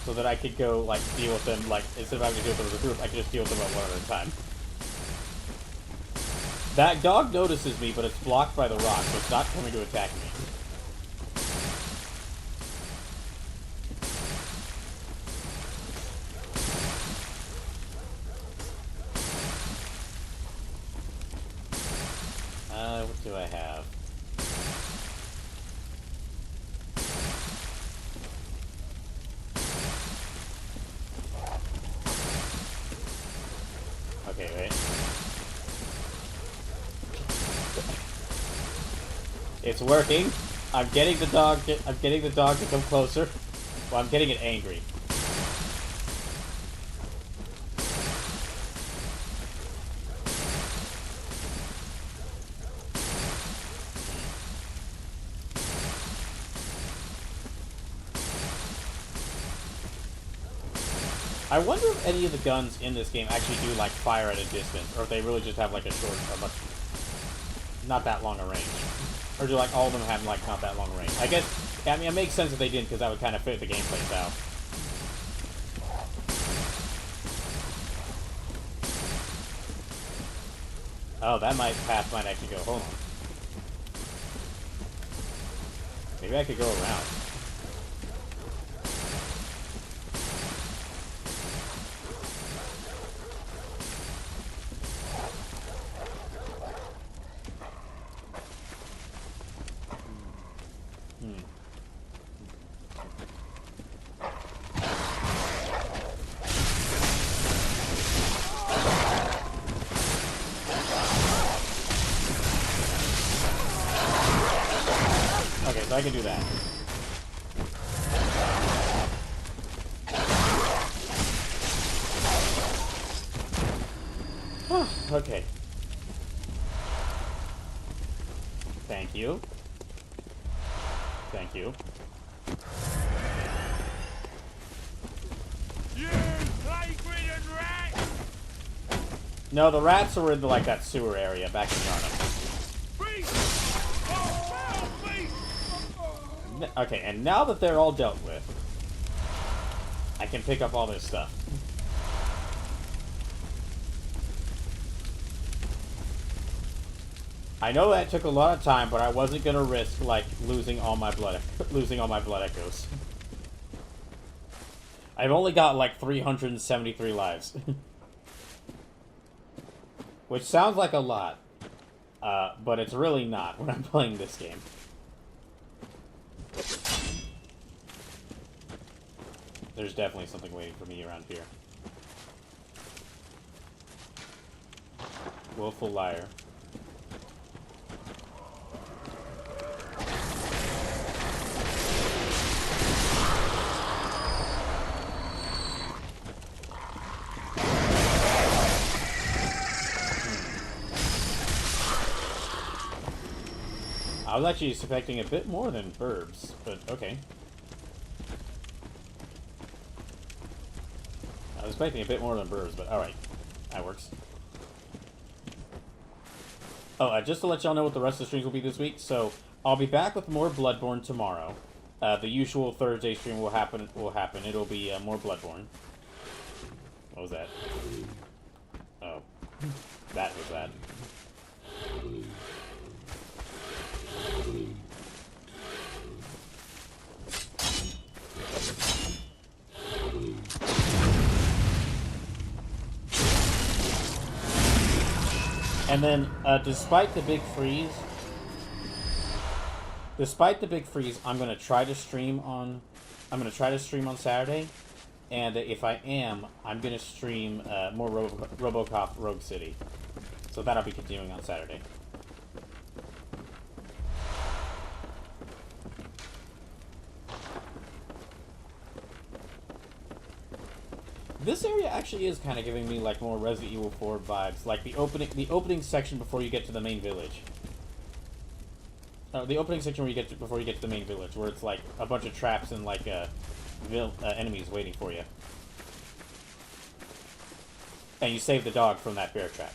So that I could go, like, deal with them, like, instead of having to deal with them as a group, I can just deal with them at one at a time. That dog notices me, but it's blocked by the rock, so it's not coming to attack me. What do I have? Okay, wait. It's working. I'm getting the dog to come closer. Well, I'm getting it angry. I wonder if any of the guns in this game actually do, like, fire at a distance, or if they really just have, like, not that long a range. Or do, like, all of them have, like, not that long a range? I guess, I mean, it makes sense if they didn't, because that would kind of fit the gameplay style. Oh, that path might actually go, hold on. Maybe I could go around. Okay, so I can do that. Okay. Thank you. Thank you. No, the rats were in, like, that sewer area back in Yarnum. Okay, and now that they're all dealt with, I can pick up all this stuff. I know that took a lot of time, but I wasn't gonna risk, like, losing all my blood echoes. I've only got, like, 373 lives. Which sounds like a lot, but it's really not when I'm playing this game. There's definitely something waiting for me around here. Willful liar. I was actually expecting a bit more than burbs, but okay. I was expecting a bit more than burbs, but alright. That works. Oh, just to let y'all know what the rest of the streams will be this week, so I'll be back with more Bloodborne tomorrow. The usual Thursday stream will happen. It'll be more Bloodborne. What was that? Oh. That was that. And then, despite the big freeze, I'm gonna try to stream on Saturday, and if I am, I'm gonna stream more RoboCop Rogue City. So that'll be continuing on Saturday. This area actually is kind of giving me like more Resident Evil 4 vibes, like the opening section before you get to the main village. The opening section before you get to the main village, where it's like a bunch of traps and like enemies waiting for you, and you save the dog from that bear trap.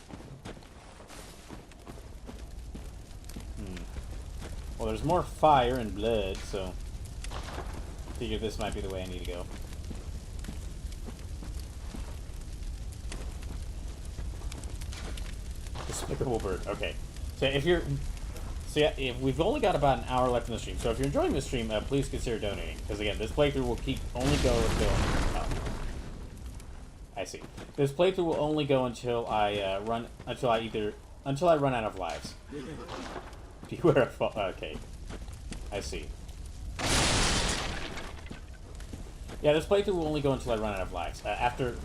Well, there's more fire and blood, so I figure this might be the way I need to go. Despicable bird. Okay. So if we've only got about an hour left in the stream. So if you're enjoying this stream, please consider donating. Because again, this playthrough will only go until. Oh. I see. This playthrough will only go until I run out of lives. Beware of fall. Okay. I see. Yeah, this playthrough will only go until I run out of lives. I've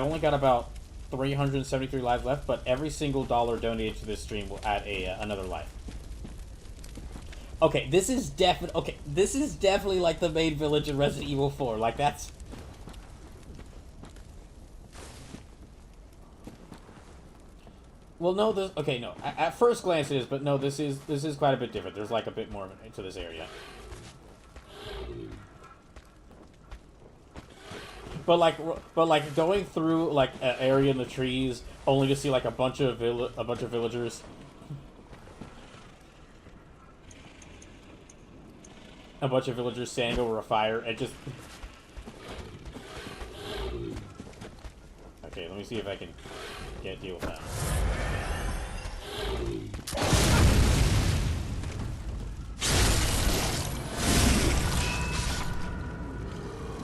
only got about 373 lives left, but every single dollar donated to this stream will add another life. Okay, this is definitely like the main village in Resident Evil 4. Like that's. Well, no, this. Okay, no. At first glance, it is, but no, this is quite a bit different. There's like a bit more to this area. But like going through like an area in the trees, only to see like a bunch of villagers. A bunch of villagers standing over a fire. It just. Okay, let me see if I can deal with that.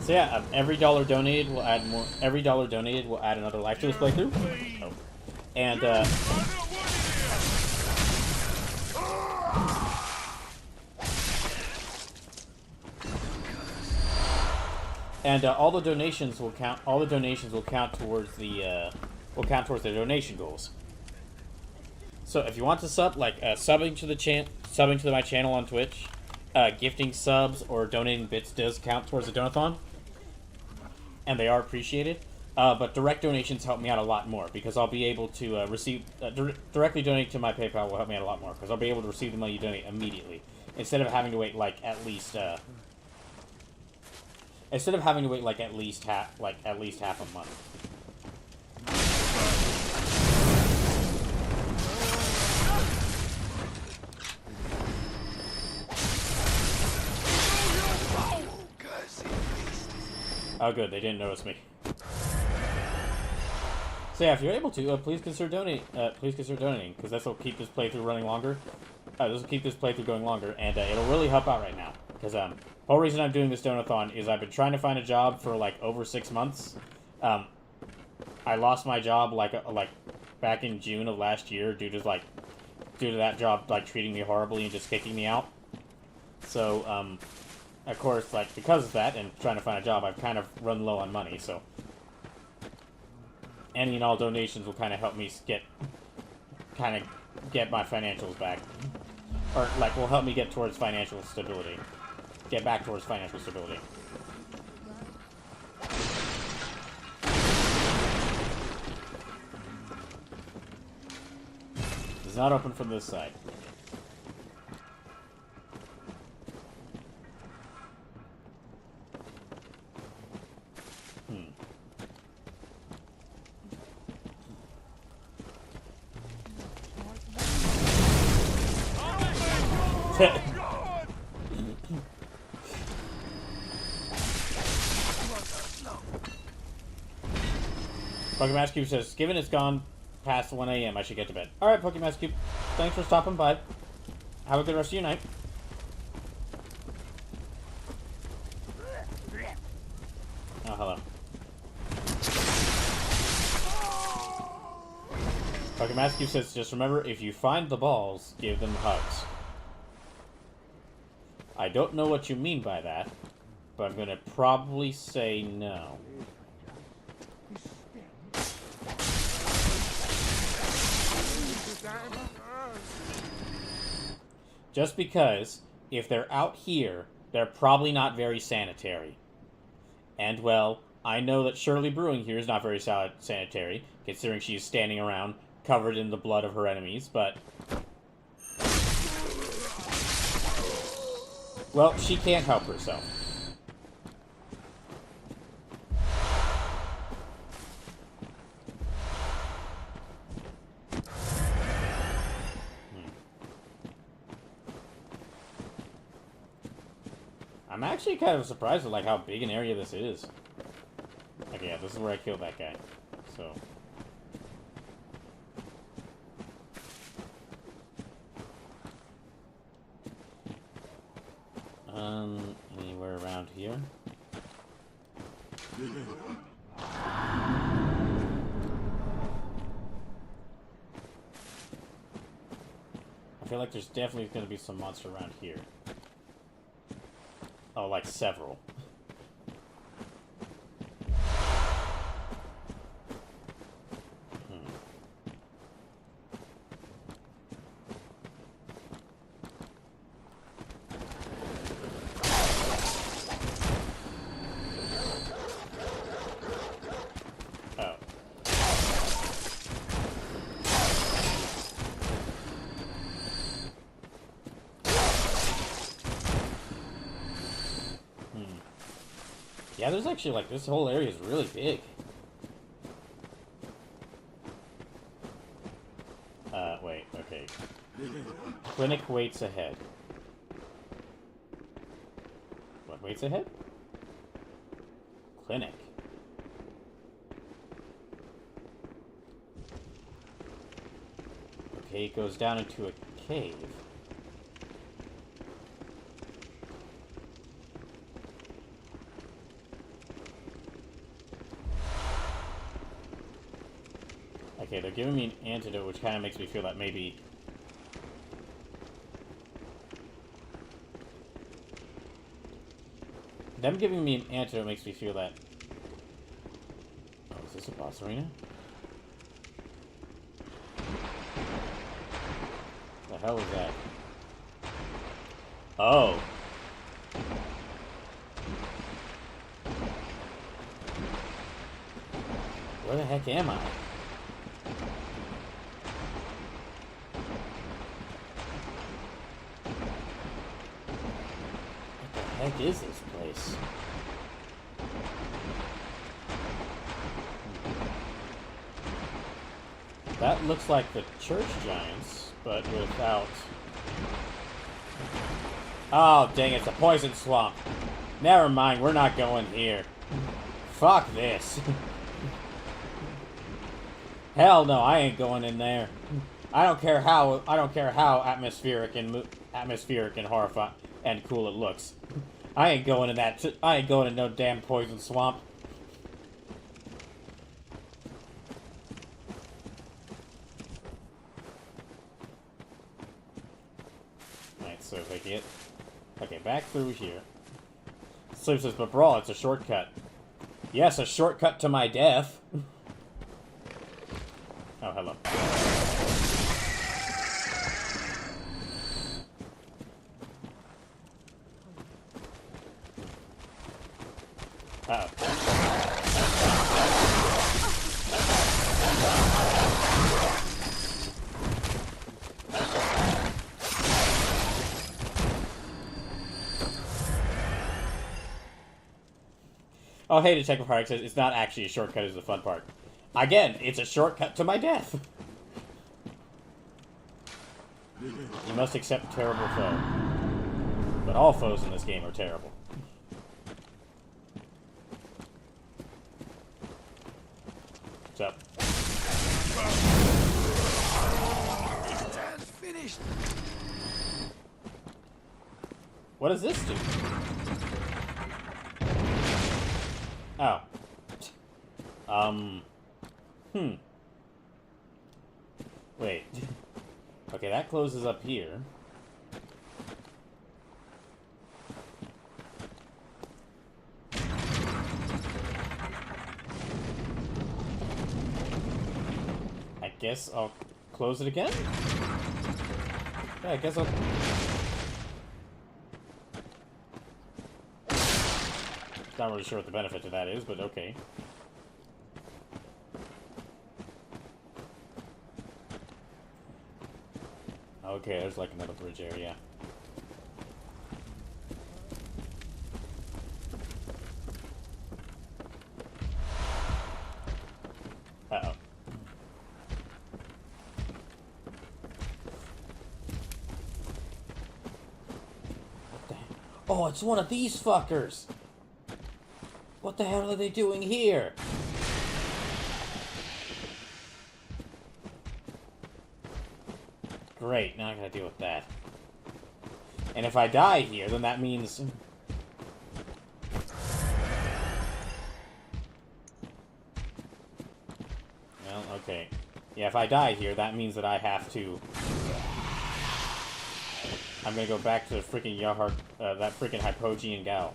So yeah, every dollar donated will add more. Every dollar donated will add another life to this playthrough. Oh. And all the donations will count. All the donations will count towards the donation goals. So if you want to sub, like subbing to my channel on Twitch, gifting subs or donating bits does count towards the Donathon. And they are appreciated, but direct donations help me out a lot more because I'll be able to receive directly donating to my PayPal will help me out a lot more because I'll be able to receive the money you donate immediately instead of having to wait like at least half a month. Oh, good. They didn't notice me. So yeah, if you're able to, please consider donating. Because this will keep this playthrough running longer. This will keep this playthrough going longer, and it'll really help out right now. Because the whole reason I'm doing this Donathon is I've been trying to find a job for like over 6 months. I lost my job like back in June of last year due to that job like treating me horribly and just kicking me out. So of course, like, because of that and trying to find a job, I've kind of run low on money, so any and all donations will kind of help me get my financials back. Or, like, will help me get towards financial stability. Get back towards financial stability. It's not open from this side. Pokemon Cube says, given it's gone past 1 a.m., I should get to bed. Alright, Pokemon Cube. Thanks for stopping by. Have a good rest of your night. Oh, hello. Pokemon Cube says, just remember, if you find the balls, give them hugs. I don't know what you mean by that, but I'm gonna probably say no. Just because, if they're out here, they're probably not very sanitary. And, well, I know that Shirley Brewing here is not very sanitary, considering she's standing around covered in the blood of her enemies, but... well, she can't help herself. I'm actually kind of surprised at like how big an area this is. Okay, yeah, this is where I killed that guy. So... anywhere around here? I feel like there's definitely going to be some monster around here. Oh, like several. Yeah, there's actually, like, this whole area is really big. Wait, okay. Clinic waits ahead. What waits ahead? Clinic. Okay, it goes down into a cave. Okay, they're giving me an antidote, which kind of makes me feel that maybe... them giving me an antidote makes me feel that... oh, is this a boss arena? The hell is that? Oh! Where the heck am I? What the heck is this place? That looks like the church giants, but without... oh, dang, it's a poison swamp. Never mind, we're not going here. Fuck this. Hell no, I ain't going in there. I don't care how atmospheric and horrifying and cool it looks. I ain't going in that. I ain't going in no damn poison swamp. Alright, so if I get... okay, back through here. Sleep says, but brawl, it's a shortcut. Yes, a shortcut to my death. Oh, hello. Uh-oh. Oh, hey, Detective Hark says it's not actually a shortcut, it's the fun part. Again, it's a shortcut to my death. You must accept terrible foe. But all foes in this game are terrible. What's up? Finished. What does this do? Oh. Wait. Okay, that closes up here. I guess I'll close it again? Yeah, I guess I'll... Not really sure what the benefit to that is, but okay. Okay, there's like another bridge area. Uh-oh. What the heck? Oh, it's one of these fuckers! What the hell are they doing here? Great, now I gotta deal with that. And if I die here, then that means... Well, okay. Yeah, if I die here, that means that I have to... I'm gonna go back to the freaking Yahar... that freaking Hypogean gal.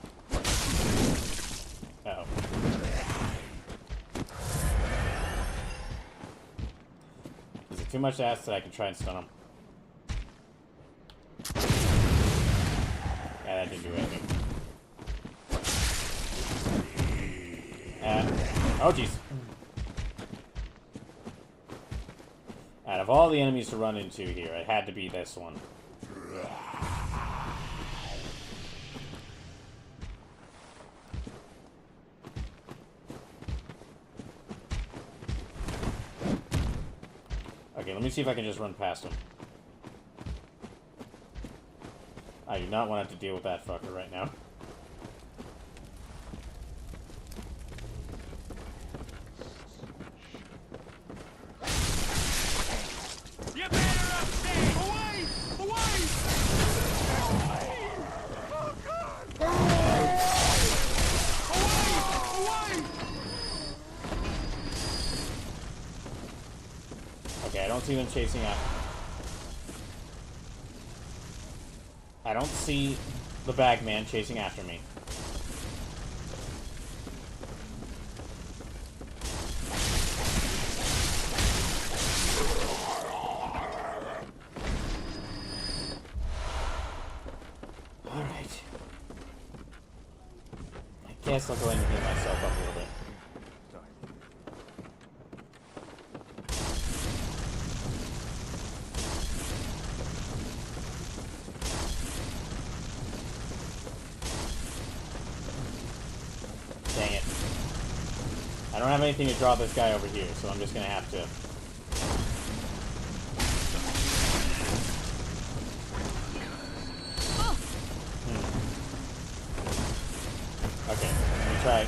Uh-oh. Is it too much to ask that I can try and stun him? Yeah, that didn't do anything. Oh, jeez. Out of all the enemies to run into here, it had to be this one. Okay, let me see if I can just run past him. I do not want to have to deal with that fucker right now. You better upstairs! Away! Away! Oh, God! Away! Away! Okay, I don't see them chasing after. I don't see the bagman chasing after me. Alright. I guess I'll go ahead and heal myself up a little bit. Dang it. I don't have anything to draw this guy over here, so I'm just gonna have to... Okay, let me try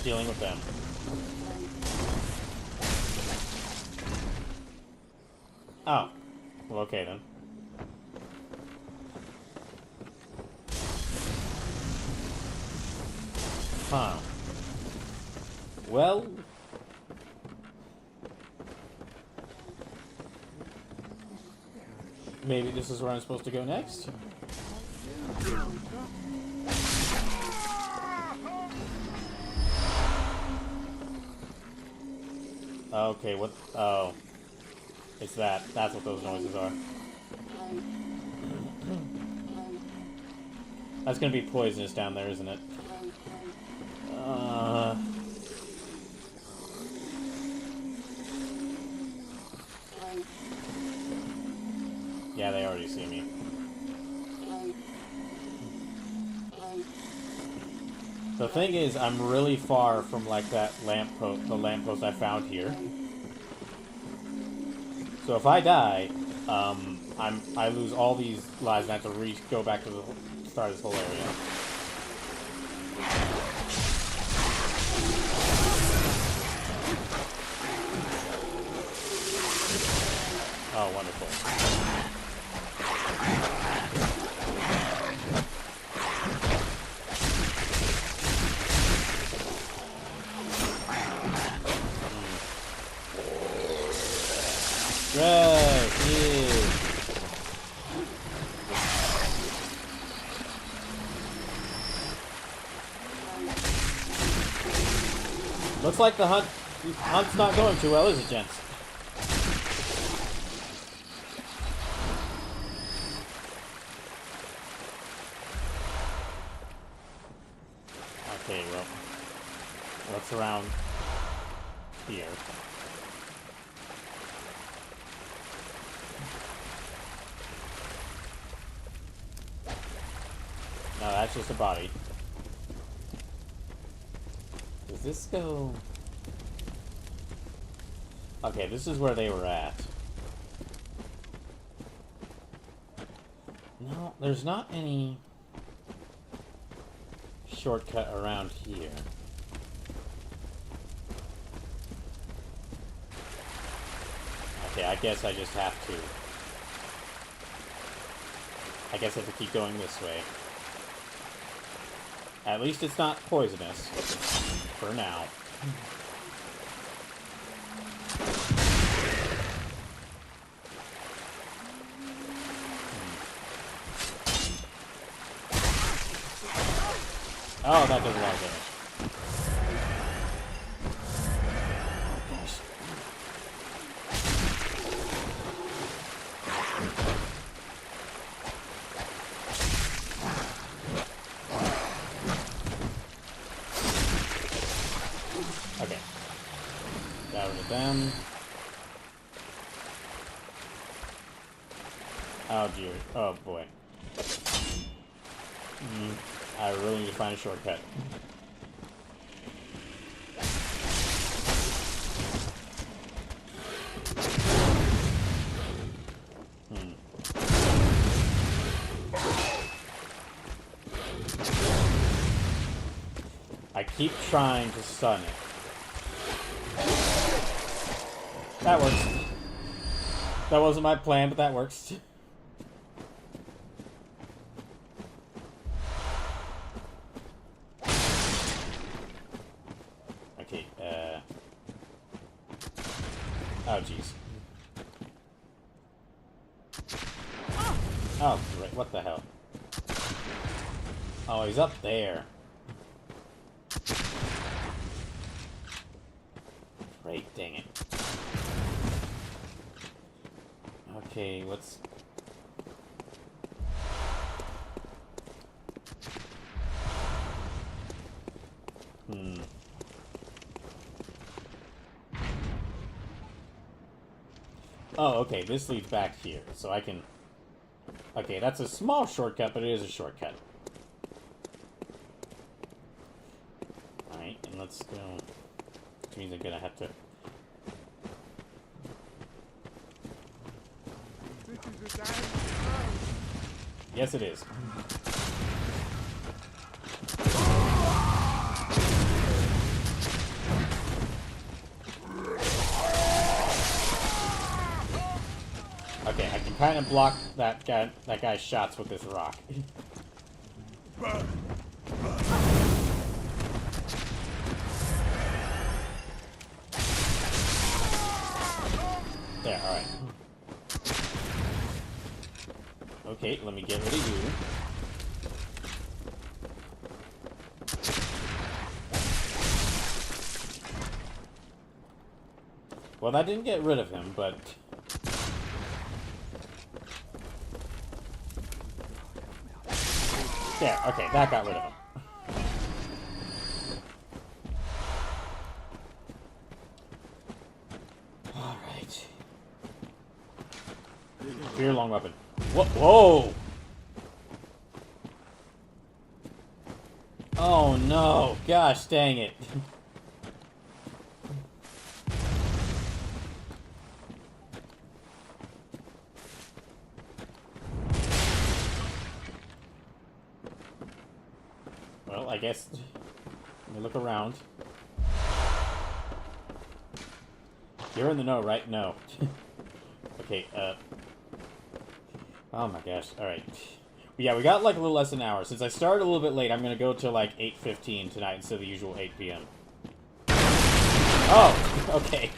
dealing with them. Oh. Well, okay then. Huh. Well... Maybe this is where I'm supposed to go next? Okay, what... Oh. It's that. That's what those noises are. That's gonna be poisonous down there, isn't it? Yeah, they already see me. The thing is, I'm really far from, like, that lamppost, the lamppost I found here. So if I die, I lose all these lives and I have to go back to the start of this whole area. Oh, wonderful. Right, yeah. Looks like the hunt's not going too well, is it, gents? Okay, well, what's around here? No, that's just a body. Does this go... Okay, this is where they were at. No, there's not any shortcut around here. Okay, I guess I just have to. I guess I have to keep going this way. At least it's not poisonous. For now. Oh, that does a lot of damage. Okay. Got rid of them. Oh dear. Oh boy. I really need to find a shortcut. I keep trying to stun it. That works. That wasn't my plan, but that works. Okay, oh, jeez. Oh, great. What the hell? Oh, he's up there. Great, dang it. Okay, let's... Oh, okay, this leads back here, so I can... Okay, that's a small shortcut, but it is a shortcut. Alright, and let's go... Which means I'm gonna have to... This is a damn Yes, it is. Okay, I can kind of block that guy's shots with this rock. There, alright. Okay, let me get rid of you. Well, that didn't get rid of him, but... There, okay, that got rid of him. Alright. Spear long weapon. Whoa! Oh no! Gosh dang it. I guess... Let me look around. You're in the know, right? No. Okay, oh my gosh, alright. Yeah, we got like a little less than an hour. Since I started a little bit late, I'm gonna go till like 8:15 tonight instead of the usual 8 p.m. Oh! Okay.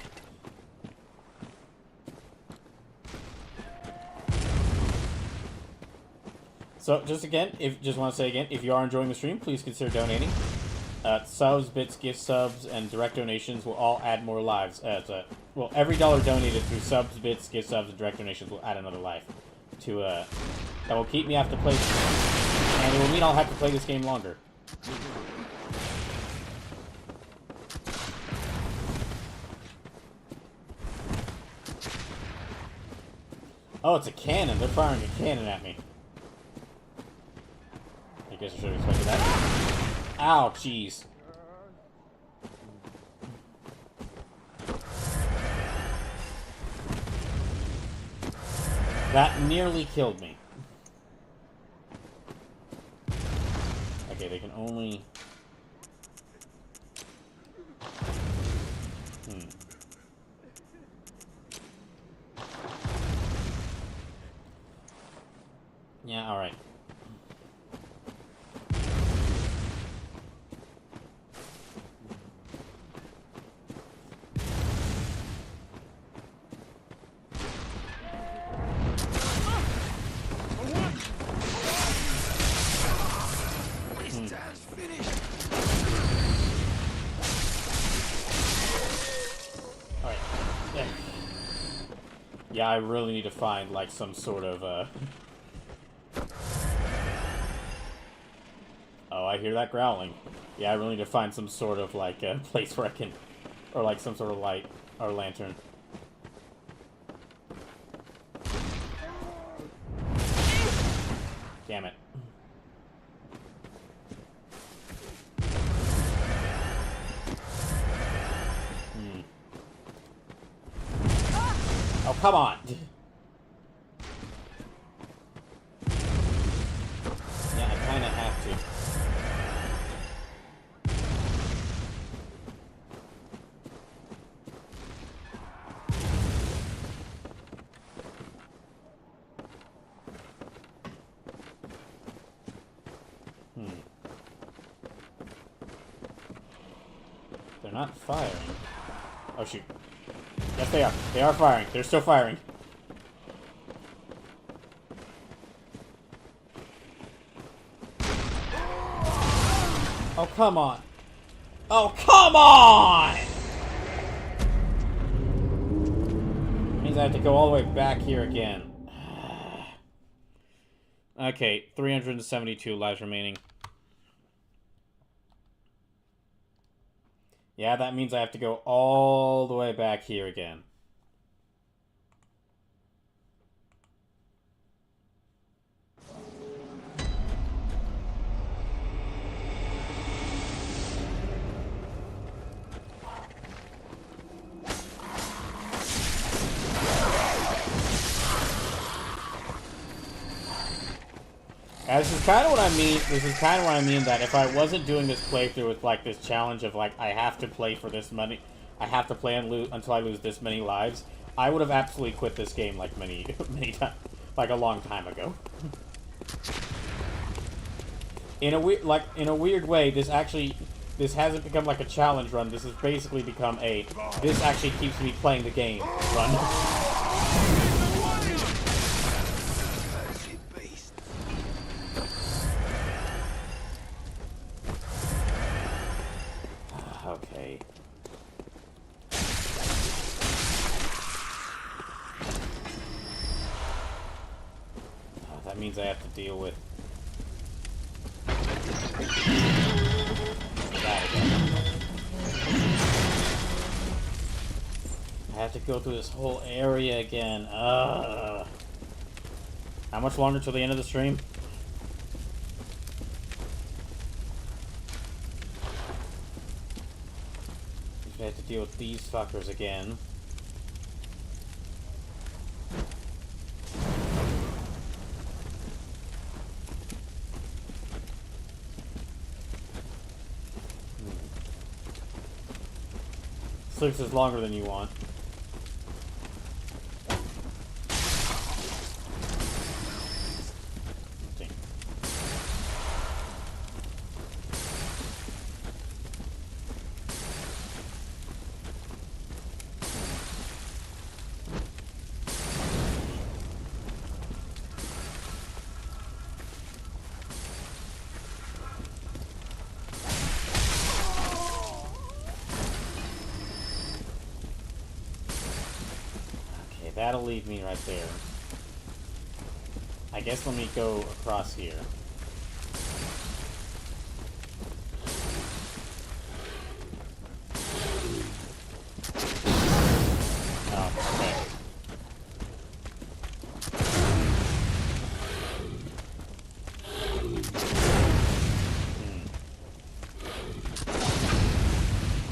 So, just want to say again, if you are enjoying the stream, please consider donating. Subs, bits, gift subs, and direct donations will all add more lives. Well, every dollar donated through subs, bits, gift subs, and direct donations will add another life. That will keep me after play, and it will mean I'll have to play this game longer. Oh, it's a cannon. They're firing a cannon at me. I guess I should have expected that. Ow, jeez. That nearly killed me. Okay, they can only... Yeah, alright. Yeah, I really need to find, like, some sort of, Oh, I hear that growling. Yeah, I really need to find some sort of, like, place where I can... Or, like, some sort of light or lantern. Damn it. Oh, come on! Yeah, I kinda have to. They're not firing. Oh, shoot. Yes, they are. They are firing. They're still firing. Oh, come on. Oh, come on! Means I have to go all the way back here again. Okay, 372 lives remaining. Yeah, that means I have to go all the way back here again. This is kind of what I mean. This is kind of what I mean that if I wasn't doing this playthrough with like this challenge of like I have to play for this money, I have to play until I lose this many lives, I would have absolutely quit this game like many times, like a long time ago. In a weird way, this hasn't become like a challenge run. This has basically become a this actually keeps me playing the game run. Okay. That means I have to deal with that again. I have to go through this whole area again. How much longer till the end of the stream? I have to deal with these fuckers again. 6 is longer than you want. That'll leave me right there. I guess let me go across here. Oh, okay.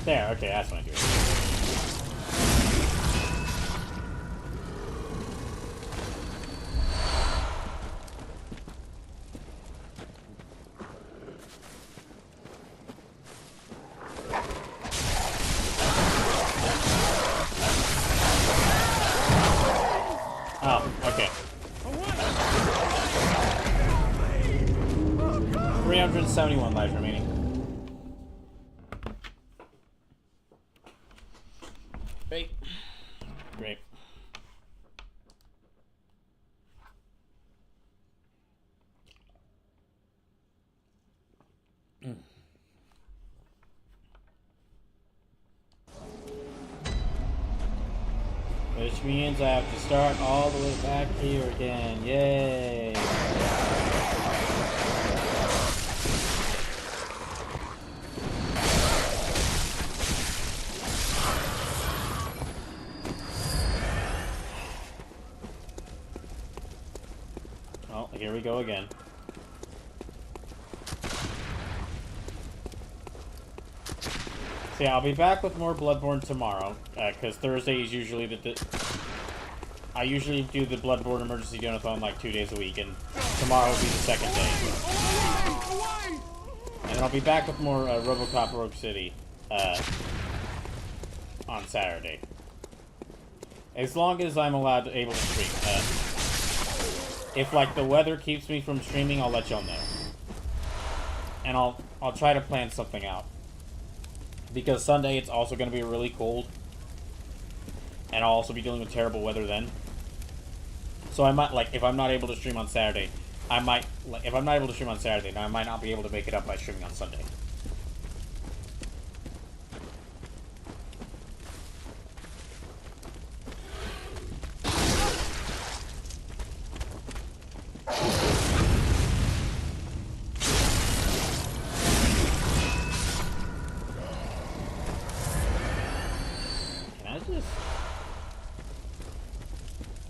There, okay, that's what I do. Oh, okay. 371 lives remaining. Great. Great. Which means I have to start all the way back here again. Yay! Well, here we go again. So yeah, I'll be back with more Bloodborne tomorrow, because Thursday is usually I usually do the Bloodborne emergency Donathon like 2 days a week, and tomorrow will be the second day. And then I'll be back with more RoboCop Rogue City on Saturday. As long as I'm able to stream. If like the weather keeps me from streaming, I'll let y'all know. And I'll try to plan something out. Because Sunday it's also going to be really cold. And I'll also be dealing with terrible weather then. So I might, like, if I'm not able to stream on Saturday, I might, like, if I'm not able to stream on Saturday, then I might not be able to make it up by streaming on Sunday.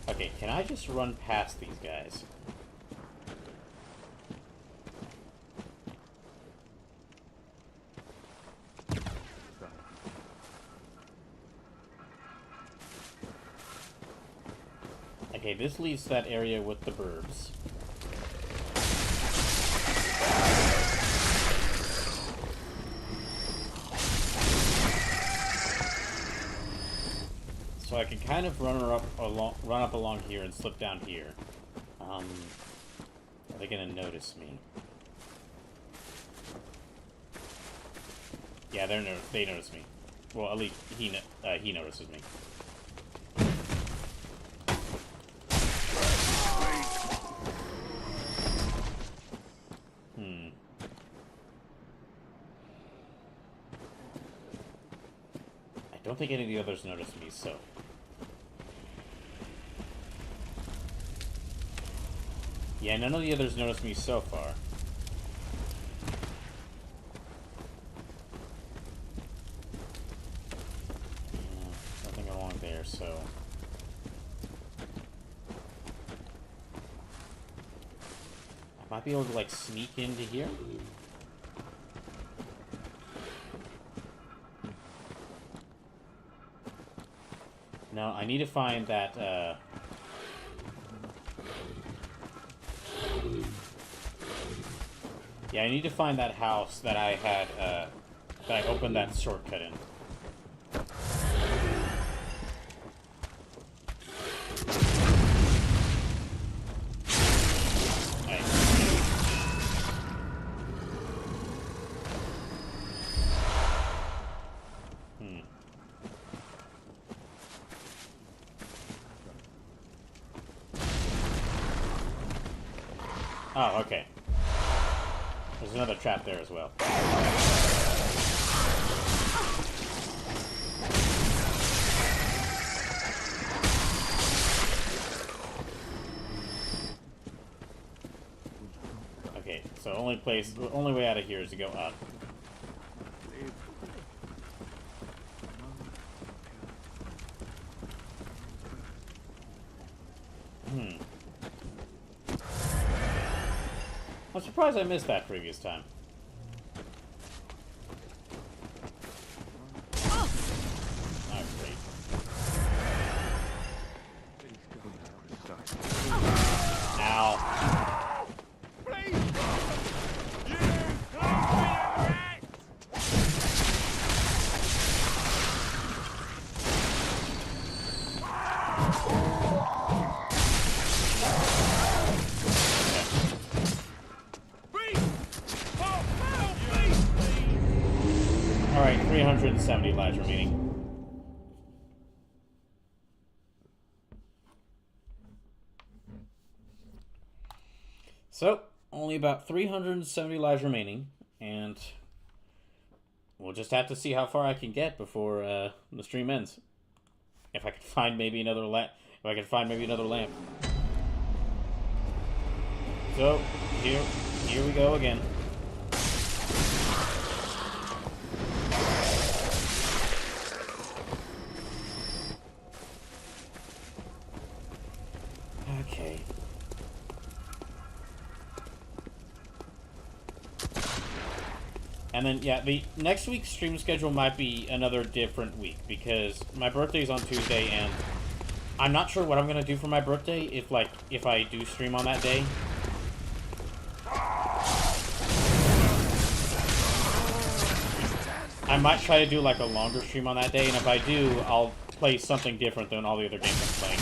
Okay, can I just run past these guys? Okay, this leaves that area with the burbs. So I can kind of run up along here and slip down here. Are they gonna notice me? Yeah, they notice me. Well, at least he notices me. I don't think any of the others noticed me, so. Yeah, none of the others noticed me so far. Nothing along there, so. I might be able to, like, sneak into here. No, I need to find that, yeah, I need to find that house that I had, that I opened that shortcut in. Oh, okay. There's another trap there as well. Okay, so only way out of here is to go up. I'm surprised I missed that previous time. Oh, great. Ow. Alright, 370 lives remaining. So, only about 370 lives remaining, and we'll just have to see how far I can get before the stream ends. If I can find maybe another lamp. So, here we go again. Okay. And then, yeah, the next week's stream schedule might be another different week, because my birthday's on Tuesday, and I'm not sure what I'm gonna do for my birthday, if I do stream on that day. I might try to do, like, a longer stream on that day, and if I do, I'll play something different than all the other games I'm playing.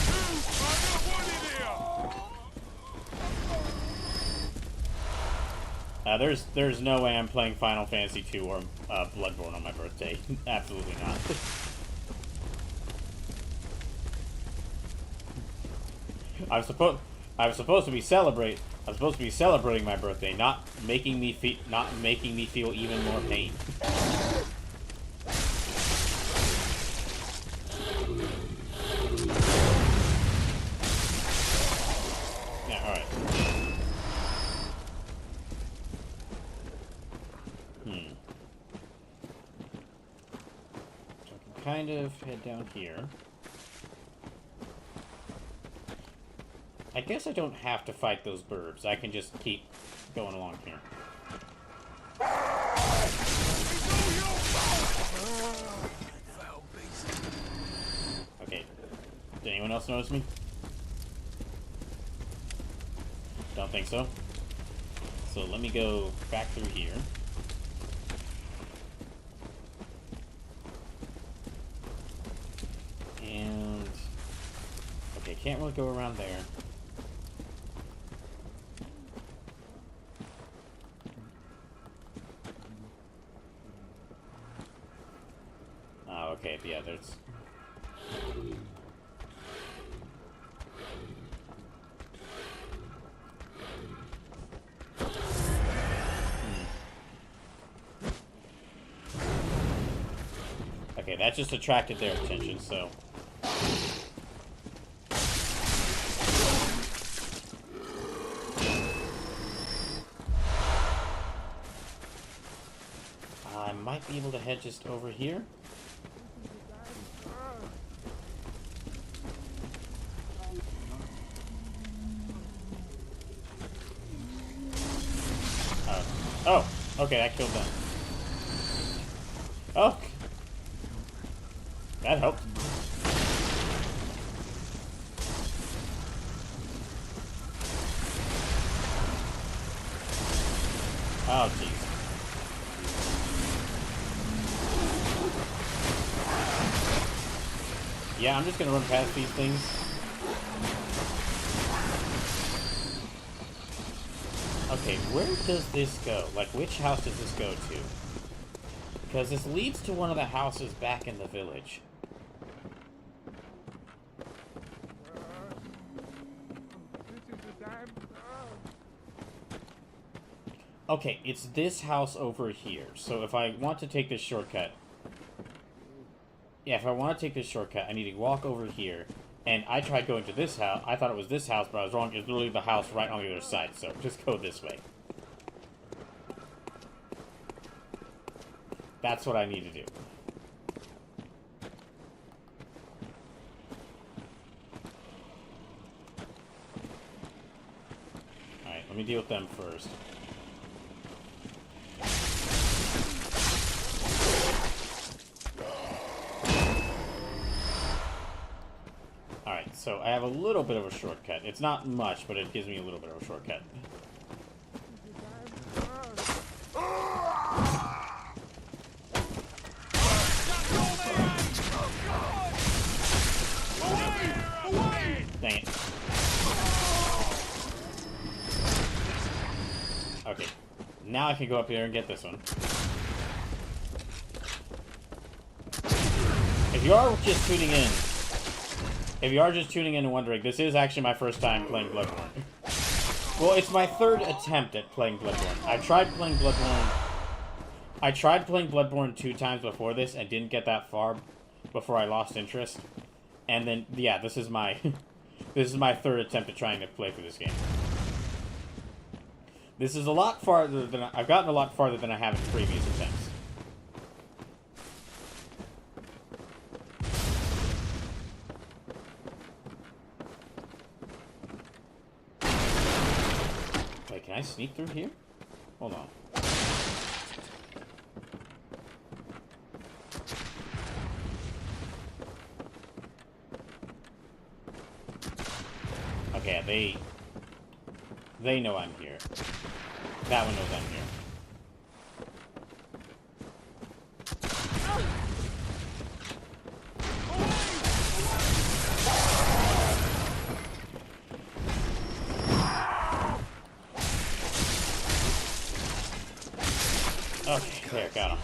There's no way I'm playing Final Fantasy II or Bloodborne on my birthday. Absolutely not. I was supposed to be celebrating my birthday, not making me feel even more pain. Yeah, all right. So I can kind of head down here. I guess I don't have to fight those burbs. I can just keep going along here. Okay. Did anyone else notice me? Don't think so. So let me go back through here. And... okay, can't really go around there. Okay, yeah, there's... Okay, that just attracted their attention, so... I might be able to head just over here. Oh, okay, that killed them. Oh, that helped. Oh, jeez. Yeah, I'm just gonna run past these things. Okay, where does this go? Like, which house does this go to? Because this leads to one of the houses back in the village. This is the time. Okay, it's this house over here. So if I want to take this shortcut... Yeah, if I want to take this shortcut, I need to walk over here. And I tried going to this house. I thought it was this house, but I was wrong. It's literally the house right on the other side. So just go this way. That's what I need to do. Alright, let me deal with them first. Alright, so I have a little bit of a shortcut. It's not much, but it gives me a little bit of a shortcut. Dang it. Okay. Now I can go up here and get this one. If you are just tuning in, and wondering, this is actually my first time playing Bloodborne. Well, it's my third attempt at playing Bloodborne. I tried playing Bloodborne 2 times before this and didn't get that far before I lost interest. And then, yeah, this is my this is my third attempt at trying to play through this game. This is a lot farther than I've gotten a lot farther than I have in previous attempts. Wait, can I sneak through here? Hold on. Okay, they know I'm here. That one knows I'm here. Okay, there, got him.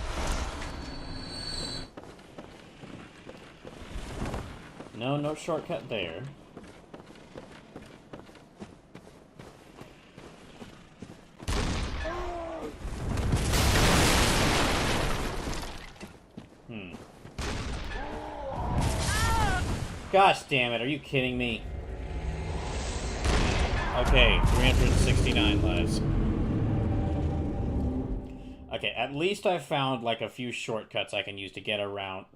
No shortcut there. Gosh damn it, are you kidding me? Okay, 369 lives. Okay, at least I found like a few shortcuts I can use to get around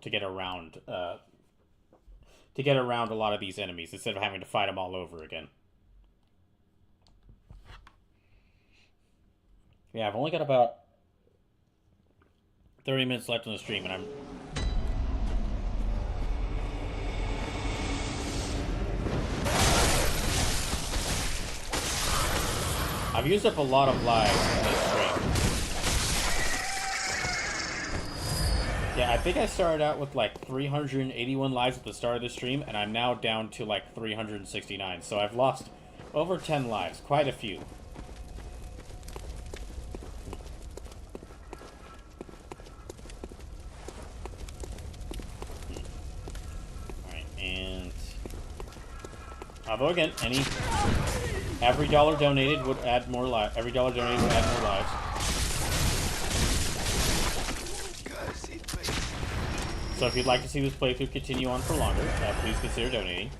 a lot of these enemies instead of having to fight them all over again. Yeah, I've only got about 30 minutes left on the stream, and I've used up a lot of lives in this stream. Yeah, I think I started out with like 381 lives at the start of the stream, and I'm now down to like 369. So I've lost over 10 lives, quite a few. Alright, and... although again, every dollar donated would add more lives. Every dollar donated would add more lives. So if you'd like to see this playthrough continue on for longer, please consider donating.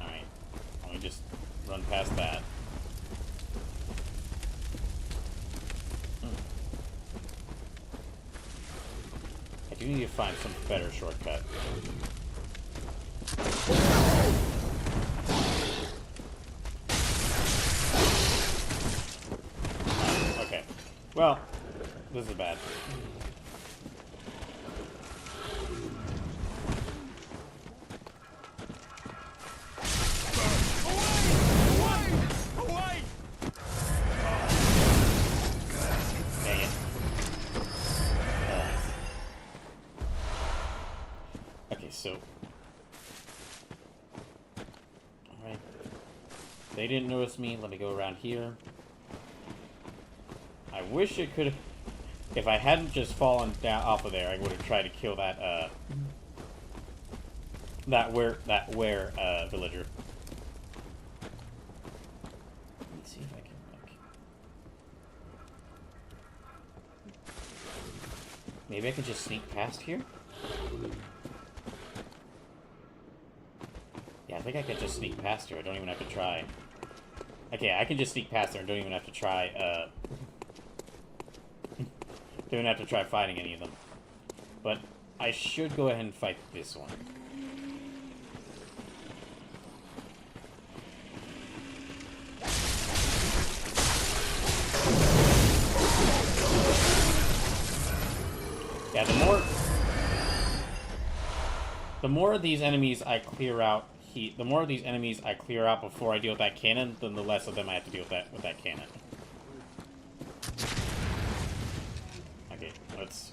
Alright. Let me just run past that. I do need to find some better shortcut. Okay. Well, this is bad. Dang it. Okay, so... alright. They didn't notice me. Let me go around here. I wish it could have... if I hadn't just fallen down off of there, I would have tried to kill that, That where villager. Let's see if I can look. Maybe I can just sneak past here? Yeah, I think I can just sneak past here. I don't even have to try. Okay, I can just sneak past there and don't even have to try, don't even have to try fighting any of them. But I should go ahead and fight this one. Yeah, the more of these enemies I clear out, the more of these enemies I clear out before I deal with that cannon, then the less of them I have to deal with that cannon. Okay, let's.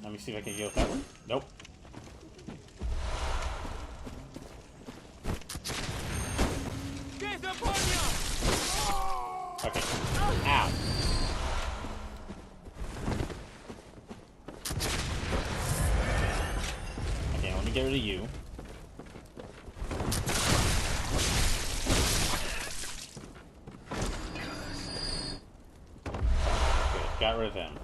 Let me see if I can deal with that one. Nope. Okay. Ow. Okay, let me get rid of you. Good, got rid of them.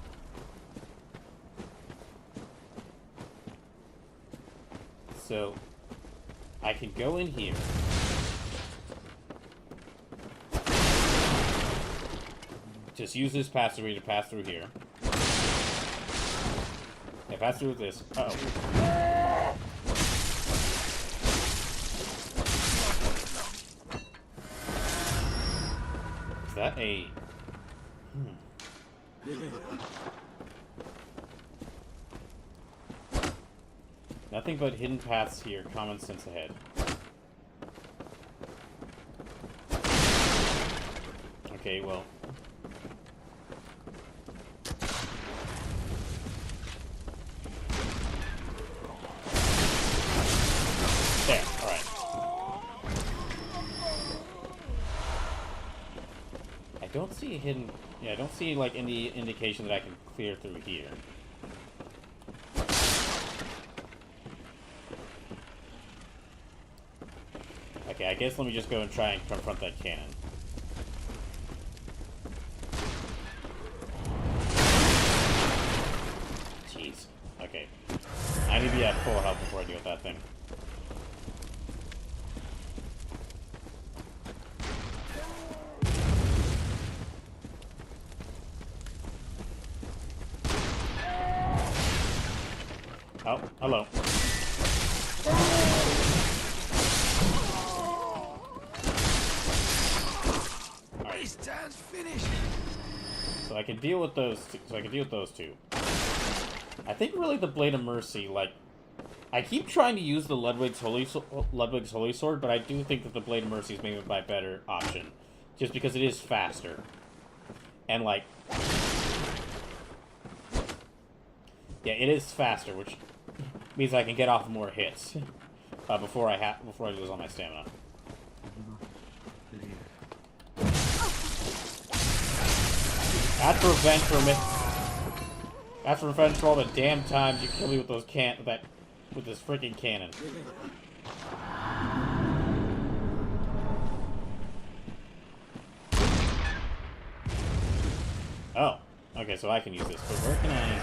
So, I can go in here. Just use this passageway to pass through here. Yeah, pass through this. Uh-oh. Is that a... Nothing but hidden paths here. Common sense ahead. Okay, well... There, alright. I don't see a hidden... Yeah, I don't see, like, any indication that I can clear through here. Okay, I guess let me just go and try and confront that cannon. Jeez. Okay. I need to be at full health before I deal with that thing. Oh, hello. Alright. Stand's finished. So I can deal with those two. I think really the Blade of Mercy, like, I keep trying to use the Ludwig's Holy Sword, but I do think that the Blade of Mercy is maybe my better option, just because it is faster, and like, yeah, it is faster, which means I can get off more hits before I lose all my stamina. That's revenge for me. That's revenge for all the damn times you kill me with those with this freaking cannon. Oh, okay, so I can use this, but where can I?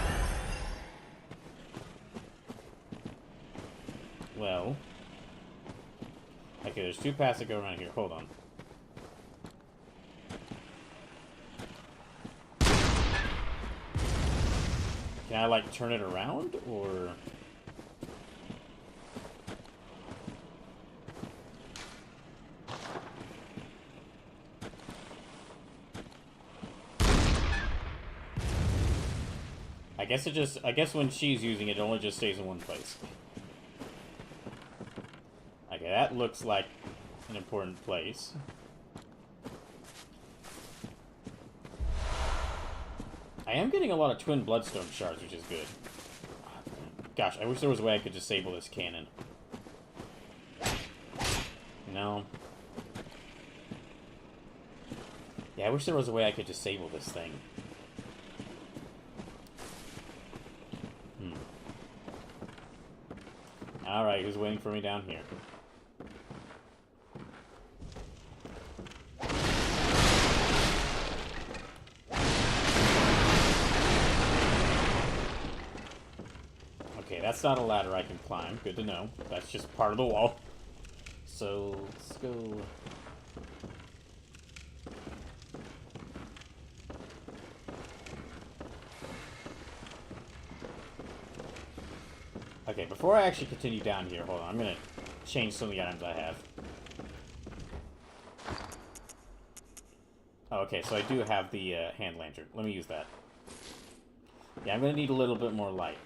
Well, okay, there's two paths that go around here. Hold on. Can I, like, turn it around, or... I guess when she's using it, it only just stays in one place. Okay, that looks like an important place. I am getting a lot of twin bloodstone shards, which is good. Gosh, I wish there was a way I could disable this cannon. No. Yeah, I wish there was a way I could disable this thing. Alright, who's waiting for me down here? Okay, that's not a ladder I can climb. Good to know. That's just part of the wall. So, let's go... Okay, before I actually continue down here, hold on, I'm gonna change some of the items I have. Oh, okay, so I do have the hand lantern. Let me use that. Yeah, I'm gonna need a little bit more light.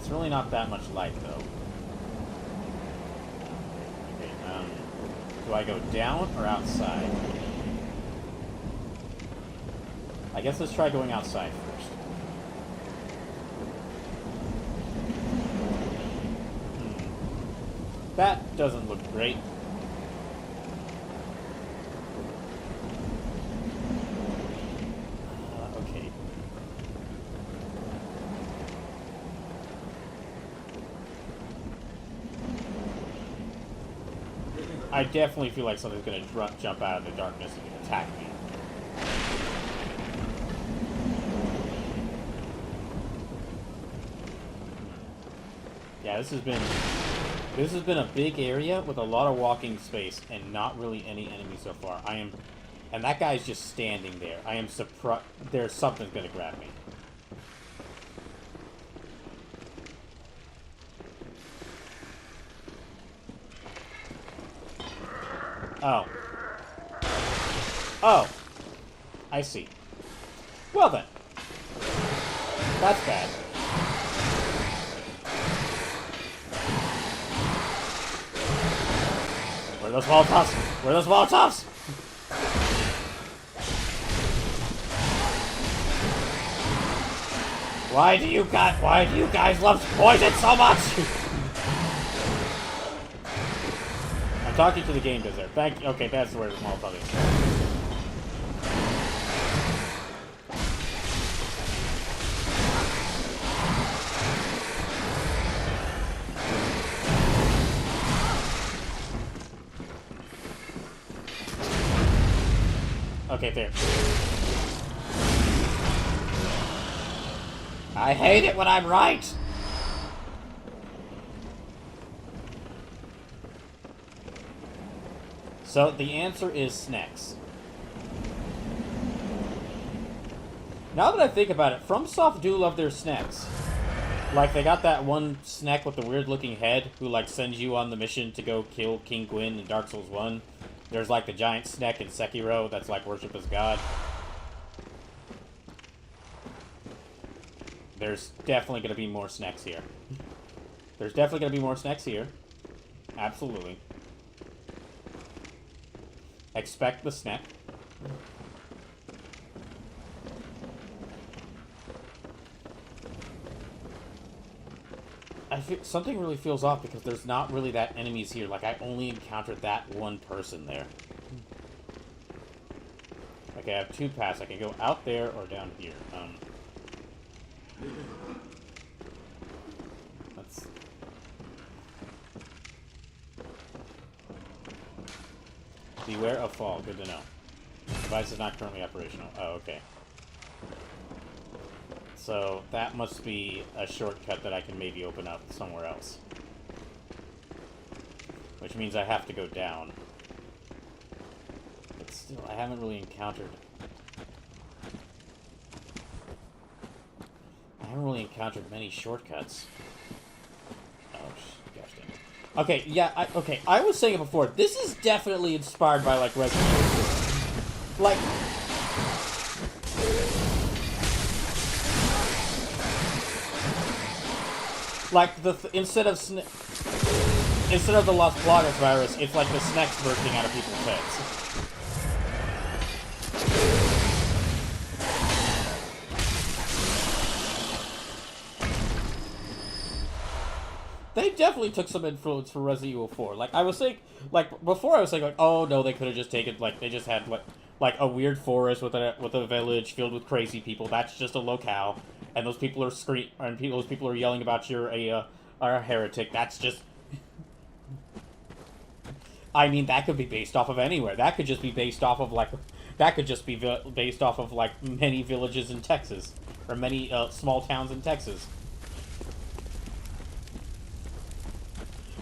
Really not that much light, though. Okay, do I go down or outside? I guess let's try going outside first. That doesn't look great. Okay. I definitely feel like something's gonna jump out of the darkness and attack me. Yeah, this has been a big area with a lot of walking space and not really any enemies so far. And that guy's just standing there. I am surprised. There's something's gonna grab me. Oh. Oh. I see. Well then. That's bad. Where are those Molotovs? Where are those Molotovs? Why do you guys love poison so much? I'm talking to the game designer. Thank you. Okay, that's where the Molotov is. Okay, there. I hate it when I'm right! So, the answer is snacks. Now that I think about it, FromSoft do love their snacks. Like, they got that one snack with the weird-looking head who, like, sends you on the mission to go kill King Gwyn in Dark Souls 1. There's, like, the giant snack in Sekiro that's, like, worship as God. There's definitely going to be more snacks here. There's definitely going to be more snacks here. Absolutely. Expect the snack. I feel something really feels off because there's not really that enemies here. Like, I only encountered that one person there. Okay, I have two paths. I can go out there or down here. Let's... Beware of fall. Good to know. Device is not currently operational. Oh, okay. So, that must be a shortcut that I can maybe open up somewhere else. Which means I have to go down. But still, I haven't really encountered... many shortcuts. Oh, gosh dang it. Okay, yeah, okay, I was saying it before. This is definitely inspired by, like, Resident Evil 2. Like... Like instead of the Las Plagas virus, it's like the snacks bursting out of people's heads. They definitely took some influence from Resident Evil 4. Like, I was saying, like, before I was saying, like, oh, no, they could have just taken, like, they just had, like a weird forest with a village filled with crazy people. That's just a locale. And those people are those people are yelling about you're a heretic. That's just... I mean, that could be based off of anywhere. That could just be based off of, like... That could just be based off of, like, many villages in Texas. Or many, small towns in Texas.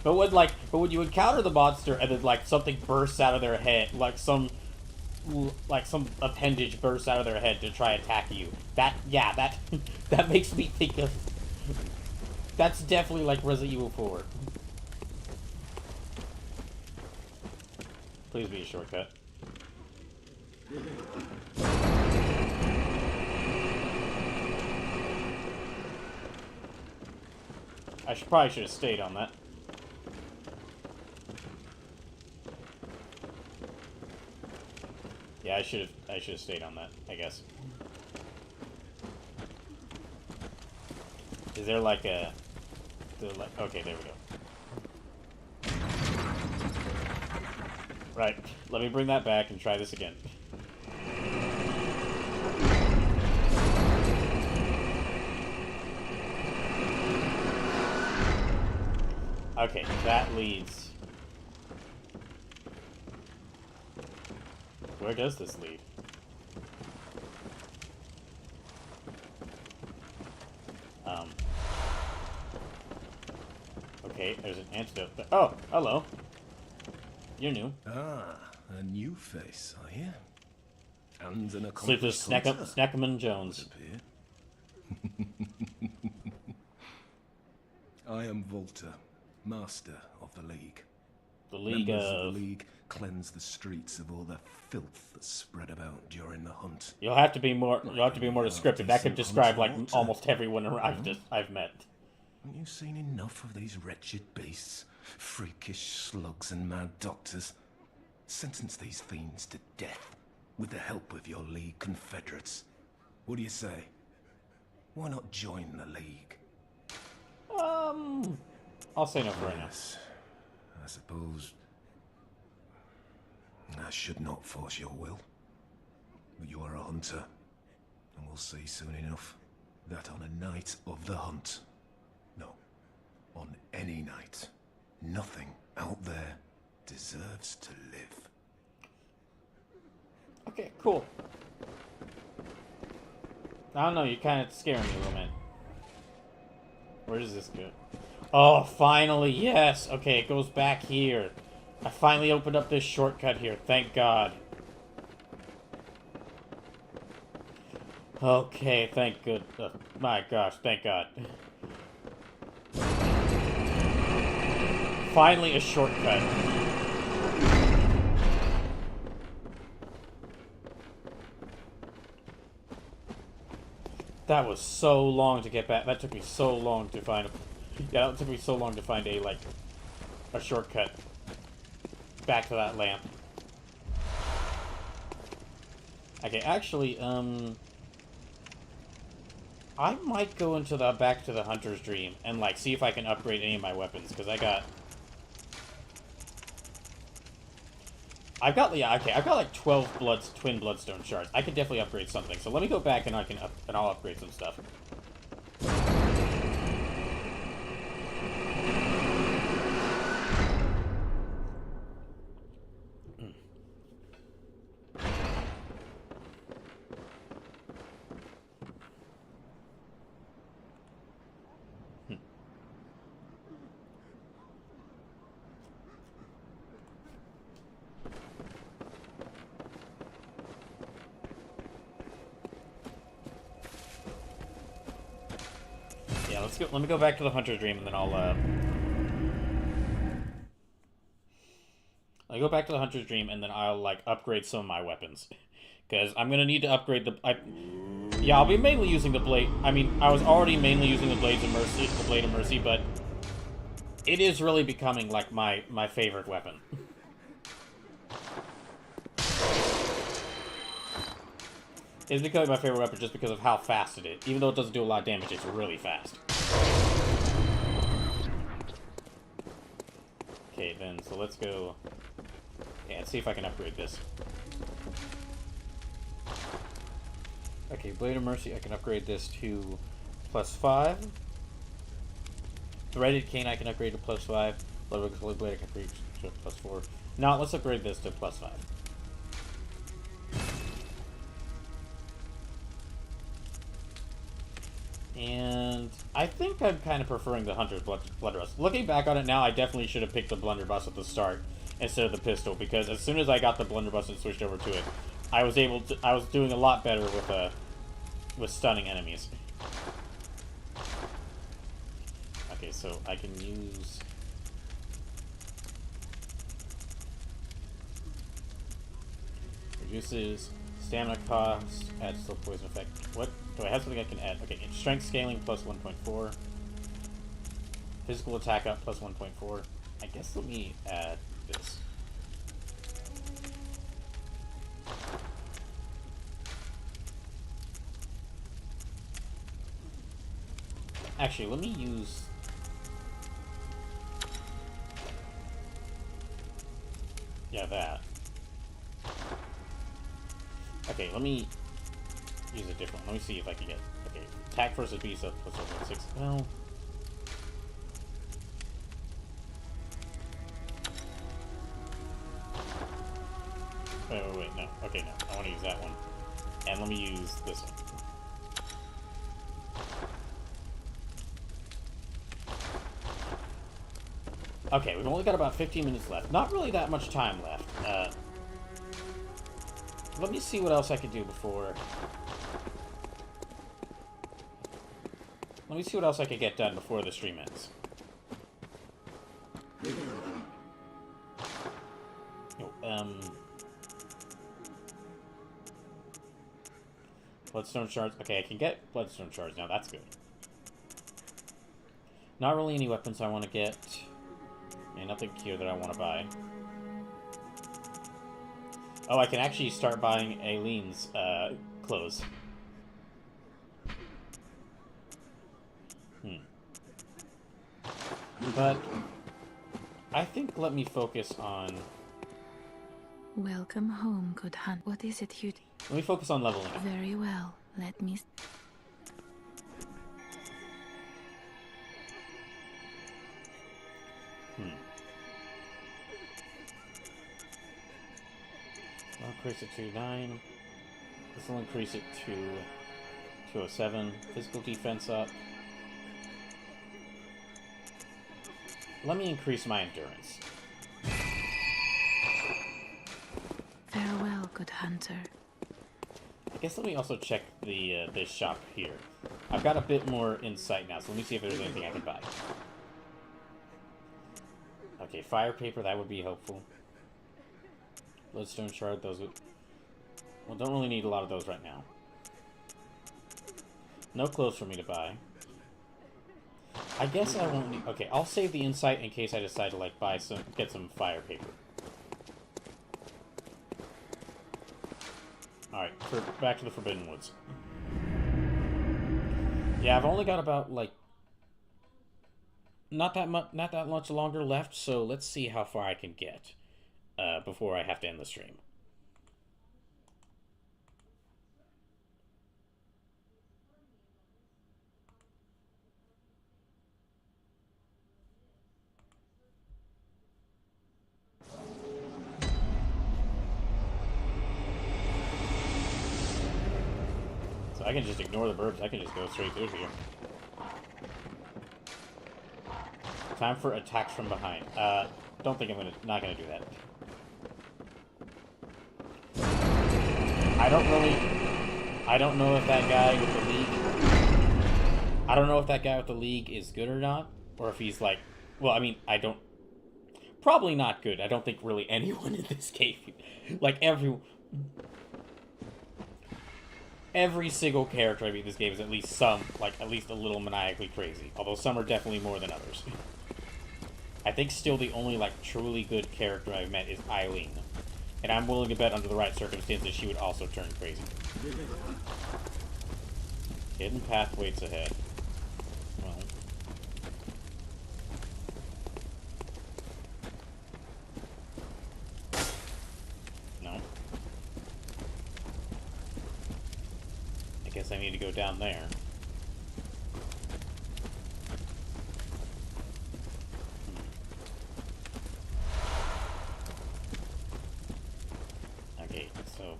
But when you encounter the monster and then like something bursts out of their head, like some appendage bursts out of their head to try and attack you, that makes me think of, that's definitely like Resident Evil 4. Please be a shortcut. I probably should have stayed on that. Yeah, I should have stayed on that, I guess. Is there like a... okay, there we go. Right, let me bring that back and try this again. Okay, that leads... Where does this lead? Okay, there's an antidote. Oh, hello. You're new. Ah, a new face, are you? And an Sleepless accomplished Snackerman Jones. I am Volta, master of the League. The League Members of... the League cleanse the streets of all the filth that's spread about during the hunt. You'll have to be more descriptive. That could describe like almost everyone I've met. Haven't you seen enough of these wretched beasts? Freakish slugs and mad doctors. Sentence these fiends to death with the help of your League confederates. What do you say? Why not join the League? I'll say no for right now. Yes, I suppose I should not force your will. But you are a hunter, and we'll see soon enough that on a night of the hunt, no, on any night, nothing out there deserves to live. Okay, cool. I don't know, you're kind of scaring me a little bit. Where does this go? Oh, finally, yes! Okay, it goes back here. I finally opened up this shortcut here, thank God. Okay, thank good. My gosh, thank God. Finally a shortcut. That was so long to get back. That took me so long to find a... Yeah, that took me so long to find a, like, a shortcut back to that lamp. Okay, actually, I might go into the back to the Hunter's Dream and, like, see if I can upgrade any of my weapons, because I've got, yeah, okay, I've got, like, 12 twin bloodstone shards. I could definitely upgrade something, so let me go back and I'll upgrade some stuff. Let me go back to the Hunter's Dream, and then I'll go back to the Hunter's Dream, and then I'll, like, upgrade some of my weapons. Because I'm gonna need to upgrade the... Yeah, I'll be mainly using the blade. I mean, I was already mainly using the Blade of Mercy, but it is really becoming like my favorite weapon. It's becoming my favorite weapon just because of how fast it is. Even though it doesn't do a lot of damage, it's really fast. Okay, then, so let's go... Yeah, let's see if I can upgrade this. Okay, Blade of Mercy, I can upgrade this to +5. Threaded Cane, I can upgrade to +5. Bloodworks Blade, I can upgrade to +4. Now, let's upgrade this to +5. And I think I'm kind of preferring the Hunter's Blunderbuss. Looking back on it now, I definitely should have picked the Blunderbuss at the start instead of the pistol, because as soon as I got the Blunderbuss and switched over to it, I was doing a lot better with stunning enemies. Okay, so I can use... Reduces stamina cost, adds still poison effect. What? Do I have something I can add? Okay, strength scaling plus 1.4. Physical attack up plus 1.4. I guess let me add this. Actually, let me use... Yeah, that. Okay, let me use a different one. Let me see if I can get... Okay, attack versus beast up plus 1.6. Well... Wait, no. Okay, no. I want to use that one. And let me use this one. Okay, we've only got about 15 minutes left. Not really that much time left. Let me see what else I can do before... Let me see what else I can get done before the stream ends. Oh, Bloodstone shards. Okay, I can get Bloodstone shards now. That's good. Not really any weapons I want to get. And nothing here that I want to buy. Oh, I can actually start buying Aileen's clothes. But I think let me focus on... Welcome home, good hunt. What is it you... Let me focus on leveling up. Very well. Let me... I'll increase it to 9. This will increase it to 207. Physical defense up. Let me increase my endurance. Farewell, good hunter. I guess let me also check the this shop here. I've got a bit more insight now, so let me see if there's anything I can buy. Okay, fire paper, that would be helpful. Bloodstone shard, those would... Well, don't really need a lot of those right now. No clothes for me to buy. I guess I won't need... Okay, I'll save the insight in case I decide to, like, get some fire paper. Alright, back to the Forbidden Woods. Yeah, I've only got about, like... Not that much longer left, so let's see how far I can get before I have to end the stream. So I can just ignore the burbs. I can just go straight through here. Time for attacks from behind. Don't think not gonna do that. I don't know if that guy with the league... I don't know if that guy with the league is good or not. Or if he's like... Well, I mean, I don't... Probably not good. I don't think really anyone in this game... Like, everyone... every single character I beat in this game is at least a little maniacally crazy. Although some are definitely more than others. I think still the only, like, truly good character I've met is Eileen. And I'm willing to bet under the right circumstances she would also turn crazy. Hidden path waits ahead. Well. No. I guess I need to go down there. Okay, so...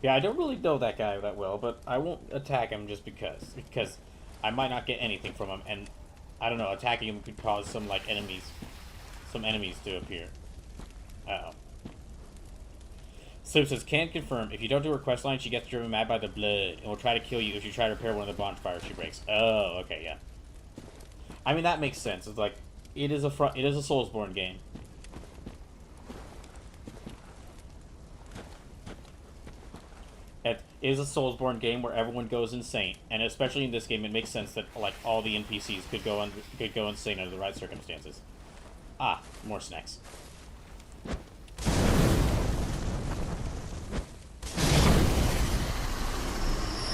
Yeah, I don't really know that guy that well, but I won't attack him just because I might not get anything from him, and I don't know, attacking him could cause some enemies to appear. Uh-oh. Sleep says, can't confirm. If you don't do her quest line, she gets driven mad by the blood, and will try to kill you if you try to repair one of the bonfires she breaks. Oh, okay, yeah. I mean, that makes sense. It's like, it is a Soulsborne game. It is a Soulsborne game where everyone goes insane, and especially in this game, it makes sense that like all the NPCs could go insane under the right circumstances. Ah, more snacks.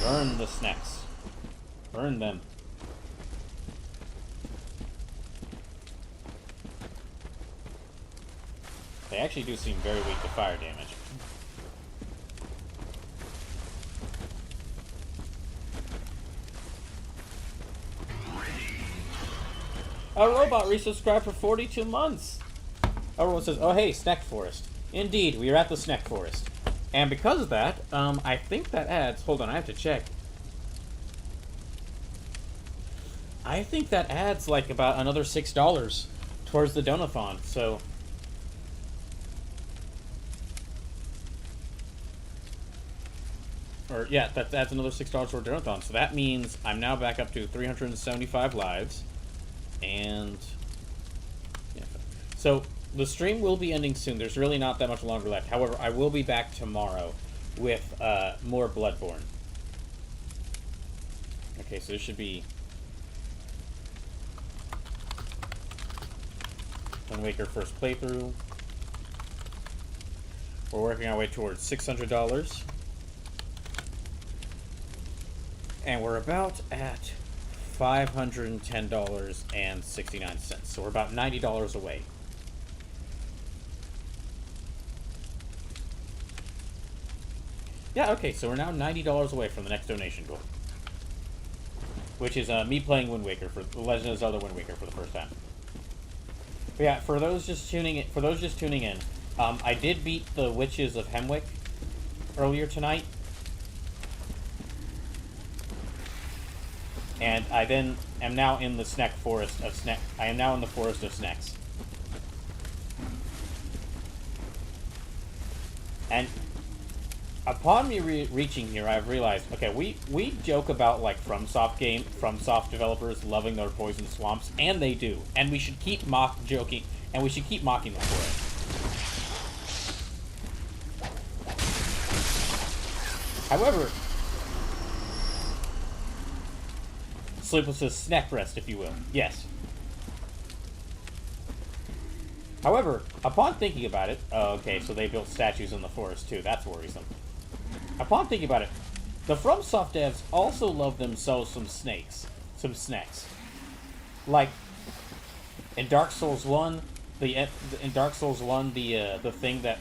Burn the snacks. Burn them. They actually do seem very weak to fire damage. A robot resubscribed for 42 months. Everyone says, oh hey, Snack Forest. Indeed, we are at the Snack Forest. And because of that, I think that adds... Hold on, I have to check. I think that adds, like, about another $6 towards the Donothon, so... Or, yeah, that adds another $6 toward Donothon. So that means I'm now back up to 375 lives. And... yeah. So... the stream will be ending soon. There's really not that much longer left. However, I will be back tomorrow with more Bloodborne. Okay, so this should be... Wind Waker first playthrough. We're working our way towards $600. And we're about at $510.69. So we're about $90 away. Yeah, okay, so we're now $90 away from the next donation goal. Which is me playing Wind Waker for The Legend of Zelda Wind Waker for the first time. But yeah, for those just tuning in, I did beat the Witches of Hemwick earlier tonight. And I then am now in the Forest of Snacks. And upon me reaching here, I've realized, okay, we joke about, like, FromSoft developers loving their poison swamps, and they do. And we should keep mocking them for it. However, Sleepless says snack rest, if you will. Yes. However, upon thinking about it... Oh, okay, so they built statues in the forest, too. That's worrisome. Upon thinking about it, the FromSoft devs also love themselves some snakes. Some snacks. Like, in Dark Souls 1, the thing that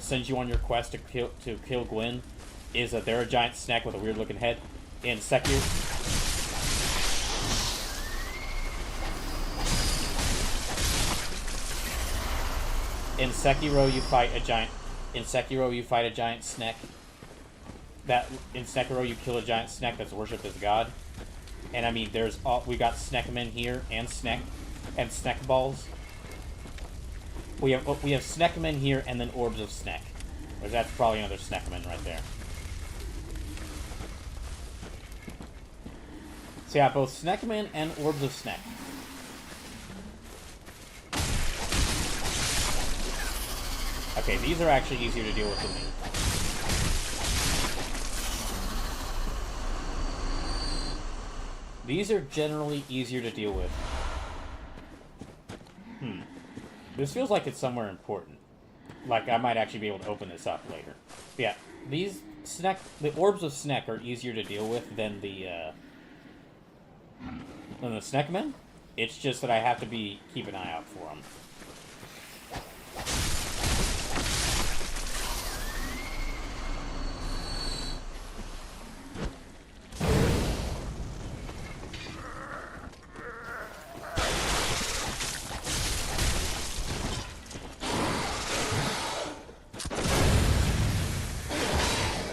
sends you on your quest to kill Gwyn is that they're a giant snack with a weird looking head. In Sekiro... In Sekiro, you fight a giant snack. In Sekiro, you kill a giant snack that's worshipped as god. And I mean, we got Snackmen here and snack balls. We have Snackmen here and then orbs of snack. Or that's probably another Snackman right there. So yeah, both Snackmen and orbs of snack. Okay, these are actually easier to deal with than me. These are generally easier to deal with. This feels like it's somewhere important. Like I might actually be able to open this up later. But yeah, the orbs of Sneck are easier to deal with than the Sneckmen. It's just that I have to keep an eye out for them.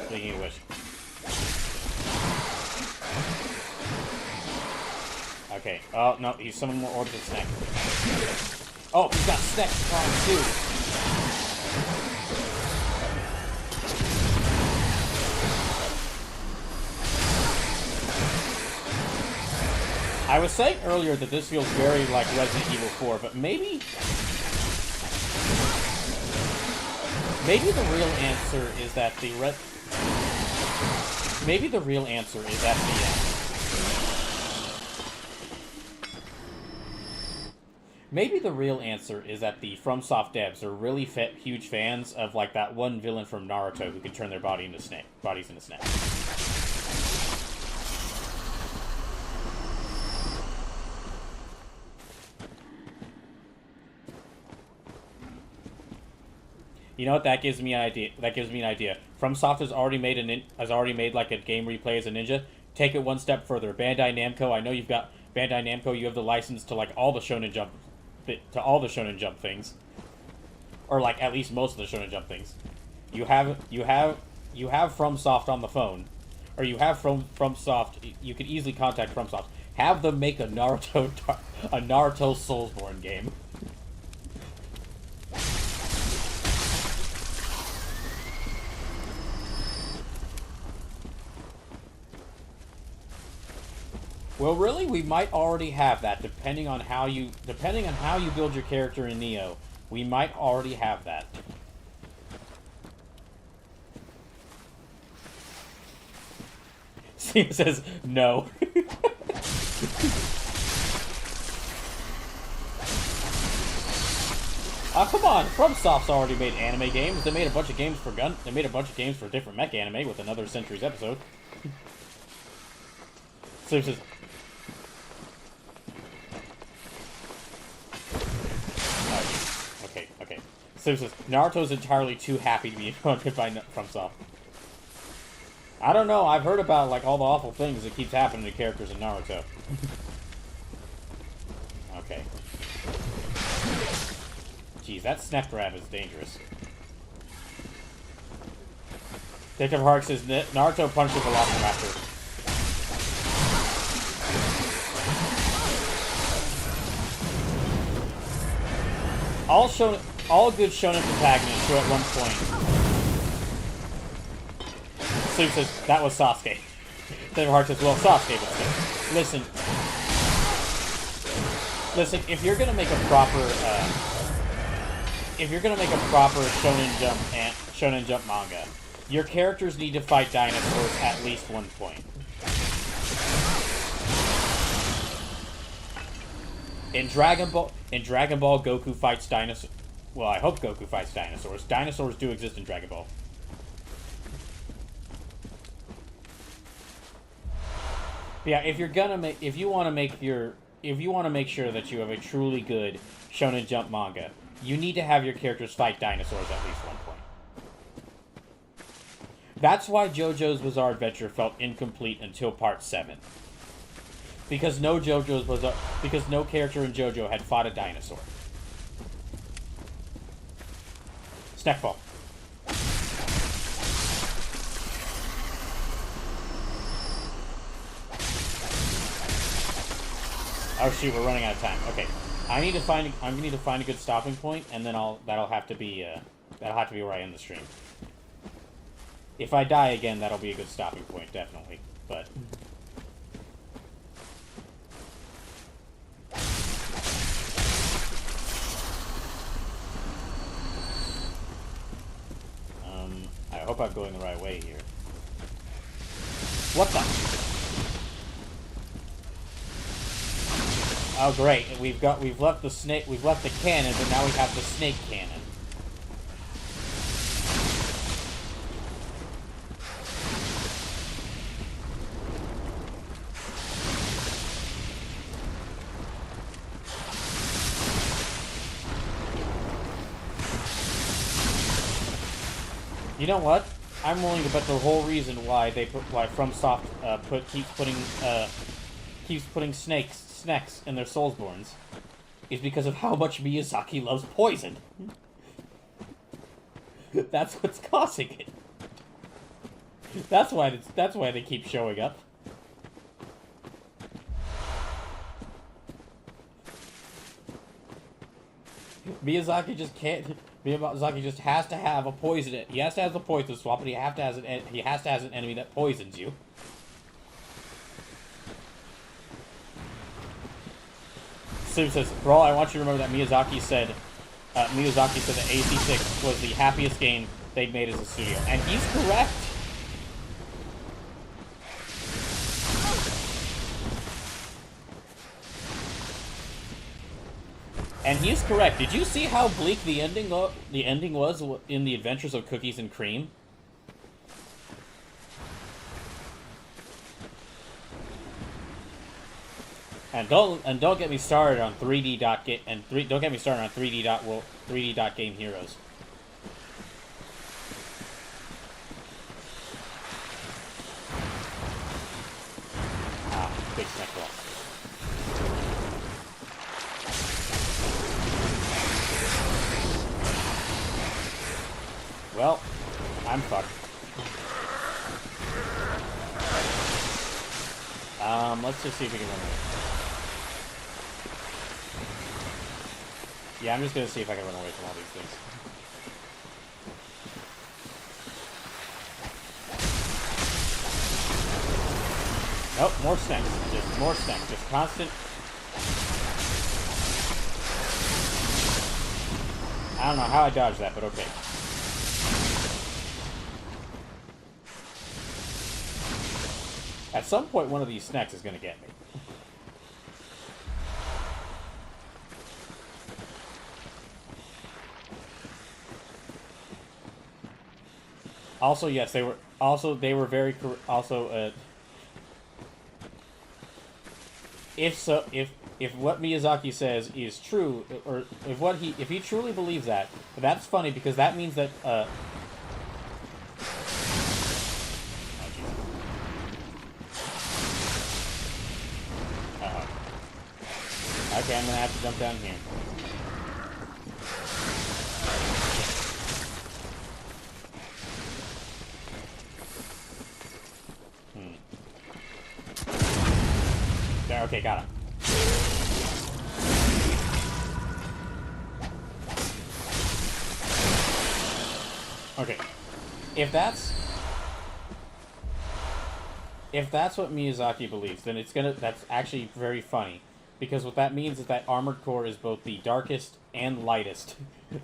Speaking of which. Okay. Oh, no. He's summoning more orbs of Sneck. Oh, he's got Sneck Prime too. I was saying earlier that this feels very like Resident Evil 4, but maybe the real answer is that maybe the real answer is at the end. Maybe the real answer is that the FromSoft devs are really huge fans of like that one villain from Naruto who can turn their bodies into snakes. You know what? That gives me an idea. FromSoft has already made like a game where you play as a ninja. Take it one step further. Bandai Namco. I know you've got Bandai Namco. You have the license to like all the Shonen Jump things, or like at least most of the Shonen Jump things. You have FromSoft on the phone, or you have FromSoft. You could easily contact FromSoft. Have them make a Naruto Soulsborne game. Well, really, we might already have that, depending on how you build your character in Nioh. We might already have that. Steve says no. Come on, FromSoft's already made anime games. They made a bunch of games for They made a bunch of games for different mech anime with another Centuries episode. Steve says. Okay. So it says, Naruto's entirely too happy to be funded by FromSoft. I don't know, I've heard about like all the awful things that keeps happening to characters in Naruto. Okay. Jeez, that snap grab is dangerous. Detective Hark says, Naruto punches a Velociraptor. All good shonen protagonists show at one point. Sleep says, that was Sasuke. Detective Hark says, well, Sasuke was good. Listen, if you're gonna make a proper Shonen Jump manga, your characters need to fight dinosaurs at least one point. In Dragon Ball, Goku fights dinosaurs. Well, I hope Goku fights dinosaurs. Dinosaurs do exist in Dragon Ball. But yeah, if you want to make sure that you have a truly good Shonen Jump manga, you need to have your characters fight dinosaurs at least one point. That's why JoJo's Bizarre Adventure felt incomplete until Part 7. Because no character in JoJo had fought a dinosaur. Snackball. Oh shoot, we're running out of time. Okay, I need to find a good stopping point, and then that'll have to be where I end the stream. If I die again, that'll be a good stopping point, definitely. But. I hope I'm going the right way here. What the? Oh great, we've left the cannon, but now we have the snake cannon. You know what? I'm willing to bet the whole reason why FromSoft keeps putting snacks in their Soulsborns is because of how much Miyazaki loves poison. That's what's causing it. That's why they keep showing up. Miyazaki just can't. Miyazaki just has to have a poison. He has to have the poison swap, and he has to have an enemy that poisons you. Sim says, "Bro, I want you to remember that Miyazaki said that AC6 was the happiest game they'd made as a studio," and he's correct. And he's correct. Did you see how bleak the ending was in The Adventures of Cookies and Cream? And don't get me started on 3D don't get me started on 3D Game Heroes. Big snack ball. Well, I'm fucked. Let's just see if we can run away. Yeah, I'm just gonna see if I can run away from all these things. Nope, more snacks. Just more snacks. Just constant. I don't know how I dodged that, but okay. At some point, one of these snacks is gonna get me. Also, yes, they were very if what Miyazaki says is true, or if he truly believes that, that's funny because that means that okay, I'm gonna have to jump down here. There, okay, got him. Okay. If that's what Miyazaki believes, then that's actually very funny. Because what that means is that Armored Core is both the darkest and lightest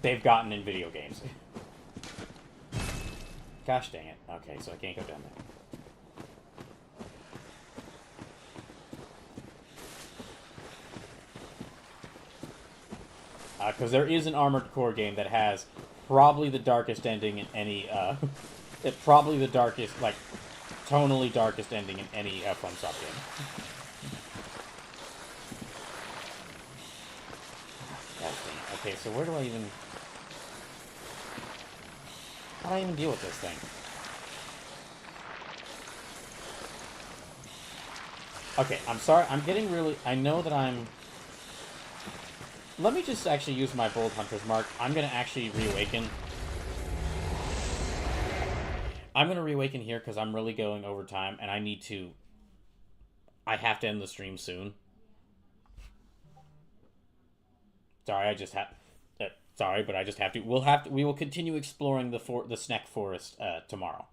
they've gotten in video games. Gosh dang it. Okay, so I can't go down there. Because there is an Armored Core game that has probably the darkest ending in any, probably the darkest, like, tonally darkest ending in any FromSoft game. Okay, so where do I even... How do I even deal with this thing? Okay, I'm sorry, I'm getting really... I know that I'm... Let me just actually use my Bold Hunter's Mark. I'm gonna actually reawaken. I'm gonna reawaken here because I'm really going over time, and I need to... I have to end the stream soon. Sorry, I just have... sorry, but I just have to... We will continue exploring the snack forest tomorrow.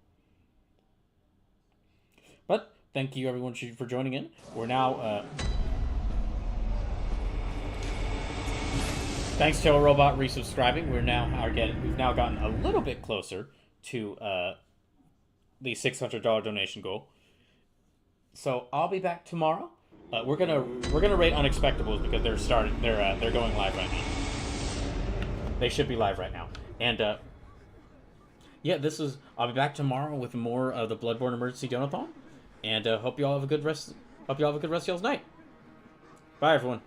But thank you everyone for joining in. We're now... Thanks to Robot resubscribing. We've now gotten a little bit closer to the $600 donation goal. So I'll be back tomorrow We're gonna rate Unexpectables because they're going live right now. They should be live right now. And yeah, I'll be back tomorrow with more of the Bloodborne Emergency Donathon. And hope you all have a good rest. Hope you all have a good rest of y'all's night. Bye, everyone.